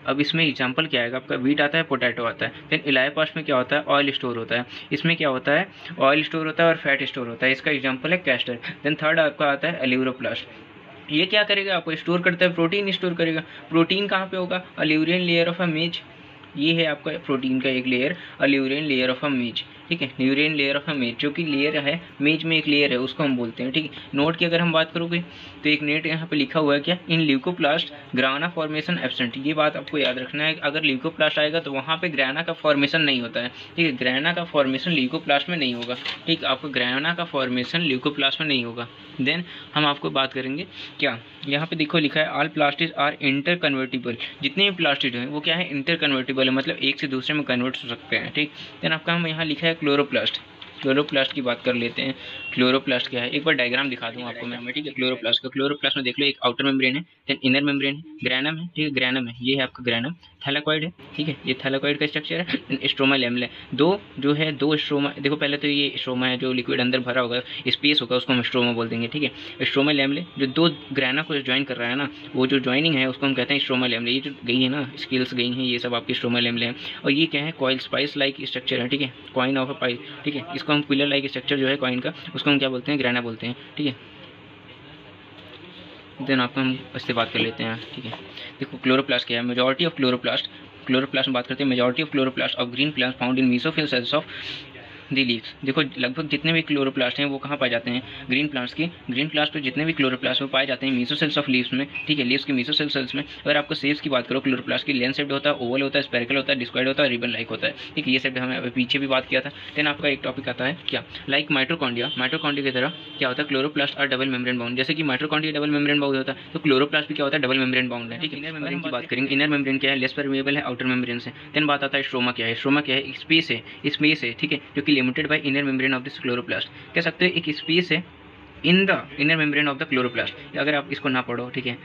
अब इसमें एग्जांपल क्या आएगा आपका, व्हीट आता है, पोटैटो आता है। देन इलायोप्लास्ट में क्या होता है, ऑयल स्टोर होता है। इसमें क्या होता है, ऑयल स्टोर होता है और फैट स्टोर होता है। इसका एग्जांपल है कैस्टर। देन थर्ड आपका आता है एल्यूरोप्लास्ट। ये क्या करेगा, आपको स्टोर करता है, प्रोटीन स्टोर करेगा। प्रोटीन कहाँ पे होगा, अल्यूरिन लेयर ऑफ अ मेज, ये है आपका प्रोटीन का एक लेयर, अल्यूरिन लेयर ऑफ अ मेज, ठीक है। न्यूरिन लेयर ऑफ अ मेज, जो कि लेयर है मेज में एक लेयर है, उसको हम बोलते हैं, ठीक है। नोट की अगर हम बात करोगे तो एक नेट यहाँ पे लिखा हुआ है क्या, इन ल्यूकोप्लास्ट ग्राना फॉर्मेशन एब्सेंट। ये बात आपको याद रखना है, अगर ल्यूकोप्लास्ट आएगा तो वहाँ पे ग्राना का फॉर्मेशन नहीं होता है, ठीक है। ग्राना का फॉर्मेशन ल्यूकोप्लास्ट में नहीं होगा, ठीक। आपको ग्राना का फॉर्मेशन ल्यूकोप्लास्ट में नहीं होगा। देन हम आपको बात करेंगे क्या, यहाँ पे देखो लिखा है all plastid are interconvertible. जितने भी प्लास्टिड हैं वो क्या है, इंटर कन्वर्टिबल है, मतलब एक से दूसरे में कन्वर्ट हो सकते हैं, ठीक। देन आपका हम यहाँ लिखा है क्लोरोप्लास्ट। क्लोरोप्लास्ट की बात कर लेते हैं। क्लोरोप्लास्ट क्या है, एक बार डायग्राम दिखा दूँ आपको मैं, ठीक है। क्लोरोप्लास्ट का, क्लोरोप्लास्ट में देख लो, एक आउटर मेम्ब्रेन है, देन इनर मेम्ब्रेन है, ग्रैनम है, ठीक है, ग्रैनम है, ये है आपका ग्रैनम। थैलाकॉइड है, ठीक है, ये थैलाकॉइड का स्ट्रक्चर है। देन स्ट्रोमा लैमेला, दो जो है, दो स्ट्रोमा, देखो पहले तो ये स्ट्रोमा है, जो लिक्विड अंदर भरा होगा, स्पेस होगा, उसको हम स्ट्रोमा बोल देंगे, ठीक है। स्ट्रोमा लैमेला जो दो ग्रैना को ज्वाइन कर रहा है ना, वो जो ज्वाइनिंग है उसको हम कहते हैं स्ट्रोमा लैमेला। ये जो गई है ना, स्किल्स गई हैं, ये सब आपकी स्ट्रोमा लैमेला है। और ये क्या है, कॉइल स्पाइस लाइक स्ट्रक्चर है, ठीक है, कॉइन ऑफ अ पाइल, ठीक है। इसको हम पिलर लाइक स्ट्रक्चर जो है कॉइन का, उसको हम क्या बोलते हैं, ग्रैना बोलते हैं, ठीक है। देन आपको हम इससे बात कर लेते हैं, ठीक है। देखो क्लोरोप्लास्ट क्या है, मेजॉरिटी ऑफ क्लोरोप्लास्ट में बात करते हैं। Majority of chloroplast of green plants found in mesophyll cells of the leaves. देखो लगभग जितने भी क्लोरोप्लास्ट हैं वो कहाँ पाए जाते हैं, ग्रीन प्लांट्स की, ग्रीन प्लांट्स पे जितने भी क्लोरोप्लास्ट वो पाए जाते हैं मेसोसेल्स ऑफ लीव्स में, ठीक है, लीव्स के मेसोसेल सेल्स में। अगर आपको शेप्स की बात करो, क्लोरोप्लास्ट की लेंस शेप्ड होता है, ओवल होता है, स्पेरिकल होता है, डिस्क्वाइड होता है, रिबन लाइक होता है, ठीक है। ये शेप्ड हमें अभी पीछे भी बात किया था। देन आपका एक टॉपिक आता है क्या, लाइक माइटोकॉन्ड्रिया। माइटोकॉन्ड्रिया की तरह क्या होता है, क्लोरोप्लास्ट और डबल मेम्ब्रेन बाउंड। जैसे कि माइटोकॉन्ड्रिया डबल मेम्ब्रेन बाउंड होता है, तो क्लोरोप्लास्ट भी क्या होता है, डबल मेम्ब्रेन बाउंड है, ठीक है। इनर मेम्ब्रेन की बात करेंगे, इनर मेम्ब्रेन क्या है, लेस परमेबल है आउटर मेम्ब्रेन से। देन बात आता है स्ट्रोमा क्या है, स्ट्रोमा क्या है, स्पेस है, ठीक है, जो कि limited by inner membrane of this chloroplast. कह सकते हो एक स्पेस है in the inner membrane of the chloroplast. अगर आप इसको ना पढ़ो, ठीक है,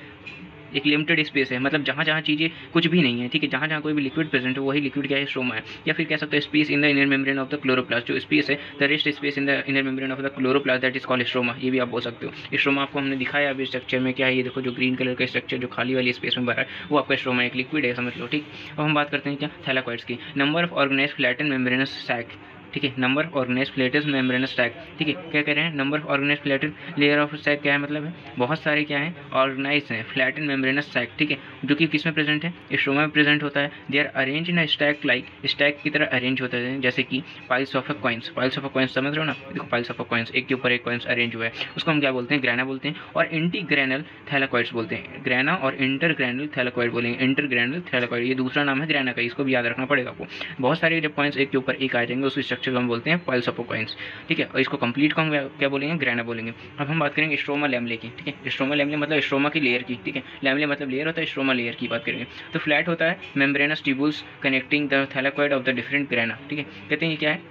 एक लिमिटेड स्पेस है, मतलब जहाँ जहाँ चीज़ें कुछ भी नहीं है, ठीक है, जहाँ जहाँ कोई भी लिक्विड प्रेजेंट है वही लिक्विड क्या है, स्ट्रोमा है। या फिर कह सकते हैं space in the inner membrane of the chloroplast, जो स्पेस है, the rest space in the inner membrane of the chloroplast, that is called stroma. ये भी आप बोल सकते हो। स्ट्रोमा आपको हमने दिखाया अभी स्ट्रक्चर में, क्या है ये देखो, जो ग्रीन कलर का स्ट्रक्चर जो खाली वाली स्पेस में भरा है वो आपका स्ट्रोमा, एक लिक्विड है, समझ लो, ठीक। अब हम बात करते हैं क्या, थैलाकॉइड्स की। Number of organized flatten membranous sac, ठीक है, number of organized flatten membranous sac, ठीक है। क्या कह रहे हैं, number of organized flatten layer of sac, क्या है मतलब है, बहुत सारे क्या है, ऑर्गेनाइज हैं फ्लैटेन मेम्ब्रेनस सैक, ठीक है, जो कि किस में प्रेजेंट है, स्ट्रोमा में प्रेजेंट होता है। They are arrange in a stack, like stack की तरह अरेंज होते हैं, जैसे कि piles of a coins. Piles of a coins समझ रहे हो ना, देखो पाइल्स ऑफ अ कॉइन्स, एक के ऊपर एक कॉइन्स अरेंज हुआ है, उसको हम क्या बोलते हैं, ग्रैना बोलते हैं। और इंटीग्रैनल थैलाकॉइड्स बोलते हैं, ग्रैना और इंटरग्रैनल थैलाकॉइड बोलेंगे, इंटरग्रैनल थैलाकॉइड, ये दूसरा नाम है ग्रैना का, इसको भी याद रखना पड़ेगा आपको। बहुत सारे जब कॉइन्स एक के ऊपर एक आ जाएंगे, उस स्ट्रक्चर को हम बोलते हैं पाइल्स ऑफ अ कॉइन्स, ठीक है। और इसको कंप्लीट को हम क्या बोलेंगे, ग्रैना बोलेंगे। अब हम बात करेंगे स्ट्रोमा लैमेला की, ठीक है। स्ट्रोमा लैमेला मतलब स्ट्रोमा की लेयर की, ठीक है, लैमेला मतलब लेयर होता है, स्ट्रोमा लेयर की बात करेंगे तो फ्लैट होता है, membranes tubules connecting the thylakoid of the different grana, ठीक है। कहते हैं ये क्या है,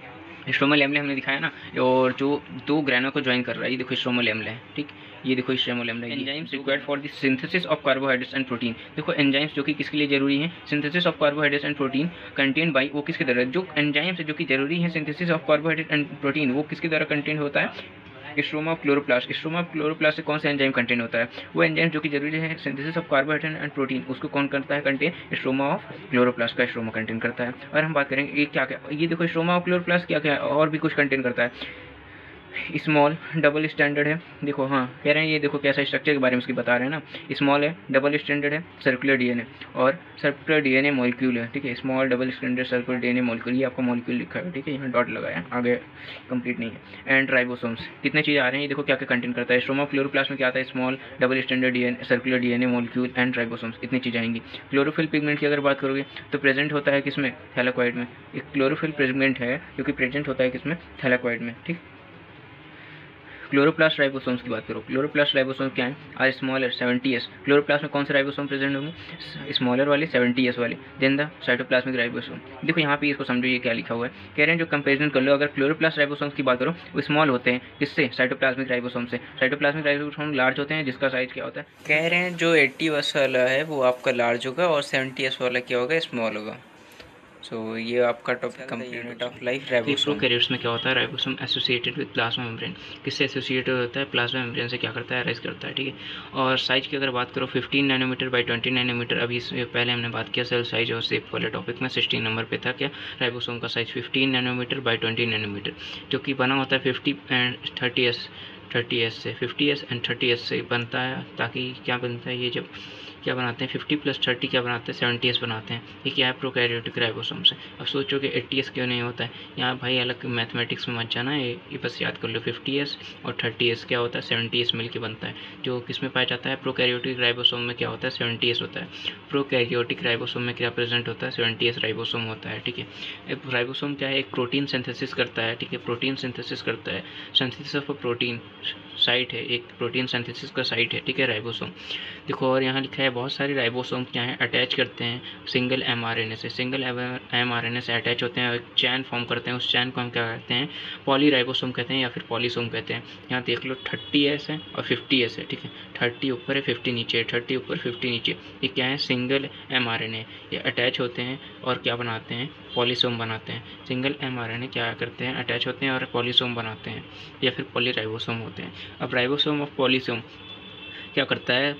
स्ट्रोमा लैमेला हमने दिखाया ना, और जो दो ग्रैना को ज्वाइन कर रहा है, ये देखो स्ट्रोमा लैमेला है, ठीक, ये देखो stroma lamella. Enzymes required for the synthesis of carbohydrates and protein. देखो एंजाइम्स जो कि किसके लिए जरूरी है, synthesis of carbohydrates and protein contain by, वो किसके द्वारा, जो एंजाइम्स जो कि जरूरी है synthesis of carbohydrate and protein, वो किसके द्वारा कंटेन होता है, stroma of chloroplast. Stroma of chloroplast से कौन सा एंजाइम कंटेन होता है, वो एंजाइम जो कि जरूरी है synthesis of carbohydrate and protein, उसको कौन करता है कंटेन, स्ट्रोमा ऑफ क्लोरोप्लास्ट का स्ट्रोमा कंटेन करता है। और हम बात करेंगे ये क्या क्या, ये देखो स्ट्रोमा ऑफ क्लोरोप्लास्ट क्या क्या और भी कुछ कंटेन करता है। स्मॉल डबल स्टैंडर्ड है, देखो हाँ कह रहे हैं ये देखो कैसा स्ट्रक्चर के बारे में उसकी बता रहे हैं ना, स्मॉल है, डबल स्टैंडर्ड है, सर्कुलर डीएनए और सर्कुलर डीएनए मॉलिक्यूल है, ठीक है, small double standard circular DNA molecule, ये आपका मॉलिक्यूल लिखा है, ठीक है, यहाँ डॉट लगाया, आगे कंप्लीट नहीं है। एंड राइबोसोम्स कितने चीज़ आ रहे हैं, ये देखो क्या क्या कंटेंट करता है, स्ट्रोमा क्लोरोप्लास्ट में क्या आता है, small double standard DNA circular DNA molecule and ribosomes, इतनी चीज़ आएंगी। क्लोरोफिल पिगमेंट की अगर बात करोगे तो प्रेजेंट होता है किसमें, थैलेकॉइड में, एक क्लोरोफिल पिगमेंट है जो कि प्रेजेंट होता है किसमें, थैलेकॉइड में, ठीक। क्लोरोप्लास्ट राइबोसोम्स की बात करो, क्लोरोप्लास्ट राइबोसोम क्या है, आर स्मॉलर 70s, क्लोरोप्लास्ट में कौन से राइबोसोम प्रेजेंट होंगे, स्मॉलर वाले 70s वाले, देन द साइटोप्लाज्मिक राइबोसोम। देखो यहाँ पे इसको समझो ये क्या लिखा हुआ है, कह रहे हैं जो कंपेरिजन कर लो, अगर क्लोरोप्लास्ट राइबोसोम्स की बात करो वो स्मॉल होते हैं, किससे, साइटोप्लाज्मिक राइबोसोम से, साइटोप्लाज्मिक राइबोसोम लार्ज होते हैं जिसका साइज क्या होता है, कह रहे हैं जो 80s वाला है वो आपका लार्ज होगा और 70s वाला क्या होगा, स्मॉल होगा। सो ये आपका topic complete of life ribosome. Prokaryotes में क्या होता है, ribosome associated with plasma membrane, किससे एसोसिएटेड होता है, प्लाज्मा मेम्ब्रेन से क्या करता है, राइज करता है, ठीक है। और साइज की अगर बात करो 15 नैनोमीटर बाई 20 नैनोमीटर, अभी इससे पहले हमने बात किया सेल साइज और शेप वाले टॉपिक में 16 नंबर पे था क्या, राइबोसोम का साइज 15 नैनोमीटर बाई 20 नैनोमीटर, जो कि बना होता है 50 एंड 30s से 50s एंड 30s से बनता है, ताकि क्या बनता है, ये जब क्या बनाते हैं 50 + 30 क्या बनाते हैं 70s बनाते हैं, ये क्या है, प्रोकैरियोटिक राइबोसोम से। अब सोचो कि 80s क्यों नहीं होता है, यहाँ भाई अलग मैथमेटिक्स में मत जाना, ये बस याद कर लो 50s और 30s क्या होता है 70s मिल के बनता है, जो किस में पाया जाता है, प्रोकैरियोटिक राइबोसोम में क्या होता है 70s होता है, प्रोकैरियोटिक राइबोसोम में क्या प्रेजेंट होता है 70s राइबोसोम होता है, ठीक है। राइबोसोम क्या है, एक प्रोटीन सिंथेसिस करता है, ठीक है, प्रोटीन सिंथेसिस करता है, सिंथेसिस ऑफ प्रोटीन साइट है, एक प्रोटीन सिंथेसिस का साइट है, ठीक है, राइबोसोम। देखो और यहाँ लिखा है बहुत सारे राइबोसोम क्या हैं, अटैच करते हैं सिंगल mRNA से, सिंगल mRNA से अटैच होते हैं और एक चैन फॉर्म करते हैं, उस चैन को हम क्या कहते हैं, पॉलीराइबोसोम कहते हैं या फिर पॉलीसोम कहते हैं। यहाँ देख लो 30s है और 50s है, ठीक है, 30 ऊपर है 50 नीचे है, 30 ऊपर 50 नीचे, ये क्या है, सिंगल mRNA, ये अटैच होते हैं और क्या बनाते हैं, पॉलीसोम बनाते हैं। सिंगल mRNA क्या करते हैं, अटैच होते हैं और पॉलीसोम बनाते हैं या फिर पॉलीराइबोसोम होते हैं। अब राइबोसोम और पॉलीसोम क्या करता है,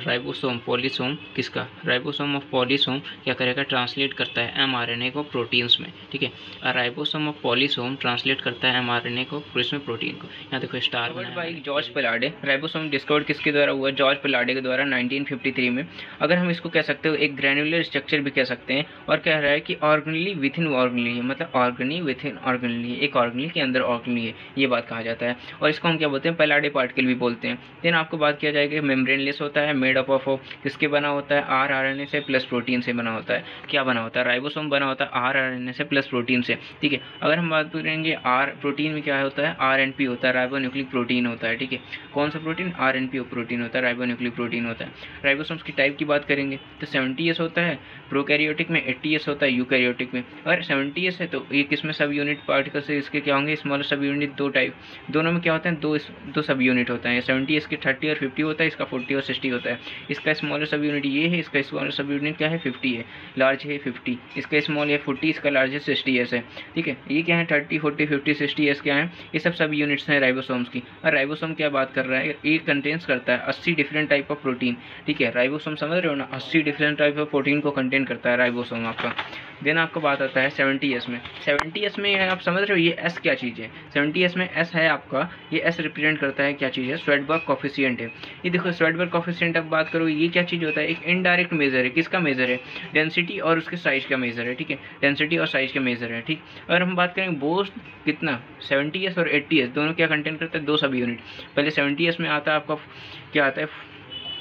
राइबोसोम पॉलीसोम किसका, राइबोसोम ऑफ पॉलीसोम क्या करेगा, ट्रांसलेट करता है mRNA को प्रोटीन्स में, ठीक है, और राइबोसोम ऑफ पॉलीसोम ट्रांसलेट करता है mRNA को इसमें प्रोटीन को। यहाँ देखो star by George Palade, ribosome discovered किसके द्वारा हुआ, जॉर्ज पेलाडे के द्वारा 1953 में। अगर हम इसको कह सकते हो एक ग्रैनुलर स्ट्रक्चर भी कह सकते हैं, और कह रहा है कि ऑर्गेनली विद इन ऑर्गेनली, मतलब ऑर्गेनी विद इन ऑर्गेनली, एक ऑर्गेनली के अंदर ऑर्गेनली है, ये बात कहा जाता है, और इसको हम क्या बोलते हैं, पेलाडे पार्टिकल भी बोलते हैं। देन आपको बात किया जाएगा मेम्ब्रेनलेस होता है, मेड अप ऑफ किसके बना होता है, RNA से प्लस प्रोटीन से बना होता है। क्या बना होता है, राइबोसोम बना होता है RNA से प्लस प्रोटीन से, ठीक है। अगर हम बात करेंगे प्रोटीन में क्या होता है, RNP होता है, राइबोन्यूक्लिक प्रोटीन होता है, ठीक है। कौन सा प्रोटीन, RNP प्रोटीन होता है, राइबोन्यूक्लिक प्रोटीन होता है। राइबोसोम्स की टाइप की बात करेंगे तो 70s होता है प्रोकैरियोटिक में, 80s होता है यूकैरियोटिक में। अगर 70s है तो ये किसमें सब यूनिट पार्टिकल से इसके क्या होंगे, स्मॉलर सब यूनिट, दो टाइप, दोनों में क्या होते हैं, दो सब यूनिट होता है। 70s के 30 और 50 होता है, इसका 40 और 60 होता है। इसका स्मॉलर सब यूनिट ये है, इसका स्मॉलर सब यूनिट क्या है, 50 है, लार्ज है 50, इसका स्मॉल है 40, इसका लार्ज है 60s है, ठीक है। ये क्या है 30, 40, 50, 60s क्या है, ये सब यूनिट्स हैं राइबोसोम्स की। और राइबोसोम क्या बात कर रहा है, ये कंटेन्स करता है 80 डिफरेंट टाइप ऑफ प्रोटीन, ठीक है। राइबोसोम समझ रहे हो ना, 80 डिफरेंट टाइप ऑफ प्रोटीन को कंटेन करता है राइबोसोम आपका। देन आपको बात आता है 70s में। 70s में आप समझ रहे हो ये S क्या चीज़ है, 70s में S है आपका, ये S रिप्रेजेंट करता है क्या चीज़ है, श्वेडबर्ग कॉफिशिएंट है। ये देखो श्वेडबर्ग कॉफिशिएंट अब बात करो, ये क्या चीज़ होता है, एक इनडायरेक्ट मेजर है, किसका मेजर है, डेंसिटी और उसके साइज का मेजर है, ठीक है, डेंसिटी और साइज का मेजर है, ठीक। अगर हम बात करेंगे बोथ कितना 70s और 80s दोनों क्या कंटेन करते हैं, दो सब यूनिट। पहले 70s में आता है आपका क्या आता है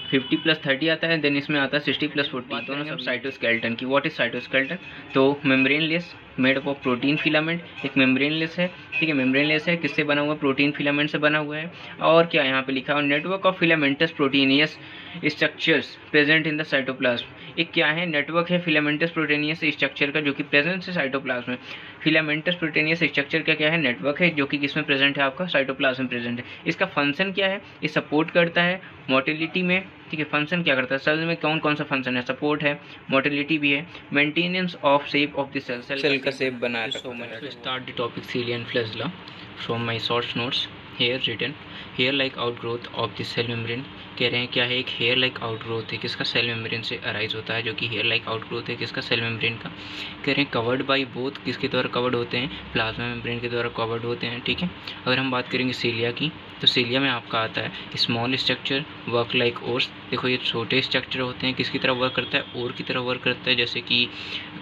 50 + 30 आता है, देन इसमें आता है 60 + 40, दोनों सब साइटोस्केलेटन की। व्हाट इज साइटोस्केलेटन, तो membraneless made up of protein filament, एक मेम्ब्रेनलेस है, ठीक है, मेम्ब्रेनलेस है, किससे बना हुआ है, प्रोटीन फिलामेंट से बना हुआ है। और क्या यहाँ पे लिखा है, network of filamentous proteinaceous structures present in the cytoplasm. एक क्या है, नेटवर्क है फिलामेंटस प्रोटीनियस स्ट्रक्चर का जो कि प्रेजेंट है साइटोप्लाज्म में। फिलामेंटस प्रोटीनियस स्ट्रक्चर का क्या है, नेटवर्क है जो कि किसमें प्रेजेंट है, आपका साइटोप्लाज्म में प्रेजेंट है। इसका फंक्शन क्या है, ये सपोर्ट करता है मोटिलिटी में, ठीक है। फंक्शन क्या करता है, सेल में कौन कौन सा फंक्शन है, सपोर्ट है, मोटिलिटी भी है, maintenance of shape of the cell, cell का शेप बना रखता है। Start the topic cilia and flagella from my short notes here written hair like outgrowth of the cell membrane, कह रहे हैं क्या है, एक हेयर लाइक आउटग्रोथ है किसका, सेल मेम्ब्रेन से अराइज होता है, जो कि हेयर लाइक आउटग्रोथ है किसका, सेल मेम्ब्रेन का। कह रहे हैं कवर्ड बाय बोथ, किसके द्वारा कवर्ड होते हैं, प्लाज्मा मेम्ब्रेन के द्वारा कवर्ड होते हैं, ठीक है। अगर हम बात करेंगे सीलिया की, तो सीलिया में आपका आता है small structure work like ores. देखो ये छोटे स्ट्रक्चर होते हैं, किसकी तरह वर्क करता है, ओर की तरह वर्क करता है। जैसे कि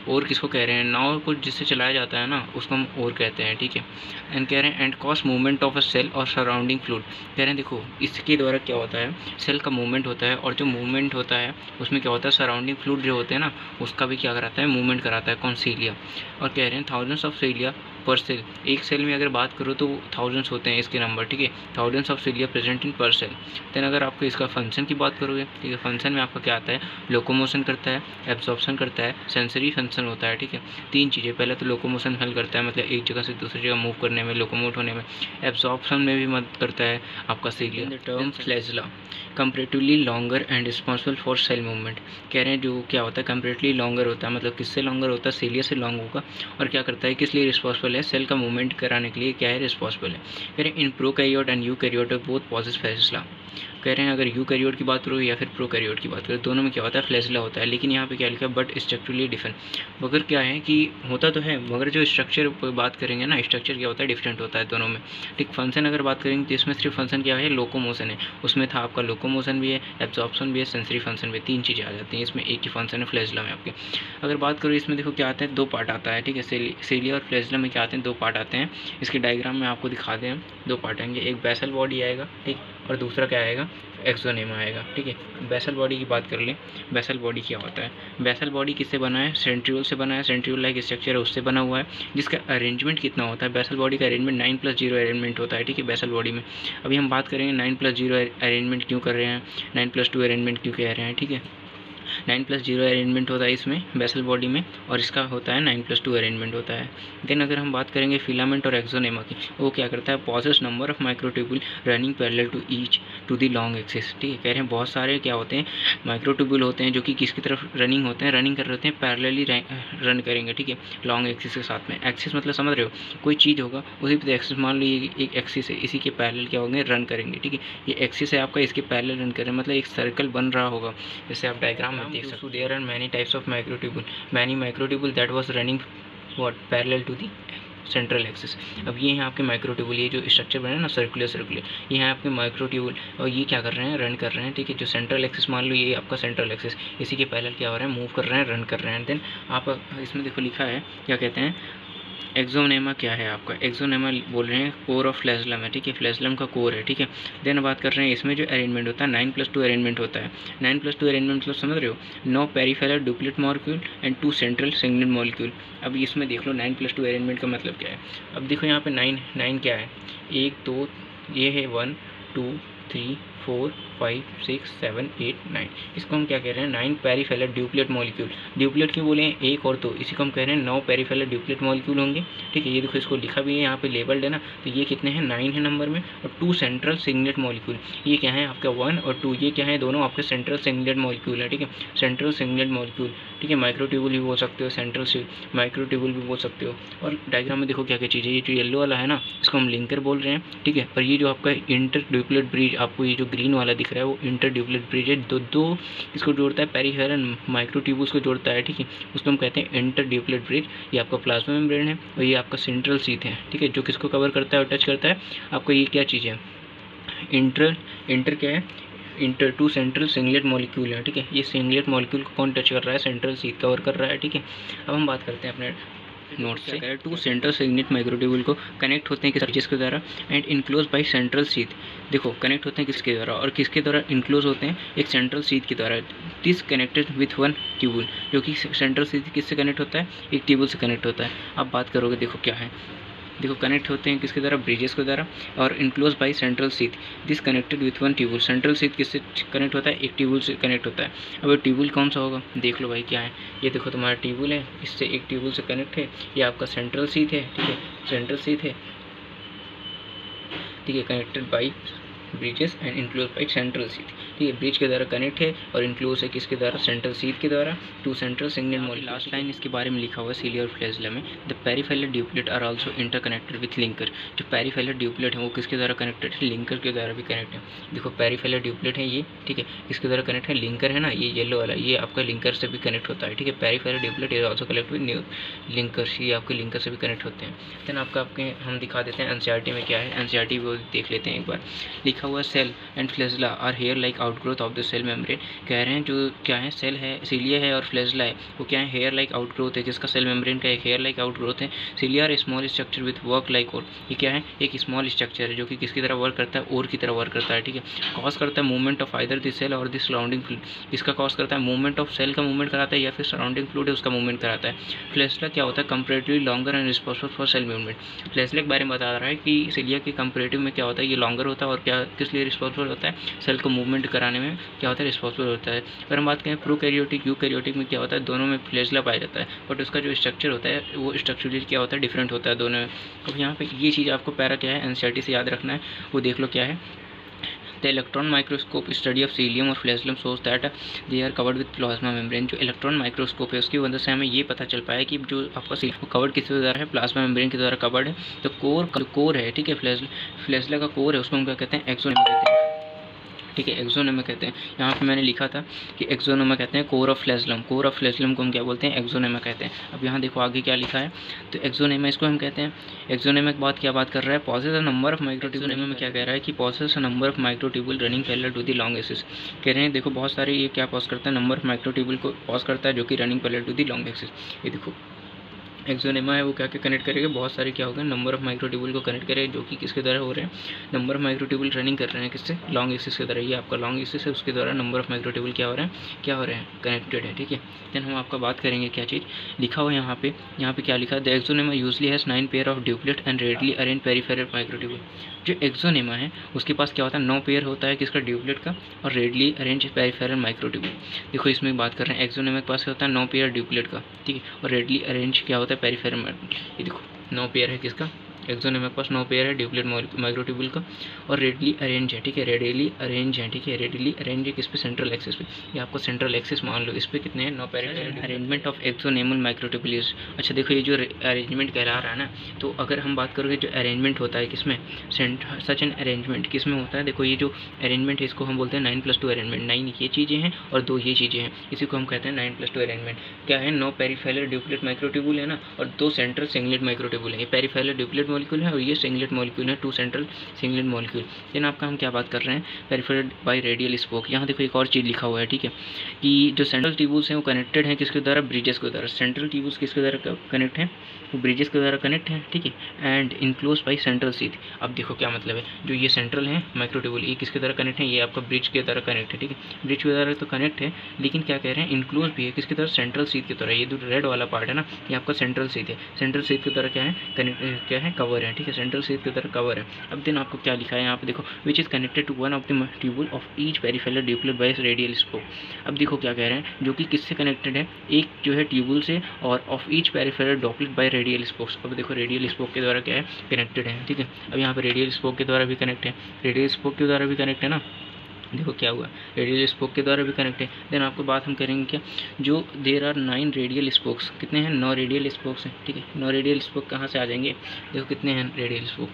ओर किसको कह रहे हैं, नाव को जिससे चलाया जाता है ना, उसको हम ओर कहते हैं, ठीक है। एंड कह रहे हैं and cause movement of a cell और सराउंडिंग फ्लूइड, कह रहे हैं देखो इसके द्वारा क्या होता है, सेल का मूवमेंट होता है, और जो मूवमेंट होता है उसमें क्या होता है, सराउंडिंग फ्लूइड जो होते हैं ना, उसका भी क्या कराता है, मूवमेंट कराता है, कौन, सीलिया। और कह रहे हैं थाउजेंड्स ऑफ सीलिया पर सेल, एक सेल में अगर बात करो तो थाउजेंड्स होते हैं इसके नंबर, ठीक है, थाउजेंड्स ऑफ सीलिया प्रेजेंट इन पर सेल। देन अगर आपको इसका फंक्शन की बात करोगे, ठीक है, फंक्शन में आपका क्या आता है, लोकोमोशन करता है, एब्जॉर्प्शन करता है, सेंसरी फंक्शन होता है, ठीक है। तीन चीज़ें, पहले तो लोकोमोशन हेल्प करता है, मतलब एक जगह से दूसरी जगह मूव करने में, लोकोमोट होने में। एब्जॉर्प्शन में भी मदद करता है आपका cilia. The term flagella comparatively longer and responsible for cell movement, कह रहे हैं जो क्या होता है, कंपैरेटिवली लॉन्गर होता है, मतलब किससे लॉन्गर होता है, सीलिया से लॉन्ग होगा, और क्या करता है, किस लिए रिस्पॉन्सिबल है, सेल का मूवमेंट कराने के लिए क्या है, रिस्पॉन्सिबल है। कह रहे हैं in prokaryote and eukaryote both possesses flagella, कह रहे हैं अगर यूकैरियोट की बात करो या फिर प्रोकैरियोट की बात करो, दोनों में क्या होता है, फ्लैजिला होता है, लेकिन यहाँ पे क्या लिखा है, बट स्ट्रक्चरली डिफरेंट। मगर क्या है कि होता तो है, मगर जो स्ट्रक्चर पर बात करेंगे ना, स्ट्रक्चर क्या होता है, डिफरेंट होता है दोनों में, ठीक। फंक्शन अगर बात करेंगे तो इसमें सिर्फ फंक्शन क्या है, लोकोमोशन है, उसमें था आपका लोकोमोशन भी है, एब्जॉर्प्शन भी है, सेंसरी फंक्शन भी है, तीन चीज़ें आ जाती हैं इसमें, एक ही फंक्शन है फ्लैजिला में आपके। अगर बात करो इसमें देखो क्या आता है, दो पार्ट आता है, ठीक है, सीलिया और फ्लैजिला में क्या आते हैं, दो पार्ट आते हैं। इसके डायग्राम में आपको दिखा दें, दो पार्ट आएंगे, एक बेसल बॉडी आएगा, ठीक, और दूसरा क्या आएगा, एक्सोनेमा आएगा, ठीक है। बेसल बॉडी की बात कर लें, बेसल बॉडी क्या होता है, बेसल बॉडी किससे बना है, सेंट्रियोल से बना है, सेंट्रियोल लाइक स्ट्रक्चर है उससे बना हुआ है, जिसका अरेंजमेंट कितना होता है, बेसल बॉडी का अरेंजमेंट 9+0 अरेंजमेंट होता है, ठीक है, बेसल बॉडी में। अभी हम बात करेंगे 9+0 अरेंजमेंट क्यों कर रहे हैं, 9+2 अरेंजमेंट क्यों कह रहे हैं, ठीक है। 9+0 अरेंजमेंट होता है इसमें बेसल बॉडी में, और इसका होता है 9+2 अरेंजमेंट होता है। देन अगर हम बात करेंगे फिलामेंट और एक्सोनेमा की, वो क्या करता है, possess number of microtubule running parallel to each to the long axis, ठीक है। कह रहे हैं बहुत सारे क्या होते हैं, माइक्रोट्यूबुल होते हैं जो कि किसकी तरफ रनिंग होते हैं, रनिंग कर रहे होते हैं, पैरेलली रन करेंगे, ठीक है, लॉन्ग एक्सिस के साथ में। एक्सिस मतलब समझ रहे हो, कोई चीज़ होगा उसी पर एक्सिस, मान लो ये एक एक्सिस है, इसी के पैरेलल क्या होंगे, रन करेंगे, ठीक है। ये एक्सिस है आपका, इसके पैरेलल रन करें, मतलब एक सर्कल बन रहा होगा, जैसे आप डायग्राम में देख सकते हो। Many types of microtubule, many microtubule that was running what parallel to the central axis. अब ये हैं आपके माइक्रोट्यूबुल, ये जो स्ट्रक्चर बने ना सर्कुलर, ये हैं आपके माइक्रोट्यूबुल, और ये क्या कर रहे हैं, रन कर रहे हैं, ठीक है। जो सेंट्रल एक्सिस मान लो ये आपका सेंट्रल एक्सिस, इसी के पैरेलल क्या हो रहा है, मूव कर रहे हैं, रन कर रहे हैं। देन आप इसमें देखो लिखा है, क्या कहते हैं, एक्सोनेमा क्या है आपका, एक्सोनेमा बोल रहे हैं कोर ऑफ फ्लैजिलम है, ठीक है, फ्लैजिलम का कोर है, ठीक है। देन बात कर रहे हैं इसमें जो अरेंजमेंट होता है 9+2 अरेंजमेंट होता है। 9+2 अरेंजमेंट मतलब समझ रहे हो, 9 peripheral duplet molecule and 2 central singlet molecule. अब इसमें देख लो 9+2 अरेंजमेंट का मतलब क्या है। अब देखो यहाँ पे 9 क्या है, 1 2, ये है 1 2 3 4 5 6 7 8 9, इसको हम क्या कह रहे हैं, 9 पेरिफेरल ड्यूप्लेट मॉलिक्यूल। ड्यूप्लेट क्यों बोले हैं, एक और 2, इसी को हम कह रहे हैं 9 पेरिफेरल ड्यूप्लेट मॉलिक्यूल होंगे, ठीक है। ये देखो इसको लिखा भी है यहाँ पे, लेबल्ड है ना, तो ये कितने हैं, 9 है नंबर में, और 2 सेंट्रल सिंगलेट मॉलिक्यूल, ये क्या है आपका 1 और 2, ये क्या है, दोनों आपके सेंट्रल सिंगलेट मॉलिक्यूल है, ठीक है, सेंट्रल सिंगलेट मॉलिक्यूल, ठीक है। माइक्रोट्यूबुल भी बोल सकते हो, सेंट्रल माइक्रोट्यूबुल भी बोल सकते हो। और डायग्राम में देखो क्या क्या चीज़ है, ये जो येलो वाला है ना, इसको हम लिंकर बोल रहे हैं, ठीक है। और ये जो आपका इंटर ड्यूप्लेट ब्रिज, आपको ये जो ग्रीन वाला दिख रहा है वो इंटर ड्यूप्लेट ब्रिज है, दो इसको जोड़ता है, पेरिफेरल माइक्रोट्यूबुल्स को जोड़ता है, ठीक है, उसको हम कहते हैं इंटर ड्यूप्लेट ब्रिज। ये आपका प्लाज्मा मेम्ब्रेन है, और ये आपका सेंट्रल शीथ है, ठीक है, जो किसको कवर करता है और टच करता है आपको, ये क्या चीज़ है, इंटर क्या है, इंटर 2 सेंट्रल सिंगलेट मॉलिक्यूल है, ठीक है। ये सिंगलेट मॉलिक्यूल को कौन टच कर रहा है, सेंट्रल शीथ कवर कर रहा है, ठीक है। अब हम बात करते हैं अपने नोट से, 2 सेंट्रल सिग्नेट माइक्रोट्यूबुल को कनेक्ट होते हैं किसके द्वारा, and enclose by central sheath. देखो कनेक्ट होते हैं किसके द्वारा, और किसके द्वारा इनक्लोज होते हैं, एक सेंट्रल शीथ के द्वारा। दिस कनेक्टेड विथ 1 ट्यूबुल, जो कि सेंट्रल शीथ किससे कनेक्ट होता है, एक ट्यूबुल से कनेक्ट होता है। अब बात करोगे देखो क्या है, देखो कनेक्ट होते हैं किसके द्वारा, ब्रिजेस के द्वारा, और enclose by central sheath. This connected with 1 tubule, central sheath किससे कनेक्ट होता है, एक ट्यूबुल से कनेक्ट होता है। अब ट्यूबुल कौन सा होगा, देख लो भाई क्या है, ये देखो तुम्हारा ट्यूबुल है, इससे एक ट्यूबुल से कनेक्ट है, ये आपका सेंट्रल शीथ है, ठीक है, सेंट्रल शीथ है, ठीक है, connected by bridges and enclose by central sheath. ठीक है, ब्रिज के द्वारा कनेक्ट है और इंक्लोज है किसके द्वारा, सेंट्रल शीथ के द्वारा, to central signal molecule. Last line इसके बारे में लिखा हुआ है सिलिया और फ्लैजेला में, the peripheral doublet are also interconnected with linker. जो पेरिफेरल ड्यूप्लेट है वो किसके द्वारा कनेक्टेड है, लिंकर के द्वारा भी कनेक्ट है। देखो पेरिफेरल ड्यूप्लेट है ये, ठीक है, किसके द्वारा कनेक्ट है, लिंकर है ना, ये येलो वाला, ये आपका लिंकर से भी कनेक्ट होता है, ठीक है। Peripheral duplet is also connect with linker, ये आपके लिंकर से भी कनेक्ट होते हैं। देन आपके हम दिखा देते हैं एनसीईआरटी में क्या है, एनसीईआरटी वो देख लेते हैं एक बार। लिखा हुआ cell and flagella are hair like outgrowth of the cell membrane. कह रहे हैं जो क्या है, सेल है, सिलिया है और फ्लैजेला है, वो क्या है, हेयर लाइक आउटग्रोथ है, जिसका सेल मेम्ब्रेन का एक हेयर लाइक आउटग्रोथ है। Cilia are small structure with work like oar, ये क्या है, एक स्मॉल स्ट्रक्चर है जो कि किसकी तरह वर्क करता है, ओर की तरह वर्क करता है, ठीक है। कॉज करता है movement of either the cell और द सराउंडिंग फ्लूइड, इसका कॉज करता है मूवमेंट ऑफ सेल का मूवमेंट कराता है या फिर सराउंडिंग फ्लूइड है उसका मूवमेंट कराता है। फ्लैजेला क्या होता है, comparatively longer and responsible for cell movement. Flagella के बारे में बता रहा है कि सिलिया के कंपैरेटिव में क्या होता है, ये लॉन्गर होता है और क्या किस लिए रिस्पॉन्सिबल होता है, सेल को मूवमेंट कराने में क्या होता है, रिस्पॉन्सिबल होता है। अगर हम बात करें प्रोकैरियोटिक यूकैरियोटिक में क्या होता है, दोनों में फ्लैजेला पाया जाता है, बट उसका जो स्ट्रक्चर होता है वो स्ट्रक्चरली क्या होता है, डिफरेंट होता है दोनों में। अब यहाँ पे ये चीज़ आपको पैरा क्या है, एनसीईआरटी से याद रखना है, वो देख लो क्या है। The electron microscope study of cilium और flagellum shows that they are covered with plasma membrane. जो इलेक्ट्रॉन माइक्रोस्कोप है उसकी वजह से हमें ये पता चल पाया कि जो आपका सीलियम कवर्ड किसके द्वारा है, प्लाज्मा मेम्ब्रेन के द्वारा कवर्ड है। तो कोर है, ठीक है, फ्लैजेला का कोर है, उसको हम क्या कहते हैं, एक्सोनोमा कहते हैं, ठीक है, एक्सोनोमा कहते हैं। यहाँ पे मैंने लिखा था कि एक्सोनोमा कहते हैं core of flagellum, core of flagellum को हम क्या बोलते हैं, एक्सोनोमा कहते हैं। अब यहाँ देखो आगे क्या लिखा है, तो एक्सोनोमा इसको हम कहते हैं। एक्सोनोमा के बाद क्या बात कर रहा है, possess a number of microtubule में क्या कह रहा है कि possess a number of microtubule running parallel to the long axis. कह रहे हैं देखो बहुत सारे ये क्या पॉज करता है, नंबर ऑफ माइक्रोट्यूबुल को पॉज करता है जो कि running parallel to the long axis. ये देखो एक्सोनेमा है वो क्या क्या कनेक्ट करेगा, बहुत सारे क्या होगा, नंबर ऑफ माइक्रोट्यूबुल को कनेक्ट करेगा जो कि किसके द्वारा हो रहे हैं, नंबर ऑफ माइक्रोट्यूबुल रनिंग कर रहे हैं किससे, लॉन्ग एक्सिस के द्वारा। ये आपका लॉन्ग एक्सिस है, उसके द्वारा नंबर ऑफ माइक्रोट्यूबुल क्या हो रहे हैं कनेक्टेड है, ठीक है। देन हम आपका बात करेंगे क्या चीज़ लिखा हुआ है यहाँ पे क्या लिखा है, the axoneme usually has 9 pair of duplet and radially arrange peripheral microtubule. जो एक्सोनेमा है उसके पास क्या होता है, 9 पेयर होता है किसका, ड्यूप्लेट का, और रेडली अरेंज पेरिफेरल माइक्रोट्यूबुल। देखो इसमें बात कर रहे हैं एक्सोनेमा के पास क्या होता है, 9 पेयर ड्यूप्लेट का, ठीक है, और रेडली अरेंज क्या होता है, पेरिफेरल। ये देखो 9 पेयर है किसका, एक्सोनेमा के पास 9 पेयर है ड्यूप्लेट माइक्रोट्यूबुल का, और रेडली अरेंज है, ठीक है, रेडियली अरेंज है, ठीक है, रेडली अरेंज है किस पे, सेंट्रल एक्सिस पे। ये आपको सेंट्रल एक्सिस मान लो, इस पे कितने हैं, 9 pair. Arrangement of axonemal microtubule. अच्छा देखो ये जो अरेंजमेंट कहला रहा है ना, तो अगर हम बात करोगे जो अरेंजमेंट होता है किसमें, सच एन अरेंजमेंट किसमें होता है, देखो ये जो अरेंजमेंट है इसको हम बोलते हैं 9+2 अरेंजमेंट। 9 ये चीज़ें हैं और 2 ये चीज़ें हैं, इसी को हम कहते हैं 9+2 अरेंजमेंट। क्या है, 9 पेरिफेरल ड्यूप्लेट माइक्रोट्यूबुल है ना, और 2 सेंट्रल सिंगलेट माइक्रोट्यूबुल है। ये पेरिफेरल ड्यूप्लेट मॉलिक्यूल है और ये सिंगलेट मॉलिक्यूल है, 2 सेंट्रल सिंगलेट मॉलिक्यूल। देन आपका हम क्या बात कर रहे हैं, पेरिफेरल बाय रेडियल स्पोक। यहाँ देखो एक और चीज़ लिखा हुआ है, ठीक है, कि जो सेंट्रल ट्यूब्यूल्स हैं वो कनेक्टेड हैं किसके द्वारा, ब्रिजेस के द्वारा। सेंट्रल ट्यूब्यूल्स किसके द्वारा कनेक्ट हैं, वो ब्रिजेस के द्वारा कनेक्ट हैं, ठीक है, and enclose by central sheath. अब देखो क्या मतलब है, जो ये सेंट्रल है माइक्रोट्यूब्यूल ये किसके द्वारा कनेक्ट है, ये आपका ब्रिज के द्वारा कनेक्ट है, ठीक है, ब्रिज के द्वारा तो कनेक्ट है, लेकिन क्या कह रहे हैं, इनक्लोज भी है किसके द्वारा, सेंट्रल शीथ के द्वारा। ये जो रेड वाला पार्ट है ना, ये आपका सेंट्रल शीथ है, सेंट्रल शीथ के द्वारा क्या है, कनेक्ट क्या है, कवर है, ठीक है, सेंट्रल शीथ के द्वारा कवर है। अब दिन आपको क्या लिखा है यहाँ पे देखो, which is connected to one of the tubule of each peripheral doublet by radial spoke. अब देखो क्या कह रहे हैं, जो कि किससे कनेक्टेड है, एक जो है ट्यूबुल से, और of each peripheral doublet by radial spokes. अब देखो रेडियल स्पोक के द्वारा क्या है, कनेक्टेड है, ठीक है। अब यहाँ पे रेडियल स्पोक के द्वारा भी कनेक्ट है, रेडियल स्पोक के द्वारा भी कनेक्ट है ना, देखो क्या हुआ, रेडियल स्पोक के द्वारा भी कनेक्ट है। देन आपको बात हम करेंगे क्या, जो देर आर 9 रेडियल स्पोक्स, कितने हैं, 9 रेडियल स्पोक्स हैं, ठीक है। 9 रेडियल स्पोक कहाँ से आ जाएंगे, देखो कितने हैं रेडियल स्पोक,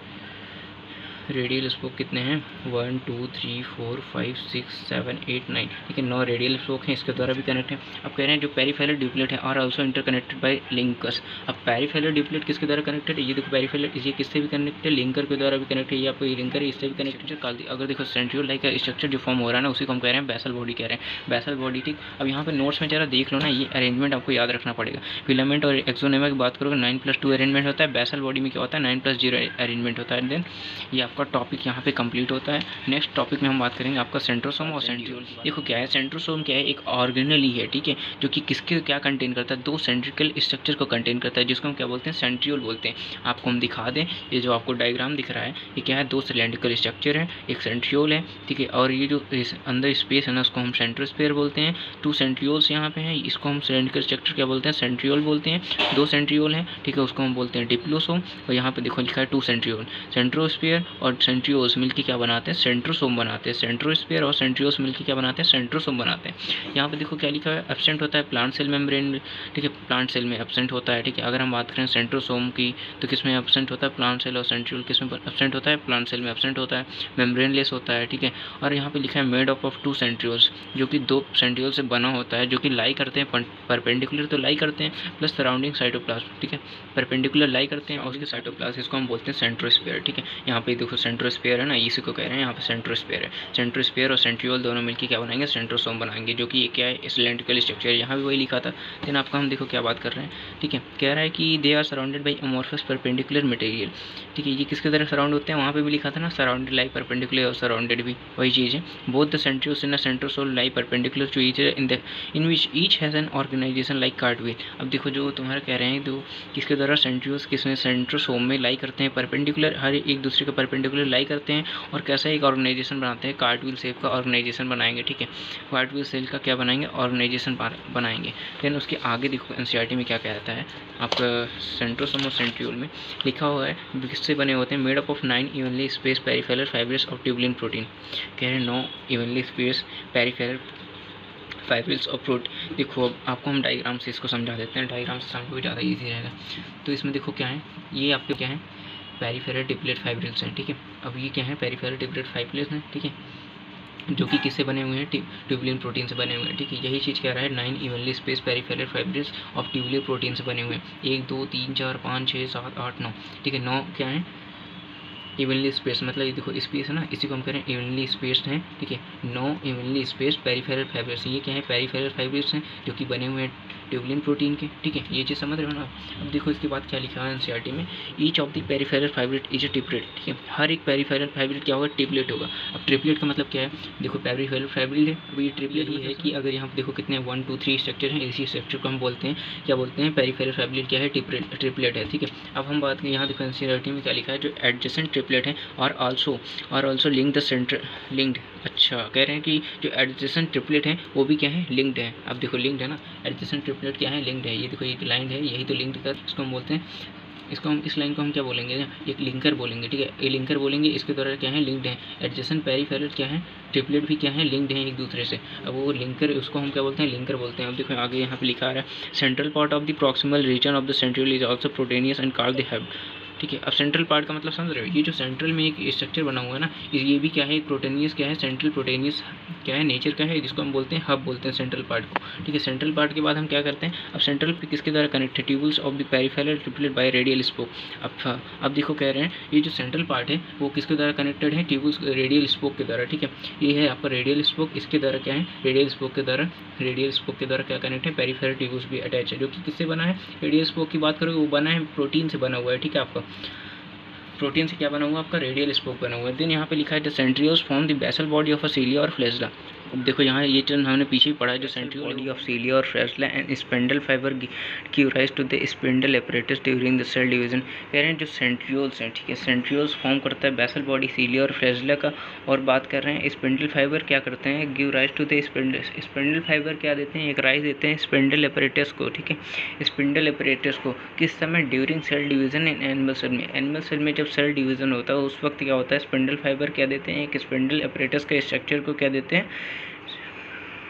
रेडियल स्पोक कितने हैं, 1 2 3 4 5 6 7 8 9, ठीक है, 9 रेडियल स्पोक हैं, इसके द्वारा भी कनेक्ट है। अब कह रहे हैं जो पेरिफेरल ड्यूप्लेट है are also interconnected by linkers. अब पेरिफेरल ड्यूप्लेट किसके द्वारा कनेक्टेड है, ये देखो पेरिफेरल, ये किससे भी कनेक्टेड है, लिंकर के द्वारा भी कनेक्ट है, ये आपको ये लिंकर है, इससे भी कनेक्टेड। अगर देखो सेंट्रियोल लाइक का स्ट्रक्चर जो फॉर्म हो रहा है ना, उसी को हम कह रहे हैं बेसल बॉडी कह रहे हैं, बेसल बॉडी, ठीक। अब यहाँ पे नोट्स में जरा देख लो ना, ये अरेंजमेंट आपको याद रखना पड़ेगा। फिलामेंट और एक्सोनेमा की बात करोगे 9+2 अरेंजमेंट होता है, बेसल बॉडी में क्या होता है, 9+0 अरेंजमेंट होता है। देन ये आपका टॉपिक यहाँ पे कंप्लीट होता है। नेक्स्ट टॉपिक में हम बात करेंगे आपका सेंट्रोसोम और सेंट्रियोल। देखो क्या है, सेंट्रोसोम क्या है, एक ऑर्गेनेल ही है, ठीक है, जो कि किसके क्या कंटेन करता है, 2 सेंट्रिकल स्ट्रक्चर को कंटेन करता है, जिसको हम क्या बोलते हैं, सेंट्रियोल बोलते हैं। आपको हम दिखा दें, ये जो आपको डायग्राम दिख रहा है ये क्या है, 2 सिलेंड्रिकल स्ट्रक्चर है, एक सेंट्रियोल है, ठीक है, और ये जो अंदर स्पेस है ना उसको हम सेंट्रोस्फीयर बोलते हैं। 2 सेंट्रियोल्स यहाँ पे हैं, इसको हम सिलेंड्रिकल स्ट्रक्चर क्या बोलते हैं, सेंट्रियोल बोलते हैं। 2 सेंट्रियोल हैं, ठीक है, उसको हम बोलते हैं डिप्लोसोम। और यहाँ पे देखो लिखा है 2 सेंट्रियोल, सेंट्रोस्फीयर और सेंट्रियोल्स मिलकर क्या बनाते हैं, सेंट्रोसोम बनाते हैं। सेंट्रोस्फीयर और सेंट्रियोल्स मिलकर क्या बनाते हैं, सेंट्रोसोम बनाते हैं। यहाँ पे देखो क्या लिखा है, एब्सेंट होता है प्लांट सेल मेम्ब्रेन, ठीक है, प्लांट सेल में एब्सेंट होता है, ठीक है। अगर हम बात करें सेंट्रोसोम की तो किसमें एब्सेंट होता है, प्लांट सेल, और सेंट्रियोल किसमें एब्सेंट होता है, प्लांट सेल में एब्सेंट होता है, मेम्ब्रेनलेस होता है, ठीक है। और यहाँ पे लिखा है मेड अप ऑफ 2 सेंट्रियोल्स, जो कि 2 सेंट्रियोल से बना होता है, जो कि लाई करते हैं परपेंडिकुलर तो लाई करते हैं, प्लस सराउंडिंग साइटोप्लाज्म, ठीक है, परपेंडिकुलर लाई करते हैं और उसके साइटोप्लाज्म, इसको हम बोलते हैं सेंट्रोस्फीयर, ठीक है। यहाँ पे देखो सेंट्रोस्फीयर है ना, इसी को कह रहे हैं यहाँ पे सेंट्रोस्फीयर है। सेंट्रोस्फीयर और सेंट्रियोल दोनों मिलकर क्या बनाएंगे, सेंट्रोसोम बनाएंगे, जो कि क्या है, सिलेंड्रिकल स्ट्रक्चर। यहाँ भी वही लिखा था। देन आपका हम देखो क्या बात कर रहे हैं, ठीक है, कह रहा है कि they are surrounded by amorphous perpendicular material, ठीक है। ये किसके तरह सराउंड होते हैं, वहाँ पे भी लिखा था ना, सराउंडेड लाई परपेंडिकुलर, और सराउंडेड भी वही चीज़ है। Both the centrioles in centrosome lie perpendicular to each in which each has an organization like cartwheel. अब देखो जो तुम्हारा कह रहे हैं, तो किसके द्वारा, सेंट्रियोल्स किसमें, सेंट्रोसोम में लाई करते हैं, परपेंडिकुलर, हर एक दूसरे का परपेंडिकुलर लाई करते हैं, और कैसा एक ऑर्गेनाइजेशन बनाते हैं, कार्टव्हील शेप का ऑर्गेनाइजेशन बनाएंगे, ठीक है। कार्टव्हील सेल का क्या बनाएंगे, ऑर्गेनाइजेशन बनाएंगे। देन उसके आगे देखो एनसीईआरटी में क्या कहता है, आपका सेंट्रोसोम और सेंट्रियोल में लिखा हुआ है किससे बने होते हैं, made up of 9 evenly space peripheral fibrous of tubulin protein. कह रहे हैं 9 इवनली स्पेस पेरिफेरल फाइब्रिल्स और प्रोटीन। देखो अब आपको हम डायग्राम से इसको समझा देते हैं, डायग्राम से समझो ज़्यादा इजी रहेगा। तो इसमें देखो क्या है, ये आपके क्या है, पेरिफेरल डिप्लेट फाइब्रिल्स हैं, ठीक है। अब ये क्या है, पेरिफेरल डिप्लेट फाइब्रिल्स हैं, ठीक है, जो कि किससे बने हुए हैं, ट्यूबुलिन प्रोटीन से बने हुए हैं, ठीक है। यही चीज़ कह रहा है 9 evenly space peripheral fibrils of tubulin protein से बने हुए हैं। 1 2 3 4 5 6 7 8 9, ठीक है। 9 क्या है, इवनली स्पेस, मतलब ये देखो स्पेस है ना, इसी को हम कह रहे हैं इवनली स्पेस्ड हैं, ठीक है। 9 इवनली स्पेस पेरिफेरल फाइब्रिल्स, ये क्या है, पेरिफेरल फाइब्रिल्स हैं, जो कि बने हुए हैं ट्यूबुलिन प्रोटीन के, ठीक है। ये चीज़ समझ रहे हो ना। अब देखो इसके बाद क्या लिखा है एनसीईआरटी में, each of the peripheral fibril is a triplet, ठीक है। हर एक पेरिफेरल फाइब्रिल क्या होगा, ट्रिपलेट होगा। अब ट्रिपलेट का मतलब क्या है, देखो पेरिफेरल फाइब्रिल है, अब ये ट्रिपलेट ही है कि अगर यहाँ देखो कितने 1 2 3 स्ट्रक्चर हैं, इसी स्ट्रक्चर को हम बोलते हैं, क्या बोलते हैं, पेरिफेरल फाइब्रिल क्या है, ट्रिपलेट है, ठीक है। अब हम बात करें यहाँ देखो एनसीईआरटी में क्या लिखा है, जो एडजेसेंट ट्रिपलेट है और also link the centre linked. अच्छा, कह रहे हैं कि जो एडजेसेंट ट्रिपलेट हैं वो भी क्या है, लिंक्ड है। अब देखो लिंक्ड है ना, एडजेसेंट ट्रिपलेट क्या है, लिंक्ड है। ये देखो एक लाइन है, यही तो लिंक्ड कर, इसको हम बोलते हैं, इसको हम, इस लाइन को हम क्या बोलेंगे ना, एक लिंकर बोलेंगे, ठीक है। ये लिंकर बोलेंगे, इसके द्वारा क्या है, लिंक्ड है। एडजेसेंट पेरिफेरल क्या है, ट्रिपलेट भी क्या है, लिंक्ड है एक दूसरे से। अब वो लिंकर, उसको हम क्या बोलते हैं, लिंकर बोलते हैं। अब देखो आगे यहाँ पे लिखा आ रहा है, central part of the proximal region of the centriole is also proteinaceous and called the hub, ठीक है। अब सेंट्रल पार्ट का मतलब समझ रहे हो, ये जो सेंट्रल में एक स्ट्रक्चर बना हुआ है ना, ये भी क्या है, एक प्रोटेनियस क्या है, सेंट्रल प्रोटेनियस क्या है, नेचर का है, जिसको हम बोलते हैं हब बोलते हैं सेंट्रल पार्ट को, ठीक है। सेंट्रल पार्ट के बाद हम क्या करते हैं, अब सेंट्रल किसके द्वारा connected, tubules of the peripheral triplet bye radial spoke. अब देखो कह रहे हैं ये जो सेंट्रल पार्ट है वो किसके द्वारा कनेक्टेड है, ट्यूबुल्स रेडियल स्पोक के द्वारा, ठीक है। ये है आपका रेडियल स्पोक, इसके द्वारा क्या है, रेडियल स्पोक के द्वारा क्या कनेक्ट है, पेरिफेरल ट्यूबुल्स भी अटैच है, जो कि किससे बना है, रेडियल स्पोक की बात करोगे वो बना है प्रोटीन से बना हुआ है, ठीक है। आपका प्रोटीन से क्या बना हुआ, आपका रेडियल स्पोक बना हुआ है। देन यहाँ पे लिखा है the centrioles form the basal body of a cilia और फ्लैजेला। अब देखो यहाँ ये टर्म हमने पीछे ही पढ़ा है, जो सेंट्रियोल बॉडी ऑफ सीलिया और flagella and spindle fibre give rise to the spindle apparatus during the cell division. कह रहे हैं जो सेंट्रियोल्स हैं, ठीक है, सेंट्रियोल्स फॉर्म करता है बेसल बॉडी सीलिया और फ्लैजेला का, और बात कर रहे हैं स्पिंडल फाइबर क्या करते हैं, give rise to the spindle fibre क्या देते हैं, एक राइज देते हैं स्पिंडल एपरेटस को, ठीक है। स्पिंडल एपरेटस को किस समय, during cell division in animal cell में, एनिमल सेल में जब सेल डिवीजन होता है उस वक्त क्या होता है, स्पिंडल फाइबर क्या देते हैं, एक स्पिंडल एपरेटस के स्ट्रक्चर को क्या देते हैं,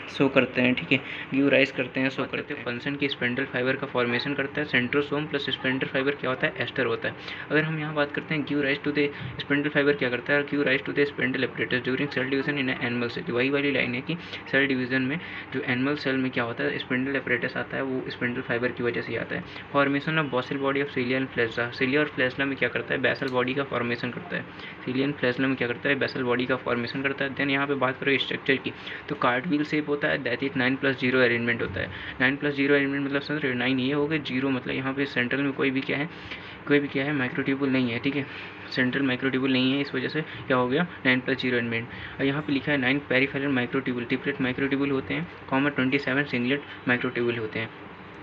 शो करते हैं, ठीक है, गिव राइज करते हैं, शो करते हैं। फंक्शन की स्पिंडल फाइबर का फॉर्मेशन करता है, सेंट्रोसोम प्लस स्पिंडल फाइबर क्या होता है, एस्टर होता है। अगर हम यहाँ बात करते हैं give rise to the spindle fibre क्या करता है, give rise to the spindle apparatus during cell division in animal cell. वही वाली लाइन है कि सेल डिवीजन में जो एनिमल सेल में क्या होता है, स्पिंडल एपरेटस आता है, वो स्पिंडल फाइबर की वजह से आता है। Formation of basal body of cilia and flagella. Cilia और फ्लैजेला में क्या करता है, बेसल बॉडी का फॉर्मेशन करता है। सीलिया एंड फ्लैजेला में क्या करता है, बेसल बॉडी का फॉर्मेशन करता है। देन यहाँ पे बात करो स्ट्रक्चर की, तो कार्टव्हील शेप होता है, दैट इज 9+0 अरेंजमेंट होता है। 9+0 अरेंजमेंट मतलब समझ रहे हो, 9 ये हो गए, 0 मतलब यहाँ पे सेंट्रल में कोई भी क्या है माइक्रोट्यूबुल नहीं है, ठीक है, सेंट्रल माइक्रोट्यूबुल नहीं है, इस वजह से क्या हो गया 9+0 अरेंजमेंट। और यहाँ पे लिखा है 9 पेरिफेरल माइक्रोट्यूबुल, ट्रिपलेट माइक्रोट्यूबुल होते हैं, 27 सिंगलेट माइक्रोट्यूबुल होते हैं।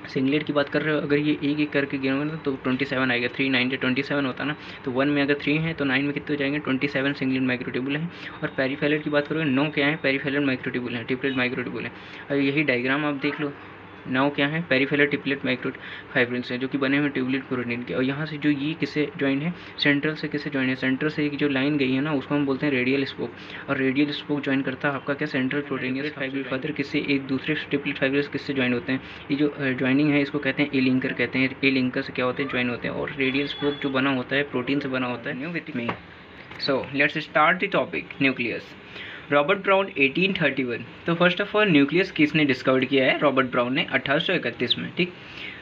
सिंगलेट की बात कर रहे हो, अगर ये एक एक करके गिनोगे ना तो 27 आएगा, 3 9 27 होता ना, तो 1 में अगर 3 है तो 9 में कितने हो जाएंगे, 27 सिंगलेट माइक्रोट्यूबुल है। और पेरिफेरल की बात करोगे 9 क्या है, पेरिफेरल माइक्रोट्यूबुल है, ट्रिपलेट माइक्रोट्यूबुल है। और यही डायग्राम आप देख लो, 9 क्या है, पेरिफेरल ट्रिपलेट माइक्रोफाइब्रिल्स हैं जो कि बने हुए ट्यूबलेट प्रोटीन के। और यहाँ से जो ये किससे ज्वाइन है, सेंट्रल से किससे ज्वाइन है, सेंट्रल से एक जो लाइन गई है ना उसको हम बोलते हैं रेडियल स्पोक, और रेडियल स्पोक ज्वाइन करता है आपका क्या, सेंट्रल प्रोटीन फाइब्रिल फाइबर किससे, एक दूसरे ट्रिपलेट फाइब्रिल्स किससे ज्वाइन होते हैं, ये जो ज्वाइनिंग है इसको कहते हैं ए लिंकर कहते हैं, ए लिंकर से क्या होते हैं, ज्वाइन होते हैं। और रेडियल स्पोक जो बना होता है प्रोटीन से बना होता है न्यूक्लियस में। So let's start the topic nucleus. Robert brown 1831। तो फर्स्ट ऑफ ऑल न्यूक्लियस किसने डिस्कवर किया है, रॉबर्ट ब्राउन ने 1831 में। ठीक,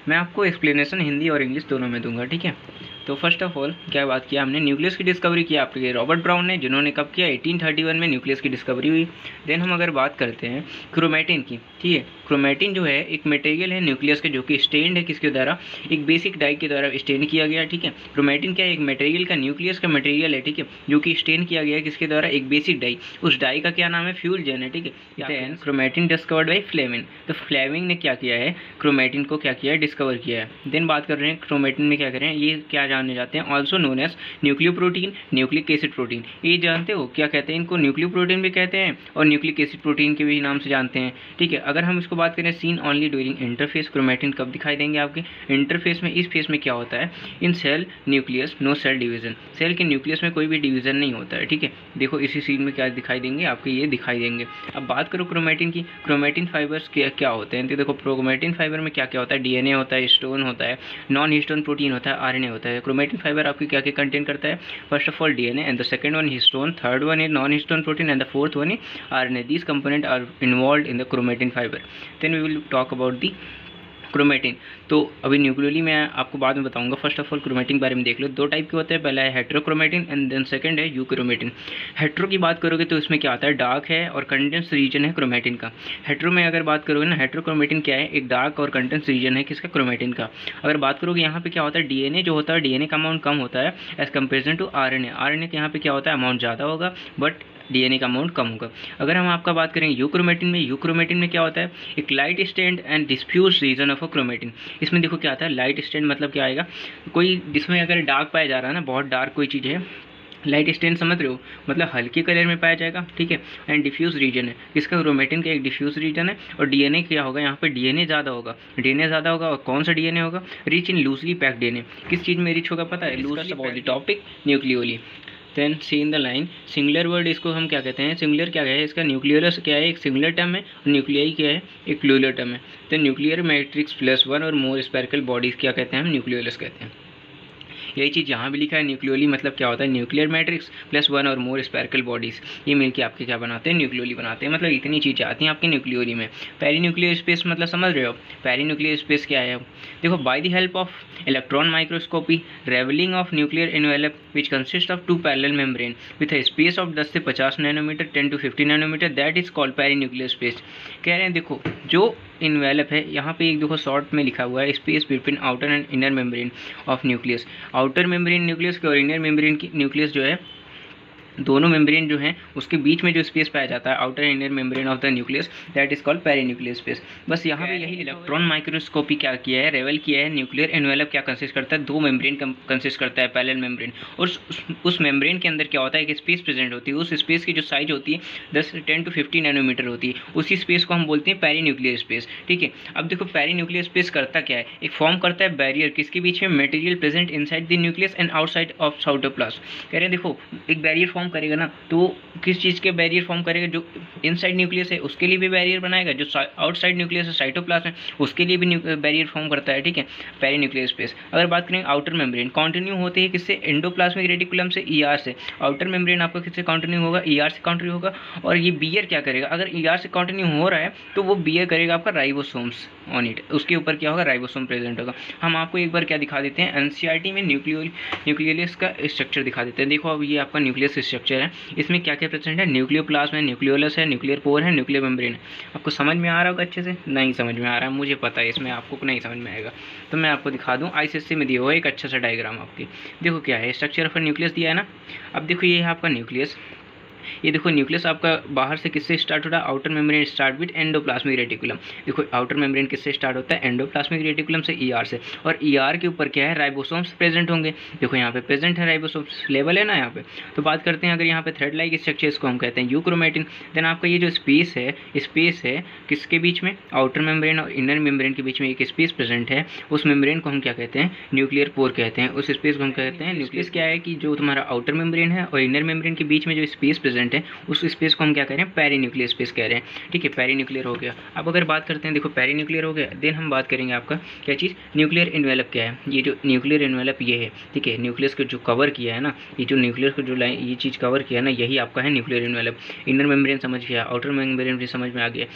मैं आपको एक्सप्लेनेशन हिंदी और इंग्लिश दोनों में दूंगा। ठीक है, तो फर्स्ट ऑफ ऑल क्या बात किया हमने, न्यूक्लियस की डिस्कवरी किया आपके रॉबर्ट ब्राउन ने, जिन्होंने कब किया, 1831 में न्यूक्लियस की डिस्कवरी हुई। देन हम अगर बात करते हैं क्रोमेटिन की, ठीक है, क्रोमेटिन जो है एक मटेरियल है न्यूक्लियस के जो कि स्टेन्ड है किसके द्वारा, एक बेसिक डाई के द्वारा स्टेन किया गया। ठीक है, क्रोमेटिन क्या है, एक मटेरियल का, न्यूक्लियस का मटेरियल है, ठीक है, जो कि स्टेन किया गया है किसके द्वारा, एक बेसिक डाई, उस डाई का क्या नाम है, फ्यूजन है। ठीक है, then chromatin discovered by Flemming. तो फ्लेमिंग ने क्या किया है, क्रोमेटिन को क्या किया है, डिस्कवर किया है। देन बात कर रहे हैं क्रोमेटिन में क्या करें, ये क्या जानने जाते हैं, also known as nucleoprotein, nucleic acid protein. ये जानते हो क्या कहते हैं इनको, न्यूक्लियोप्रोटीन भी कहते हैं और न्यूक्लिक एसिड प्रोटीन के भी नाम से जानते हैं। ठीक है, अगर हम इसको बात करें seen only during interphase, chromatin कब दिखाई देंगे आपके इंटरफेस में, इस फेस में क्या होता है, in cell nucleus no cell division, cell के न्यूक्लियस में कोई भी डिवीजन नहीं होता है। ठीक है, देखो इसी सीन में क्या दिखाई देंगे आपके, ये दिखाई देंगे। अब बात करो क्रोमेटिन की, क्रोमेटिन फाइबर्स क्या होते हैं, तो देखो क्रोमेटिन फाइबर में क्या क्या होता है, डीएनए होता है, हिस्टोन होता है, नॉन हिस्टोन प्रोटीन होता है, आरएनए होता है। क्रोमेटिन फाइबर आपकी क्या क्या कंटेन करता है, first of all DNA and the second one histone, third one is non histone protein and the fourth one is RNA. These component are involved in the chromatin fibre. Then we will talk about the chromatin. तो अभी न्यूक्लियली मैं आपको बाद में बताऊंगा। First of all chromatin के बारे में देख लो, दो टाइप के होते हैं, पहला है हेट्रोक्रोमेटिन एंड देन सेकंड है यूक्रोमेटिन। हेट्रो की बात करोगे तो इसमें क्या आता है, डार्क है और कंडेंस रीजन है क्रोमेटिन का। हेट्रो में अगर बात करोगे ना, हेट्रोक्रोमेटिन क्या है, एक डार्क और कंडेंस रीजन है किसका, क्रोमेटिन का। अगर बात करोगे यहाँ पे क्या होता है, डीएनए जो होता है, डीएनए का अमाउंट कम होता है as comparison to RNA. RNA के यहाँ पे क्या होता है, अमाउंट ज़्यादा होगा बट डीएनए का अमाउंट कम होगा। अगर हम आपका बात करेंगे यूक्रोमेटिन में, यूक्रोमेटिन में क्या होता है, एक light stained and diffuse region of a chromatin. इसमें देखो क्या आता है, लाइट स्टेंड मतलब क्या आएगा, कोई जिसमें अगर डार्क पाया जा रहा है ना, बहुत डार्क कोई चीज़ है, लाइट स्टेन समझ रहे हो, मतलब हल्के कलर में पाया जाएगा। ठीक है, एंड डिफ्यूज रीजन है इसका, क्रोमेटिन का एक डिफ्यूज रीजन है। और डीएनए क्या होगा, यहाँ पे डीएनए ज़्यादा होगा, डीएनए ज़्यादा होगा। और कौन सा डीएनए होगा, rich in loosely packed DNA. किस चीज़ में रिच होगा पता है, loosely about the topic nucleoli. Then see in the line, singular word इसको हम क्या कहते हैं, सिंगुलर क्या है इसका, न्यूक्लियरस क्या है, एक सिंगुलर टर्म है, और न्यूक्लियाई क्या है, एक प्लूरल टर्म है। तो न्यूक्लियर मैट्रिक्स प्लस वन और मोर स्पेरिकल बॉडीज क्या कहते हैं, हम न्यूक्लियस कहते हैं। यही चीज़ यहाँ भी लिखा है, न्यूक्लियोली मतलब क्या होता है, न्यूक्लियर मैट्रिक्स प्लस वन और मोर स्पेरिकल बॉडीज, ये मिलके आपके क्या बनाते हैं, न्यूक्लियोली बनाते हैं। मतलब इतनी चीज़ें आती हैं आपके न्यूक्लियोली में। पेरीन्यूक्लियर स्पेस मतलब समझ रहे हो, पेरीन्यूक्लियर स्पेस क्या है, देखो by the help of electron microscopy revealing of nuclear envelope which consist of two parallel membrane with a space of 10 से 50 nanometer, 10 to 50 nanometer, that is called perinuclear space. कह रहे हैं देखो जो इन्वेलप है, यहाँ पे एक देखो शॉर्ट में लिखा हुआ है, space between outer and inner membrane of nucleus. Outer membrane nucleus की और इनर मेम्ब्रेन की न्यूक्लियस जो है, दोनों मेम्ब्रेन जो हैं उसके बीच में जो स्पेस पाया जाता है, outer inner membrane of the nucleus, that is called perinuclear space. बस यहाँ पे यही इलेक्ट्रॉन माइक्रोस्कोपी क्या किया है, रेवल किया है, न्यूक्लियर एनवेलप क्या कंसिस्ट करता है, दो मेम्ब्रेन कंसिस्ट करता है, पैरेलल मेम्ब्रेन। और उस मेम्ब्रेन के अंदर क्या होता है, एक स्पेस प्रेजेंट होती है, उस स्पेस की जो साइज होती है 10 to 50 नैनोमीटर होती है, उसी स्पेस को हम बोलते हैं पेरीन्यूक्लियर स्पेस। ठीक है, अब देखो पेरीन्यूक्लियर स्पेस करता क्या है, एक फॉर्म करता है बैरियर किसके बीच में, material present inside the nucleus and outside of cytoplasm. कह रहे हैं देखो एक बैरियर फॉर्म करेगा ना, तो किस चीज़ के बैरियर फॉर्म करेगा, जो इनसाइड न्यूक्लियस है उसके लिए भी बैरियर बनाएगा, जो आउटसाइड न्यूक्लियस है साइटोप्लाज्म है उसके लिए भी बैरियर फॉर्म करता है। ठीक है, पेरीन्यूक्लियर स्पेस। अगर बात करें आउटर मेम्ब्रेन, कंटिन्यू होते हैं किससे, एंडोप्लाज्मिक रेटिकुलम से, ईआर से। आउटर मेम्ब्रेन आपका किससे कंटिन्यू होगा, ईआर से कंटिन्यू होगा। और ये बियर क्या करेगा, अगर ईआर से कंटिन्यू हो रहा है तो वो बियर करेगा आपका राइबोसोम्स ऑन इट, उसके ऊपर क्या होगा, राइबोसोम प्रेजेंट होगा। हम आपको एक बार क्या दिखा देते हैं, एनसीईआरटी में न्यूक्लियस का स्ट्रक्चर दिखा देते हैं। देखो अब ये आपका न्यूक्लियस स्ट्रक्चर है, इसमें क्या क्या प्रेजेंट है, न्यूक्लियोप्लाज्म है, न्यूक्लियोलस है, न्यूक्लियर पोर है, न्यूक्लियर मेम्ब्रेन है। आपको समझ में आ रहा होगा अच्छे से, नहीं समझ में आ रहा है मुझे पता है, इसमें आपको नहीं समझ में आएगा तो मैं आपको दिखा दूँ। आईसीएससी में दिया हुआ एक अच्छा सा डायग्राम आपकी, देखो क्या है, स्ट्रक्चर ऑफ न्यूक्लियस दिया है ना। अब देखो ये है आपका न्यूक्लियस, ये देखो न्यूक्लियस आपका बाहर से किससे स्टार्ट हो रहा है, outer membrane start with endoplasmic reticulum. देखो आउटर मेम्ब्रेन किससे स्टार्ट होता है, एंडोप्लाज्मिक रेटिकुलम से, ईआर से, और ईआर के ऊपर क्या है, राइबोसोम्स प्रेजेंट होंगे। देखो यहाँ पे प्रेजेंट है राइबोसोम्स, लेवल है ना यहाँ पे। तो बात करते हैं अगर यहाँ पे थ्रेड लाइक स्ट्रक्चर, इसको हम कहते हैं यूक्रोमेटिन। देन आपका ये जो स्पेस है किसके बीच में, आउटर मेम्ब्रेन और इनर मेम्ब्रेन के बीच में एक स्पेस प्रेजेंट है, उस मेम्ब्रेन को हम क्या कहते हैं, न्यूक्लियर पोर कहते हैं। उस स्पेस को हम कहते हैं न्यूक्लियस। क्या है कि जो तुम्हारा आउटर मेम्ब्रेन है और इनर मेम्ब्रेन के बीच में जो स्पेस प्रेजेंट है, उस स्पेस को हम क्या कह रहे हैं, पेरीन्यूक्लियर स्पेस कह रहे हैं। ठीक है, पेरीन्यूक्लियर हो गया। अब अगर बात करते हैं, देखो पेरीन्यूक्लियर हो गया, देन हम बात करेंगे आपका क्या चीज़, न्यूक्लियर इन्वेलप क्या है। ये जो न्यूक्लियर इन्वेलप ये है, ठीक है, न्यूक्लियस को जो कवर किया है ना, ये जो न्यूक्लियस को जो ये चीज़ कवर किया है ना, यही आपका है न्यूक्लियर इन्वेलप। इनर मेम्ब्रेन समझ गया, आउटर मेम्ब्रेन भी समझ में आ गया।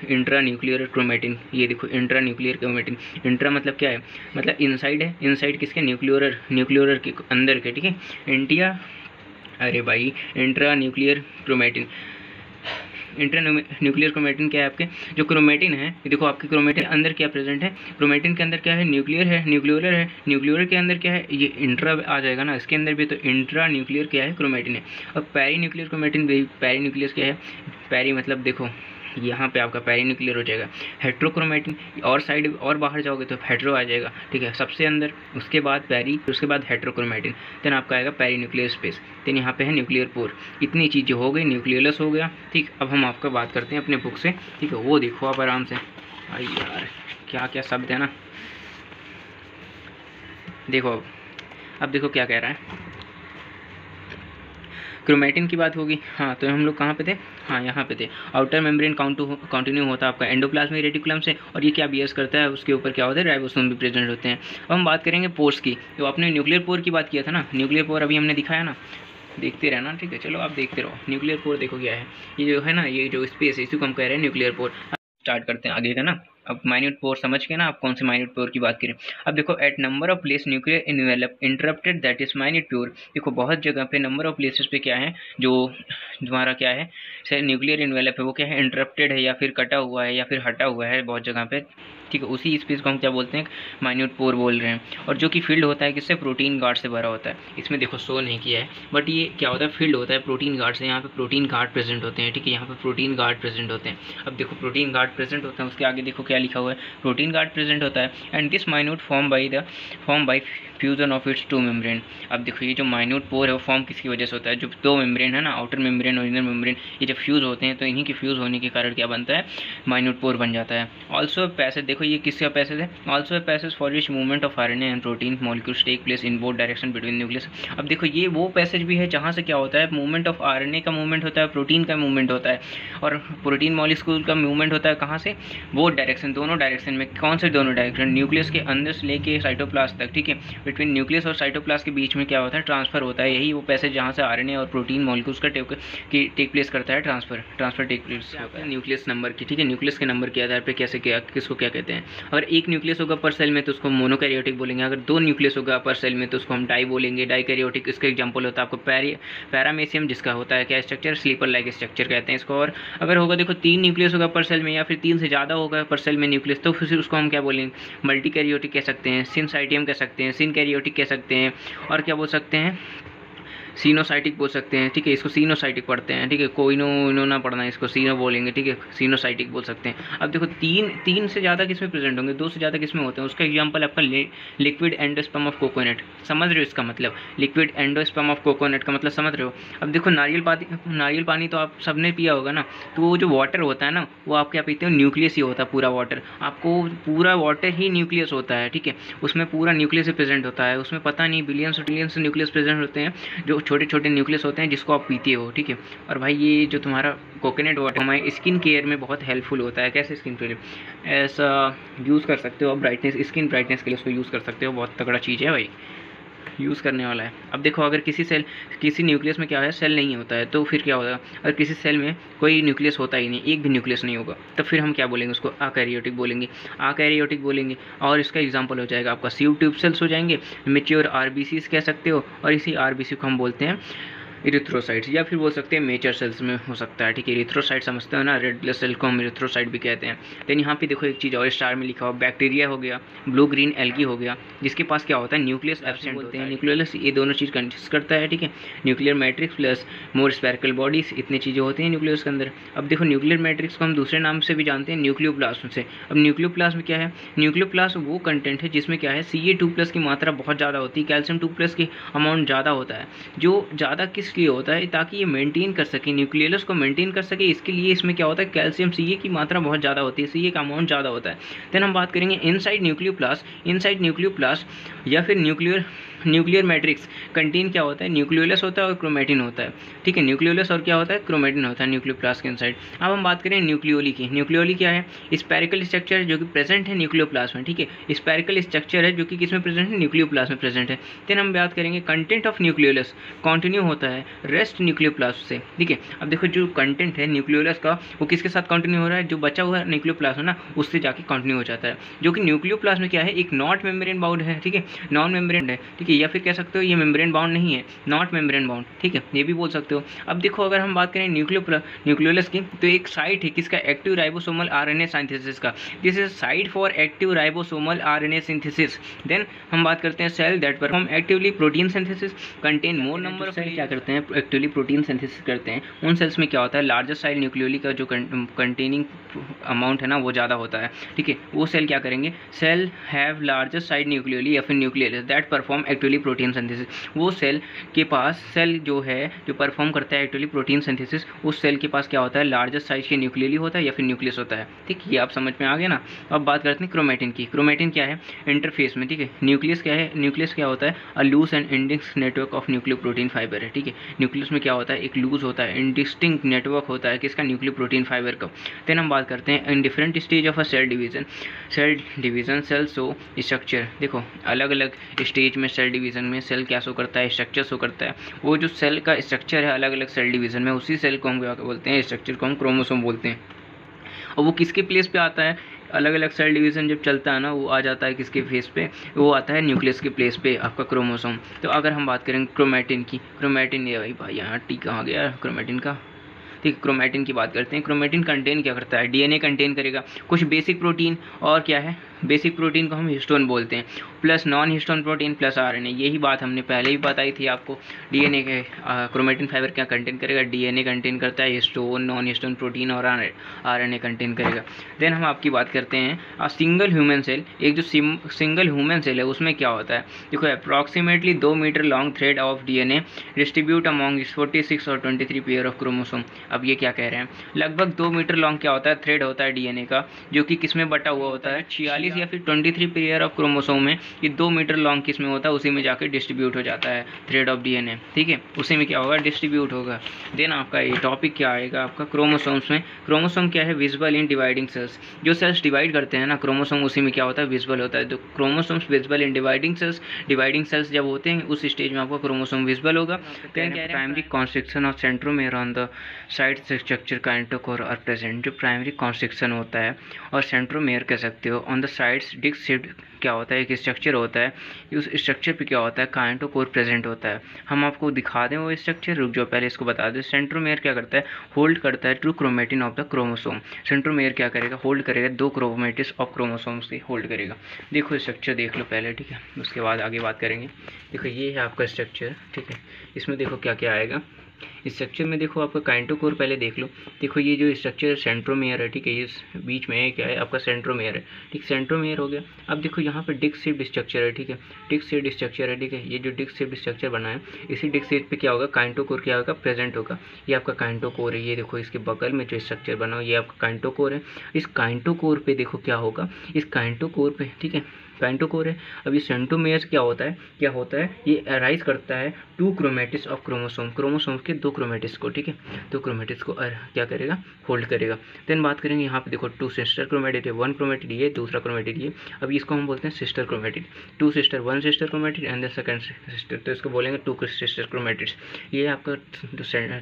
इंट्रा न्यूक्लियर क्रोमेटिन, ये देखो इंट्रा न्यूक्लियर क्रोमेटिन। इंट्रा मतलब क्या है, मतलब इनसाइड है, इनसाइड किसके, न्यूक्लियर के अंदर के, ठीक है, intra nuclear chromatin. Intra nuclear chromatin क्या है, आपके जो क्रोमेटिन है, ये देखो आपके क्रोमेटिन के अंदर क्या प्रेजेंट है, क्रोमेटिन के अंदर क्या है, न्यूक्लियर के अंदर क्या है, ये इंट्रा आ जाएगा ना इसके अंदर भी, तो इंट्रा न्यूक्लियर क्या है, क्रोमेटिन है। और पेरी न्यूक्लियर क्रोमेटिन भी, पेरी न्यूक्लियस क्या है, पेरी मतलब देखो यहाँ पे आपका पेरीन्यूक्लियर हो जाएगा। हेट्रोक्रोमेटिन, और साइड और बाहर जाओगे तो हेट्रो आ जाएगा, ठीक है, सबसे अंदर, उसके बाद उसके बाद हेट्रोक्रोमेटिन, देन आपका आएगा पेरीन्यूक्लियर स्पेस, देन यहाँ पे है न्यूक्लियर पोर। इतनी चीज़ें हो गई, न्यूक्लियस हो गया, ठीक। अब हम आपका बात करते हैं अपने बुक से, ठीक है, वो देखो आप आराम से। भाई यार क्या क्या शब्द है ना, देखो अब देखो क्या कह रहा है, क्रोमेटिन की बात होगी। हाँ, तो हम लोग कहाँ पे थे, हाँ यहाँ पे थे। आउटर मेम्ब्रेन कंटिन्यू होता है आपका एंडोप्लाज्मिक रेटिकुलम से, और ये क्या बिहेव करता है, उसके ऊपर क्या होता है, राइबोसोम भी प्रेजेंट होते हैं। अब हम बात करेंगे पोर्स की। तो आपने न्यूक्लियर पोर की बात किया था ना, न्यूक्लियर पोर अभी हमने दिखाया ना, देखते रहना, ठीक है, चलो आप देखते रहो। न्यूक्लियर पोर देखो क्या है, ये जो है ना, ये जो स्पेस है, इसी को हम कह रहे हैं न्यूक्लियर पोर। स्टार्ट करते हैं आगे का ना। अब माइन्यूट पोर समझ के ना, आप कौन से माइन्यूट पोर की बात करें। अब देखो, at number of place nuclear envelope interrupted, that is minute pore. देखो बहुत जगह पे नंबर ऑफ प्लेसेस पे क्या है, जो तुम्हारा क्या है, न्यूक्लियर इन्वेलप है, वो क्या है, इंटरप्टेड है, या फिर कटा हुआ है, या फिर हटा हुआ है बहुत जगह पे, ठीक है। उसी स्पेस को हम क्या बोलते हैं, माइन्यूट पोर बोल रहे हैं। और जो कि फील्ड होता है किससे, प्रोटीन गार्ड से भरा होता है। इसमें देखो शो नहीं किया है, बट ये क्या होता है, फील्ड होता है प्रोटीन गार्ड से। यहाँ पे प्रोटीन गार्ड प्रेजेंट होते हैं, ठीक है, यहाँ पे प्रोटीन गार्ड प्रेजेंट होते हैं। अब देखो प्रोटीन गार्ड प्रेजेंट होते हैं, उसके आगे देखो क्या लिखा हुआ है, प्रोटीन गार्ड प्रेजेंट होता है। And this minute form by fusion of its two membrane. अब देखो ये जो माइन्यूट पोर है वो फॉर्म किसकी वजह से होता है, जो दो मेम्ब्रेन है ना, आउटर मेम्ब्रेन और इनर मेम्ब्रेन, ये जब फ्यूज होते हैं तो इन्हीं के फ्यूज होने के कारण क्या बनता है, माइन्यूट पोर बन जाता है। ऑल्सो पैसेज, देखो ये किसका पैसेज है, also a passage for which movement of RNA and protein molecules take place in both direction between nucleus. अब देखो ये वो पैसेज भी है जहाँ से क्या होता है, मूवमेंट ऑफ आरएनए का मूवमेंट होता है, प्रोटीन का मूवमेंट होता है, और प्रोटीन मॉलिक्यूल का मूवमेंट होता है कहाँ से, बोथ डायरेक्शन, दोनों डायरेक्शन में। कौन से दोनों डायरेक्शन, न्यूक्लियस के अंदर से लेके साइटोप्लाज्म तक, ठीक है, बिटवीन न्यूक्लियस और साइटोप्लाज्म के बीच में क्या होता है, ट्रांसफर होता है। यही वो पैसेज जहाँ से आरएनए और प्रोटीन मॉलिक्यूल्स का टेक प्लेस करता है, ट्रांसफर टेक प्लेस होता है न्यूक्लियस नंबर की, ठीक है। न्यूक्लियस के नंबर के आधार पर कैसे क्या, किसको क्या कहते हैं। अगर एक न्यूक्लियस होगा पर सेल में तो उसको मोनोकैरियोटिक बोलेंगे, अगर दो न्यूक्लियस होगा पर सेल में तो उसको हम डाई बोलेंगे, डाइकैरियोटिक। इसका एग्जांपल होता है आपको पैरामेसियम, जिसका होता है क्या स्ट्रक्चर, स्लीपर लाइक स्ट्रक्चर कहते हैं इसको। और अगर होगा देखो तीन न्यूक्लियस होगा पर सेल में, या फिर तीन से ज़्यादा होगा पर सेल में न्यूक्लियस, तो फिर उसको हम क्या बोलेंगे, मल्टीकैरियोटिक कह सकते हैं, सिनसाइटियम कह सकते हैं, सिनकैरियोटिक कह सकते हैं, और क्या बोल सकते हैं, सीनोसाइटिक बोल सकते हैं, ठीक है, इसको सीनोसाइटिक पढ़ते हैं, ठीक है, कोइनो इनो ना पढ़ना है, इसको सीनो बोलेंगे, ठीक है, सीनोसाइटिक बोल सकते हैं। अब देखो तीन से ज़्यादा किसमें प्रेजेंट होंगे, दो से ज़्यादा किसमें होते हैं, उसका एग्जांपल आपका लिक्विड एंडोस्पर्म ऑफ कोकोनट। समझ रहे हो इसका मतलब, लिक्विड एंडोस्पर्म ऑफ कोकोनट का मतलब समझ रहे हो। अब देखो नारियल पानी तो आप सबने पिया होगा ना, तो वो जो वाटर होता है ना, वो आप क्या पीते हो, न्यूक्लियस ही होता है पूरा वाटर, आपको पूरा वाटर ही न्यूक्लियस होता है, ठीक है, उसमें पूरा न्यूक्लियस ही प्रेजेंट होता है, उसमें पता नहीं बिलियंस ट्रिलियंस न्यूक्लियस प्रेजेंट होते हैं, जो छोटे छोटे न्यूक्लियस होते हैं जिसको आप पीते हो, ठीक है। और भाई ये जो तुम्हारा कोकोनट वाटर हमारे स्किन केयर में बहुत हेल्पफुल होता है। कैसे स्किन केयर, ऐसा यूज़ कर सकते हो आप, ब्राइटनेस, स्किन ब्राइटनेस के लिए उसको यूज़ कर सकते हो, बहुत तगड़ा चीज़ है भाई, यूज़ करने वाला है। अब देखो अगर किसी न्यूक्लियस में क्या है, सेल नहीं होता है, तो फिर क्या होगा, अगर किसी सेल में कोई न्यूक्लियस होता ही नहीं, एक भी न्यूक्लियस नहीं होगा, तब फिर हम क्या बोलेंगे, उसको अकैरियोटिक बोलेंगे। और इसका एग्जांपल हो जाएगा आपका सीव ट्यूब सेल्स हो जाएंगे, मेच्योर आरबीसीज कह सकते हो, और इसी आरबीसी को हम बोलते हैं इरिथ्रोसाइट्स, या फिर बोल सकते हैं मेचर सेल्स में हो सकता है, ठीक है। इरिथ्रोसाइट समझते हो ना, रेड ब्लड सेल को हम इरिथ्रोसाइट भी कहते हैं। देन यहाँ पे देखो एक चीज़ और स्टार में लिखा हुआ, बैक्टीरिया हो गया, ब्लू ग्रीन एल्गी हो गया, जिसके पास क्या होता है न्यूक्लियस एब्सेंट होते हैं, न्यूक्लियस ये दोनों चीज़ कंसिस्ट करता है, ठीक है। न्यूक्लियर मैट्रिक्स प्लस मोर स्पेरिकल बॉडीज, इतनी चीज़ें होती हैं न्यूक्लियस के अंदर। अब देखो न्यूक्लियर मैट्रिक्स को हम दूसरे नाम से भी जानते हैं, न्यूक्लियोप्लाज्म से। अब न्यूक्लियोप्लाज्म क्या है? न्यूक्लियोप्लाज्म वो कंटेंट है जिसमें क्या है Ca2+ की मात्रा बहुत ज़्यादा होती है, कैल्शियम 2+ की अमाउंट ज़्यादा होता है। जो ज़्यादा किस लिए होता है? ताकि ये मेंटेन कर सके, न्यूक्लियस को मेंटेन कर सके, इसके लिए इसमें क्या होता है कैल्शियम Ca की मात्रा बहुत ज़्यादा होती है, Ca का अमाउंट ज़्यादा होता है। देन हम बात करेंगे इनसाइड न्यूक्लियोप्लास्ट या फिर न्यूक्लियर मैट्रिक्स कंटेन क्या होता है? न्यूक्लियोलस होता है और क्रोमेटिन होता है, ठीक है। न्यूक्लियोलस और क्या होता है? क्रोमेटिन होता है न्यूक्लियोप्लास्ट के इनसाइड। अब हम बात करें न्यूक्लियोली की। न्यूक्लियोली क्या है? स्पेरिकल स्ट्रक्चर जो कि प्रेजेंट है न्यूक्लियोप्लास्ट में, ठीक है। स्पेरिकल स्ट्रक्चर है जो कि किस में प्रेजेंट है? न्यूक्लियोप्लास्ट में प्रेजेंट है। देन हम बात करेंगे कंटेंट ऑफ न्यूक्लियोलस कंटिन्यू होता है रेस्ट न्यूक्लियोप्लास्ट से, ठीक है। अब देखो जो कंटेंट है न्यूक्लियोलस का वो किसके साथ कंटिन्यू हो रहा है? जो बचा हुआ है न्यूक्लियोप्लास्ट है ना, उससे जाके कंटिन्यू हो जाता है। जो कि न्यूक्लियोप्लास्ट में क्या है? एक नॉट मेम्ब्रेन बाउंड है, ठीक है, नॉन मेम्ब्रेन है, ठीक है। या फिर कह सकते हो ये मेम्ब्रेन बाउंड नहीं है, नॉट मेम्ब्रेन बाउंड, ठीक है, ये भी बोल सकते हो। अब देखो अगर हम बात करें न्यूक्लियोलस की, तो एक साइट है किसका? एक्टिव राइबोसोमल आरएनए सिंथेसिस का। This is site for active ribosomal RNA synthesis. Then हम बात करते हैं cell that perform actively protein synthesis contain more number of cell क्या करते हैं? एक्टिवली प्रोटीन सिंथेसिस करते हैं। उन सेल्स में क्या होता है? लार्जर साइज न्यूक्लियोली का जो कंटेनिंग अमाउंट है ना वो ज़्यादा होता है, ठीक है। वो सेल क्या करेंगे? Cell have larger size nucleoli या फिर nucleus that perform actively protein synthesis. वो सेल के पास, सेल जो है जो परफॉर्म करता है एक्टिवली प्रोटीन सिंथेसिस, उस सेल के पास क्या होता है? लार्जर साइज के न्यूक्लियोली होता है या फिर न्यूक्लियस होता है, ठीक। ये आप समझ में आ गया ना। अब बात करते हैं क्रोमेटिन की। क्रोमेटिन क्या है? इंटरफेस में, ठीक है। न्यूक्लियस क्या है? न्यूक्लियस क्या होता है? A loose and indistinct network of nucleoprotein fibre है, ठीक है। न्यूक्लियस में क्या होता है? एक लूज होता है, इंडिस्टिंक्ट नेटवर्क होता है किसका? न्यूक्लियोप्रोटीन फाइबर का। देन हम बात करते हैं in different stage of a cell division. Cell show structure. देखो अलग अलग स्टेज में सेल डिवीजन में सेल क्या शो करता है? स्ट्रक्चर शो करता है। वो जो सेल का स्ट्रक्चर है अलग अलग सेल डिवीजन में, उसी सेल को हम क्या बोलते हैं? स्ट्रक्चर को हम क्रोमोसोम बोलते हैं। और वो किसके प्लेस पे आता है? अलग अलग सेल डिवीज़न जब चलता है ना, वो आ जाता है किसके फेस पे? वो आता है न्यूक्लियस के प्लेस पे, आपका क्रोमोसोम। तो अगर हम बात करें क्रोमेटिन की, क्रोमेटिन ये भाई यहाँ टी कहाँ गया क्रोमेटिन का, ठीक। क्रोमेटिन की बात करते हैं। क्रोमेटिन कंटेन क्या करता है? डीएनए कंटेन करेगा, कुछ बेसिक प्रोटीन, और क्या है? बेसिक प्रोटीन को हम हिस्टोन बोलते हैं, plus non histone protein plus RNA. यही बात हमने पहले ही बताई थी आपको। डीएनए के क्रोमेटिन फाइबर क्या कंटेन करेगा? डीएनए कंटेन करता है, हिस्टोन, नॉन हिस्टोन प्रोटीन और आरएनए कंटेन करेगा। देन हम आपकी बात करते हैं सिंगल ह्यूमन सेल। एक जो सिंगल ह्यूमन सेल है उसमें क्या होता है? देखो approximately 2 metre long thread of DNA distribute among 46 और 23 पेयर ऑफ क्रोमोसोम। अब ये क्या कह रहे हैं? लगभग 2 मीटर लॉन्ग क्या होता है? थ्रेड होता है डीएनए का, जो कि किस में बटा हुआ होता है? 46 या फिर 23 पेयर ऑफ क्रोमोसोम में। ये 2 मीटर लॉन्ग किस में होता है? उसी में जाकर डिस्ट्रीब्यूट हो जाता है थ्रेड ऑफ डीएनए, ठीक है। उसी में क्या होगा? डिस्ट्रीब्यूट होगा। देन आपका ये टॉपिक क्या आएगा आपका? क्रोमोसोम्स में। क्रोमोसोम क्या है? Visible in dividing cells. जो सेल्स डिवाइड करते हैं ना क्रोमोसोम, उसी में क्या होता है? विजिबल होता है। तो chromosomes visible in dividing cells जब होते हैं उस स्टेज में आपका क्रोमोसोम विजिबल होगा। देन क्या है? Primary constriction of centromere on the side structure kinetochore are present. जो प्राइमरी कॉन्स्ट्रिक्शन होता है और सेंट्रोमेयर कह सकते हो, on the sides disc shaped क्या होता है? एक स्ट्रक्चर होता है, उस स्ट्रक्चर पे क्या होता है? काइनेटोकोर प्रेजेंट होता है। हम आपको दिखा दें वो स्ट्रक्चर, रुक जाओ पहले इसको बता दें। सेंट्रोमेयर क्या करता है? होल्ड करता है true chromatin of the chromosome. Centromere क्या करेगा? होल्ड करेगा 2 क्रोमेटिस ऑफ क्रोमोसोम्स की होल्ड करेगा। देखो स्ट्रक्चर देख लो पहले, ठीक है, उसके बाद आगे बात करेंगे। देखो ये है आपका स्ट्रक्चर, ठीक है। इसमें देखो क्या क्या आएगा इस स्ट्रक्चर में। देखो आपका काइनेटोकोर पहले देख लो। देखो ये जो स्ट्रक्चर सेंट्रोमेयर है, ठीक है, इस बीच में क्या है? आपका सेंट्रोमेयर है, ठीक। सेंट्रोमेयर हो गया। अब देखो यहाँ पे डिस्क शेप्ड स्ट्रक्चर है, ठीक है, डिस्क शेप्ड स्ट्रक्चर है, ठीक है। ये जो डिस्क शेप्ड स्ट्रक्चर बना है, इसी डिस्क शेप पे क्या होगा? काइनेटोकोर क्या होगा? प्रेजेंट होगा। ये आपका काइनेटोकोर है। ये देखो इसके बगल में जो स्ट्रक्चर बना हो ये आपका काइनेटोकोर है। इस काइनेटोकोर पे देखो क्या होगा? इस काइनेटोकोर पे, ठीक है, काइनेटोकोर है। अब ये सेंट्रोमेयर क्या होता है? ये अराइज करता है 2 क्रोमेटिस ऑफ क्रोमोसोम, क्रोमोसोम के 2 क्रोमेटिस को, ठीक है। 2 क्रोमेटिस को क्या करेगा? होल्ड करेगा। देन बात करेंगे यहाँ पे देखो 2 सिस्टर क्रोमेटिड है, 1 क्रोमेटिड ये, दूसरा क्रोमेटिड ये। अब इसको हम बोलते हैं sister chromatid. 2 sister, 1 sister chromatid and the second sister, तो इसको बोलेंगे 2 सिस्टर क्रोमेटिड्स। ये आपका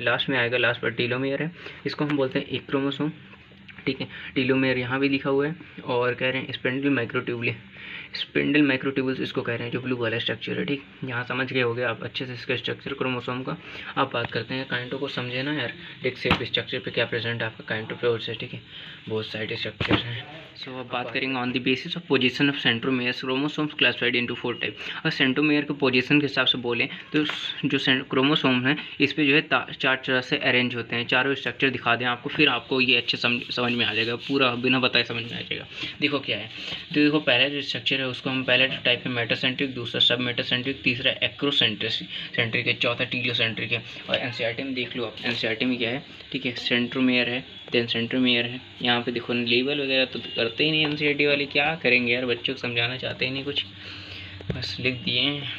लास्ट में आएगा, लास्ट पर टीलोमेयर है, इसको हम बोलते हैं एक क्रोमोसोम, ठीक है। टीलोमेयर यहाँ भी लिखा हुआ है, और कह रहे हैं स्पिंडल माइक्रोट्यूबुल, स्पिंडल माइक्रोट्यूबुल्स इसको कह रहे हैं, जो ब्लू वाला स्ट्रक्चर है। ठीक, यहाँ समझ गए होगे आप अच्छे से इसका स्ट्रक्चर क्रोमोसोम का। आप बात करते हैं काइंटो को, समझे ना यार, एक सेफ स्ट्रक्चर पे क्या प्रेजेंट है आपका काइंटोफोर से। ठीक है, बहुत सारे स्ट्रक्चर हैं। सो अब बात करेंगे on the basis of position of centromeres chromosomes classified into 4 type. अगर सेंट्रोमेयर के पोजीशन के हिसाब से बोलें तो जो क्रोमोसोम है इस पे जो है 4 तरह से अरेंज होते हैं। चारों स्ट्रक्चर दिखा दें आपको, फिर आपको ये अच्छे समझ में आ जाएगा, पूरा बिना बताए समझ में आ जाएगा। देखो क्या है, तो देखो पहला जो स्ट्रक्चर है उसको हम पहला टाइप है मेटासेंट्रिक, दूसरा सब मेटासेंट्रिक, तीसरा एक्रोसेंट्रिक है, चौथा टीलोसेंट्रिक है। और एनसीईआरटी में देख लो आप, एनसीईआरटी में क्या है, ठीक है, सेंट्रोमेयर है, देन सेंट्रोमेयर है। यहाँ पे देखो लेबल वगैरह तो करते ही नहीं एनसीईआरटी वाले, क्या करेंगे यार, बच्चों को समझाना चाहते ही नहीं कुछ, बस लिख दिए हैं।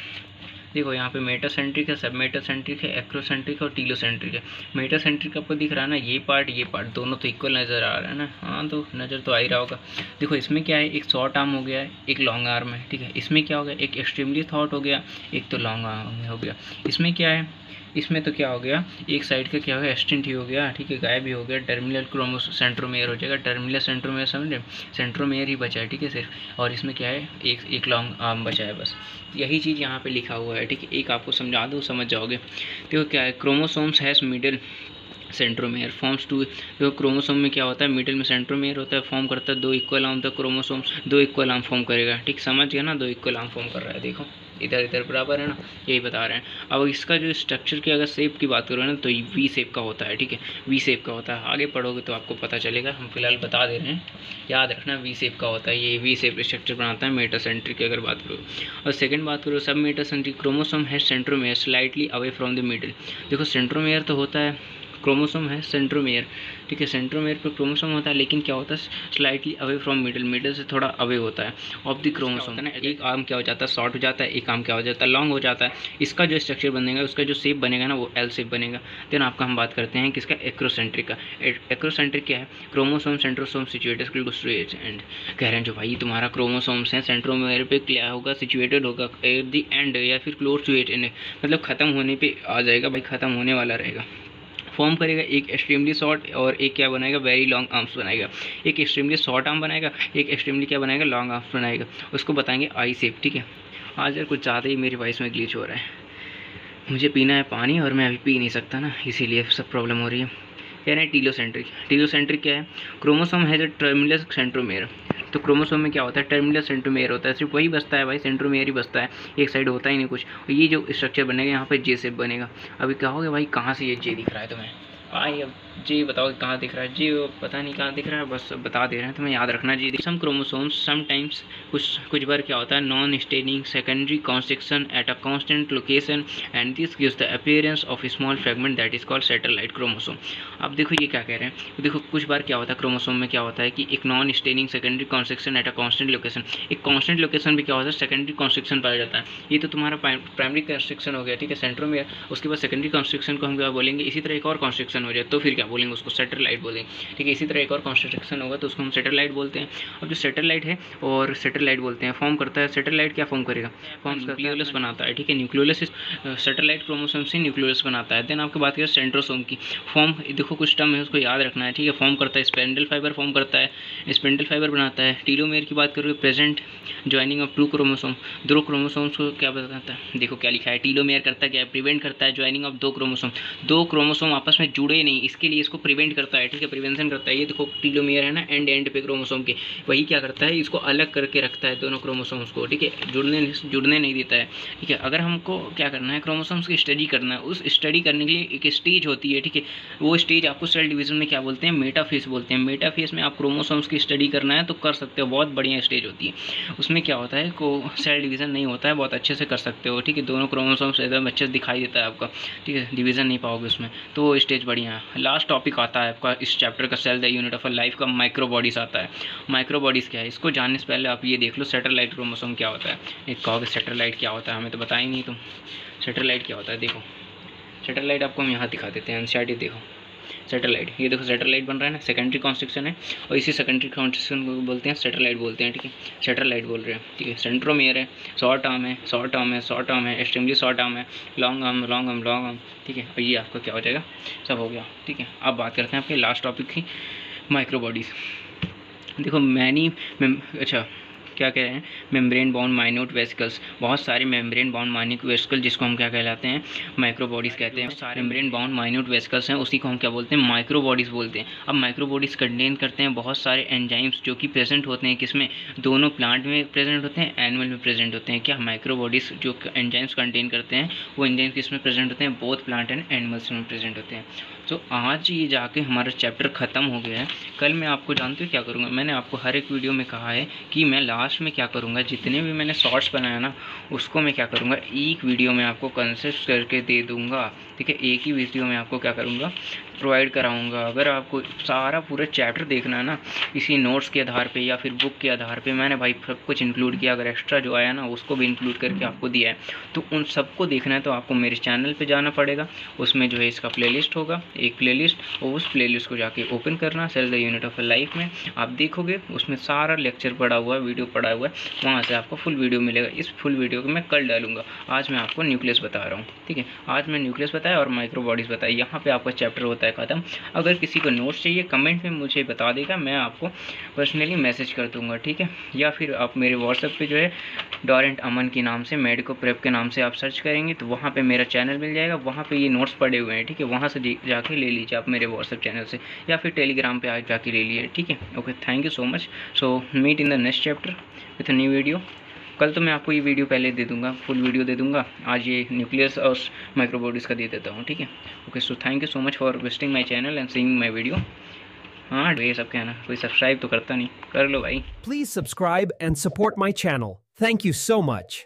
देखो यहाँ पे मेटासेंट्रिक है, सब मेटासेंट्रिक है, एक्रोसेंट्रिक है और टीलोसेंट्रिक है। मेटासेंट्रिक आपको दिख रहा है ना, ये पार्ट दोनों तो इक्वल नज़र आ रहा है ना, हाँ तो नज़र तो आ ही रहा होगा। देखो इसमें क्या है, एक शॉर्ट आर्म हो गया है, एक लॉन्ग आर्म है। ठीक है, इसमें क्या हो गया, एक एक्सट्रीमली शॉर्ट हो गया, एक तो लॉन्ग आर्म हो गया। इसमें क्या है, इसमें तो क्या हो गया, एक साइड का क्या हो गया, एक्सटेंट ही हो गया। ठीक है, गायब भी हो गया, टर्मिनल सेंट्रोमेयर हो जाएगा, टर्मिनल सेंट्रोमेयर समझे, सेंट्रोमेयर ही बचा है। ठीक है सिर्फ, और इसमें क्या है, एक लॉन्ग आर्म बचा है, बस यही चीज़ यहाँ पे लिखा हुआ है। ठीक है, एक आपको समझा दूँ समझ जाओगे। देखो क्या है, chromosomes has middle centromere forms two. देखो क्रोमोसोम में क्या होता है, मिडिल में सेंट्रोमेयर होता है, फॉर्म करता है 2 इक्वल आर्म तक क्रोमोसोम्स, 2 इक्वल आर्म फॉर्म करेगा। ठीक, समझ गया ना, 2 इक्वल आर्म फॉर्म कर रहा है, देखो इधर बराबर है ना, यही बता रहे हैं। अब इसका जो स्ट्रक्चर की अगर शेप की बात करो ना, तो वी शेप का होता है। ठीक है, वी शेप का होता है, आगे पढ़ोगे तो आपको पता चलेगा, हम फिलहाल बता दे रहे हैं, याद रखना वी शेप का होता है, ये वी शेप स्ट्रक्चर बनाता है मेटासेंट्रिक की अगर बात करो। और सेकंड बात करो सब मेटासेंट्रिक, क्रोमोसोम है centromere slightly away from the middle. देखो सेंट्रोमेयर तो होता है, क्रोमोसोम है सेंट्रोमेयर। ठीक है, सेंट्रोमेयर पर क्रोमोसोम होता है, लेकिन क्या होता है, स्लाइटली अवे फ्रॉम मिडिल से थोड़ा अवे होता है ऑफ द क्रोमोसोम है ना। एक आर्म क्या हो जाता है, शॉर्ट हो जाता है, एक आर्म क्या हो जाता है, लॉन्ग हो जाता है। इसका जो स्ट्रक्चर बनेगा, उसका जो शेप बनेगा ना, वो एल शेप बनेगा। देन आपका हम बात करते हैं किसका, एक्रोसेंट्रिक का। एक्रोसेंट्रिक क्या है, chromosome centrosome situated close to edge end. कह रहे हैं जो भाई तुम्हारा क्रोमोसोम्स हैं सेंट्रोमेयर पे क्या होगा, सिचुएटेड होगा एट द एंड या फिर क्लोज टू एज एंड, मतलब खत्म होने पे आ जाएगा भाई, खत्म होने वाला रहेगा। फॉर्म करेगा एक एक्सट्रीमली शॉर्ट और एक क्या बनाएगा, वेरी लॉन्ग आर्म्स बनाएगा। एक एक्सट्रीमली शॉर्ट आर्म बनाएगा, एक एक्सट्रीमली क्या बनाएगा, लॉन्ग आर्म्स बनाएगा। उसको बताएंगे आई शेप। ठीक है, आज यार कुछ ज़्यादा ही मेरी वॉइस में ग्लिच हो रहा है, मुझे पीना है पानी और मैं अभी पी नहीं सकता ना, इसीलिए सब प्रॉब्लम हो रही है। कह रहे हैं टीलोसेंट्रिक। टीलोसेंट्रिक क्या है, क्रोमोसोम है जो टर्मिनल सेंट्रोमेयर। तो क्रोमोसोम में क्या होता है, टर्मिनल सेंट्रोमेयर होता है, सिर्फ वही बचता है भाई, सेंट्रोमेयर ही बचता है, एक साइड होता ही नहीं कुछ। और ये जो स्ट्रक्चर बनेगा यहाँ पे जे शेप बनेगा। अभी कहोगे भाई कहाँ से ये जे दिख रहा है तुम्हें, भाई अब जी बताओ कहाँ दिख रहा है, जी पता नहीं कहाँ दिख रहा है, बस बता दे रहे हैं, तुम्हें याद रखना जी। सम क्रोमोसोम्स समटाइम्स कुछ बार क्या होता है, non staining secondary construction at a constant location and this gives the appearance of small fragment that is called satellite chromosome. अब देखो ये क्या कह रहे हैं, तो देखो कुछ बार क्या होता है क्रोमोसोम में, क्या होता है कि एक non staining secondary construction at a constant location, एक कांस्टेंट लोकेशन भी क्या होता है, सेकेंडरी कॉन्स्ट्रक्शन पाया जाता है। ये तो तुम्हारा प्राइमरी कॉन्स्ट्रक्शन हो गया, ठीक है, सेंट्रोमेयर। उसके बाद सेकेंडरी कॉन्स्ट्रक्शन को हम क्या बोलेंगे, इसी तरह एक और कॉन्स्ट्रक्शन हो जाए तो फिर क्या बोलेंगे, उसको सैटेलाइट बोलेंगे। ठीक है, इसी तरह एक और कॉन्स्ट्रक्शन होगा तो उसको हम सैटेलाइट बोलते हैं। अब जो सैटेलाइट है और सैटेलाइट बोलते हैं, फॉर्म करता है सैटेलाइट, क्या फॉर्म करेगा, फॉर्म न्यूक्लियोलस बनाता है। ठीक है, न्यूक्लियोलस सैटेलाइट क्रोमोसोम से न्यूक्लियोलस बनाता है। देन आपकी बात करें सेंट्रोसोम की, फॉर्म देखो कुछ टर्म है उसको याद रखना है। ठीक है, फॉर्म करता है स्पेंडल फाइबर, फॉर्म करता है स्पेंडल फाइबर बनाता है। टीलोमेयर की बात करोगे, present joining of 2 chromosome, 2 chromosomes को क्या बताता है, देखो क्या लिखा है, टीलोमेयर करता है क्या, प्रिवेंट करता है ज्वाइनिंग ऑफ 2 क्रोमोसोम, 2 क्रोमोसोम आपस में जुड़े नहीं, इसके लिए इसको प्रिवेंट करता है। ठीक है, प्रिवेंशन करता है। ये देखो टीलोमेयर है ना, एंड पे क्रोमोसोम के, वही क्या करता है, इसको अलग करके रखता है दोनों क्रोमोसोम्स को। ठीक है, जुड़ने नहीं देता है। ठीक है, अगर हमको क्या करना है, क्रोमोसोम्स की स्टडी करना है, उस स्टडी करने के लिए एक स्टेज होती है। ठीक है, वो स्टेज आपको सेल डिवीजन में क्या बोलते हैं, मेटाफेज बोलते हैं। मेटाफेज में आप क्रोमोसोम्स की स्टडी करना है तो कर सकते हो, बहुत बढ़िया स्टेज होती है। उसमें क्या होता है को सेल डिवीजन नहीं होता है, बहुत अच्छे से कर सकते हो। ठीक है, दोनों क्रोमोसोम्स एकदम अच्छे से दिखाई देता है आपका। ठीक है, डिवीजन नहीं पाओगे उसमें, तो वो स्टेज बढ़िया है। लास्ट टॉपिक आता है आपका इस चैप्टर का, cell the unit of life का, माइक्रो बॉडीज आता है। माइक्रो बॉडीज क्या है, इसको जानने से पहले आप ये देख लो सैटेलाइट क्रोमोसोम क्या होता है। एक कहोगे सैटेलाइट क्या होता है, हमें तो बताया ही नहीं तुम, सैटेलाइट क्या होता है। देखो सैटेलाइट आपको हम यहाँ दिखा देते हैं, एनसीईआरटी देखो सैटेलाइट, ये देखो सैटेलाइट बन रहा है ना, सेकेंडरी कॉन्स्ट्रक्शन है और इसी सेकेंडरी कॉन्स्ट्रक्शन को बोलते हैं सैटेलाइट बोलते हैं। ठीक है, सैटेलाइट बोल रहे हैं। ठीक है, सेंट्रोमेयर है, शॉर्ट आर्म है, शॉर्ट आर्म है, शॉर्ट आर्म है, एक्सट्रीमली शॉर्ट आर्म है, long arm, long arm, long arm. ठीक है, और ये आपका क्या हो जाएगा, सब हो गया। ठीक है, अब बात करते हैं आपके लास्ट टॉपिक की, माइक्रो बॉडीज़। देखो अच्छा क्या कह रहे हैं, मेम्ब्रेन बाउंड माइन्यूट वेसिकल्स, बहुत सारे मेम्ब्रेन बाउंड माइन्यूट वेसिकल जिसको हम क्या कहलाते हैं, माइक्रो बॉडीज़ कहते हैं। सारे मेम्ब्रेन बाउंड माइन्यूट वेसिकल्स हैं, उसी को हम क्या बोलते हैं, माइक्रो बॉडीज़ बोलते हैं। अब माइक्रो बॉडीज़ कंटेन करते हैं बहुत सारे एंजाइम्स जो कि प्रेजेंट होते हैं किसमें, दोनों प्लांट में प्रेजेंट होते हैं, एनिमल में प्रेजेंट होते हैं। क्या माइक्रो बॉडीज़ जो एंजाइम्स कंटेन करते हैं वो एंजाइम्स किसमें प्रेजेंट होते हैं, बोथ प्लांट एंड एनिमल्स में प्रेजेंट होते हैं। तो आज ये जाके हमारा चैप्टर ख़त्म हो गया है। कल मैं आपको जानते हो क्या करूँगा, मैंने आपको हर एक वीडियो में कहा है कि मैं लास्ट में क्या करूँगा, जितने भी मैंने शॉर्ट्स बनाया ना उसको मैं क्या करूँगा, एक वीडियो में आपको कंसेप्ट करके दे दूँगा। ठीक है, एक ही वीडियो में आपको क्या करूँगा, प्रोवाइड कराऊँगा। अगर आपको सारा पूरा चैप्टर देखना है ना इसी नोट्स के आधार पे या फिर बुक के आधार पे, मैंने भाई सब कुछ इंक्लूड किया, अगर एक्स्ट्रा जो आया ना उसको भी इंक्लूड करके आपको दिया है, तो उन सबको देखना है तो आपको मेरे चैनल पे जाना पड़ेगा। उसमें जो है इसका प्लेलिस्ट होगा, एक प्लेलिस्ट, और उस प्लेलिस्ट को जाके ओपन करना, cell the unit of life में आप देखोगे उसमें सारा लेक्चर पड़ा हुआ है, वीडियो पड़ा हुआ है, वहाँ से आपको फुल वीडियो मिलेगा। इस फुल वीडियो को मैं कल डालूंगा, आज मैं आपको न्यूक्लियस बता रहा हूँ। ठीक है, आज मैं न्यूक्लियस बताया और माइक्रो बॉडीज़ बताई, यहाँ पे आपका चैप्टर होता है ख़त्म। अगर किसी को नोट्स चाहिए कमेंट में मुझे बता देगा, मैं आपको पर्सनली मैसेज कर दूँगा। ठीक है, या फिर आप मेरे व्हाट्सएप पे जो है डॉरेंट अमन के नाम से, मेडिको प्रेप के नाम से आप सर्च करेंगे तो वहाँ पे मेरा चैनल मिल जाएगा, वहाँ पे ये नोट्स पड़े हुए हैं। ठीक है, वहाँ से जाके ले लीजिए आप मेरे व्हाट्सएप चैनल से, या फिर टेलीग्राम पे आज जाके ले लीजिए। ठीक है, okay, thank you so much. So meet in the next chapter with a new video. कल तो मैं आपको ये वीडियो पहले दे दूंगा, फुल वीडियो दे दूंगा, आज ये न्यूक्लियस और माइक्रो बॉडीज़ का दे देता हूँ। ठीक है, okay, so thank you so much for visiting my channel and seeing my video. हाँ, ये सब कहना, कोई सब्सक्राइब तो करता नहीं, कर लो भाई। Please subscribe and support my channel. Thank you so much.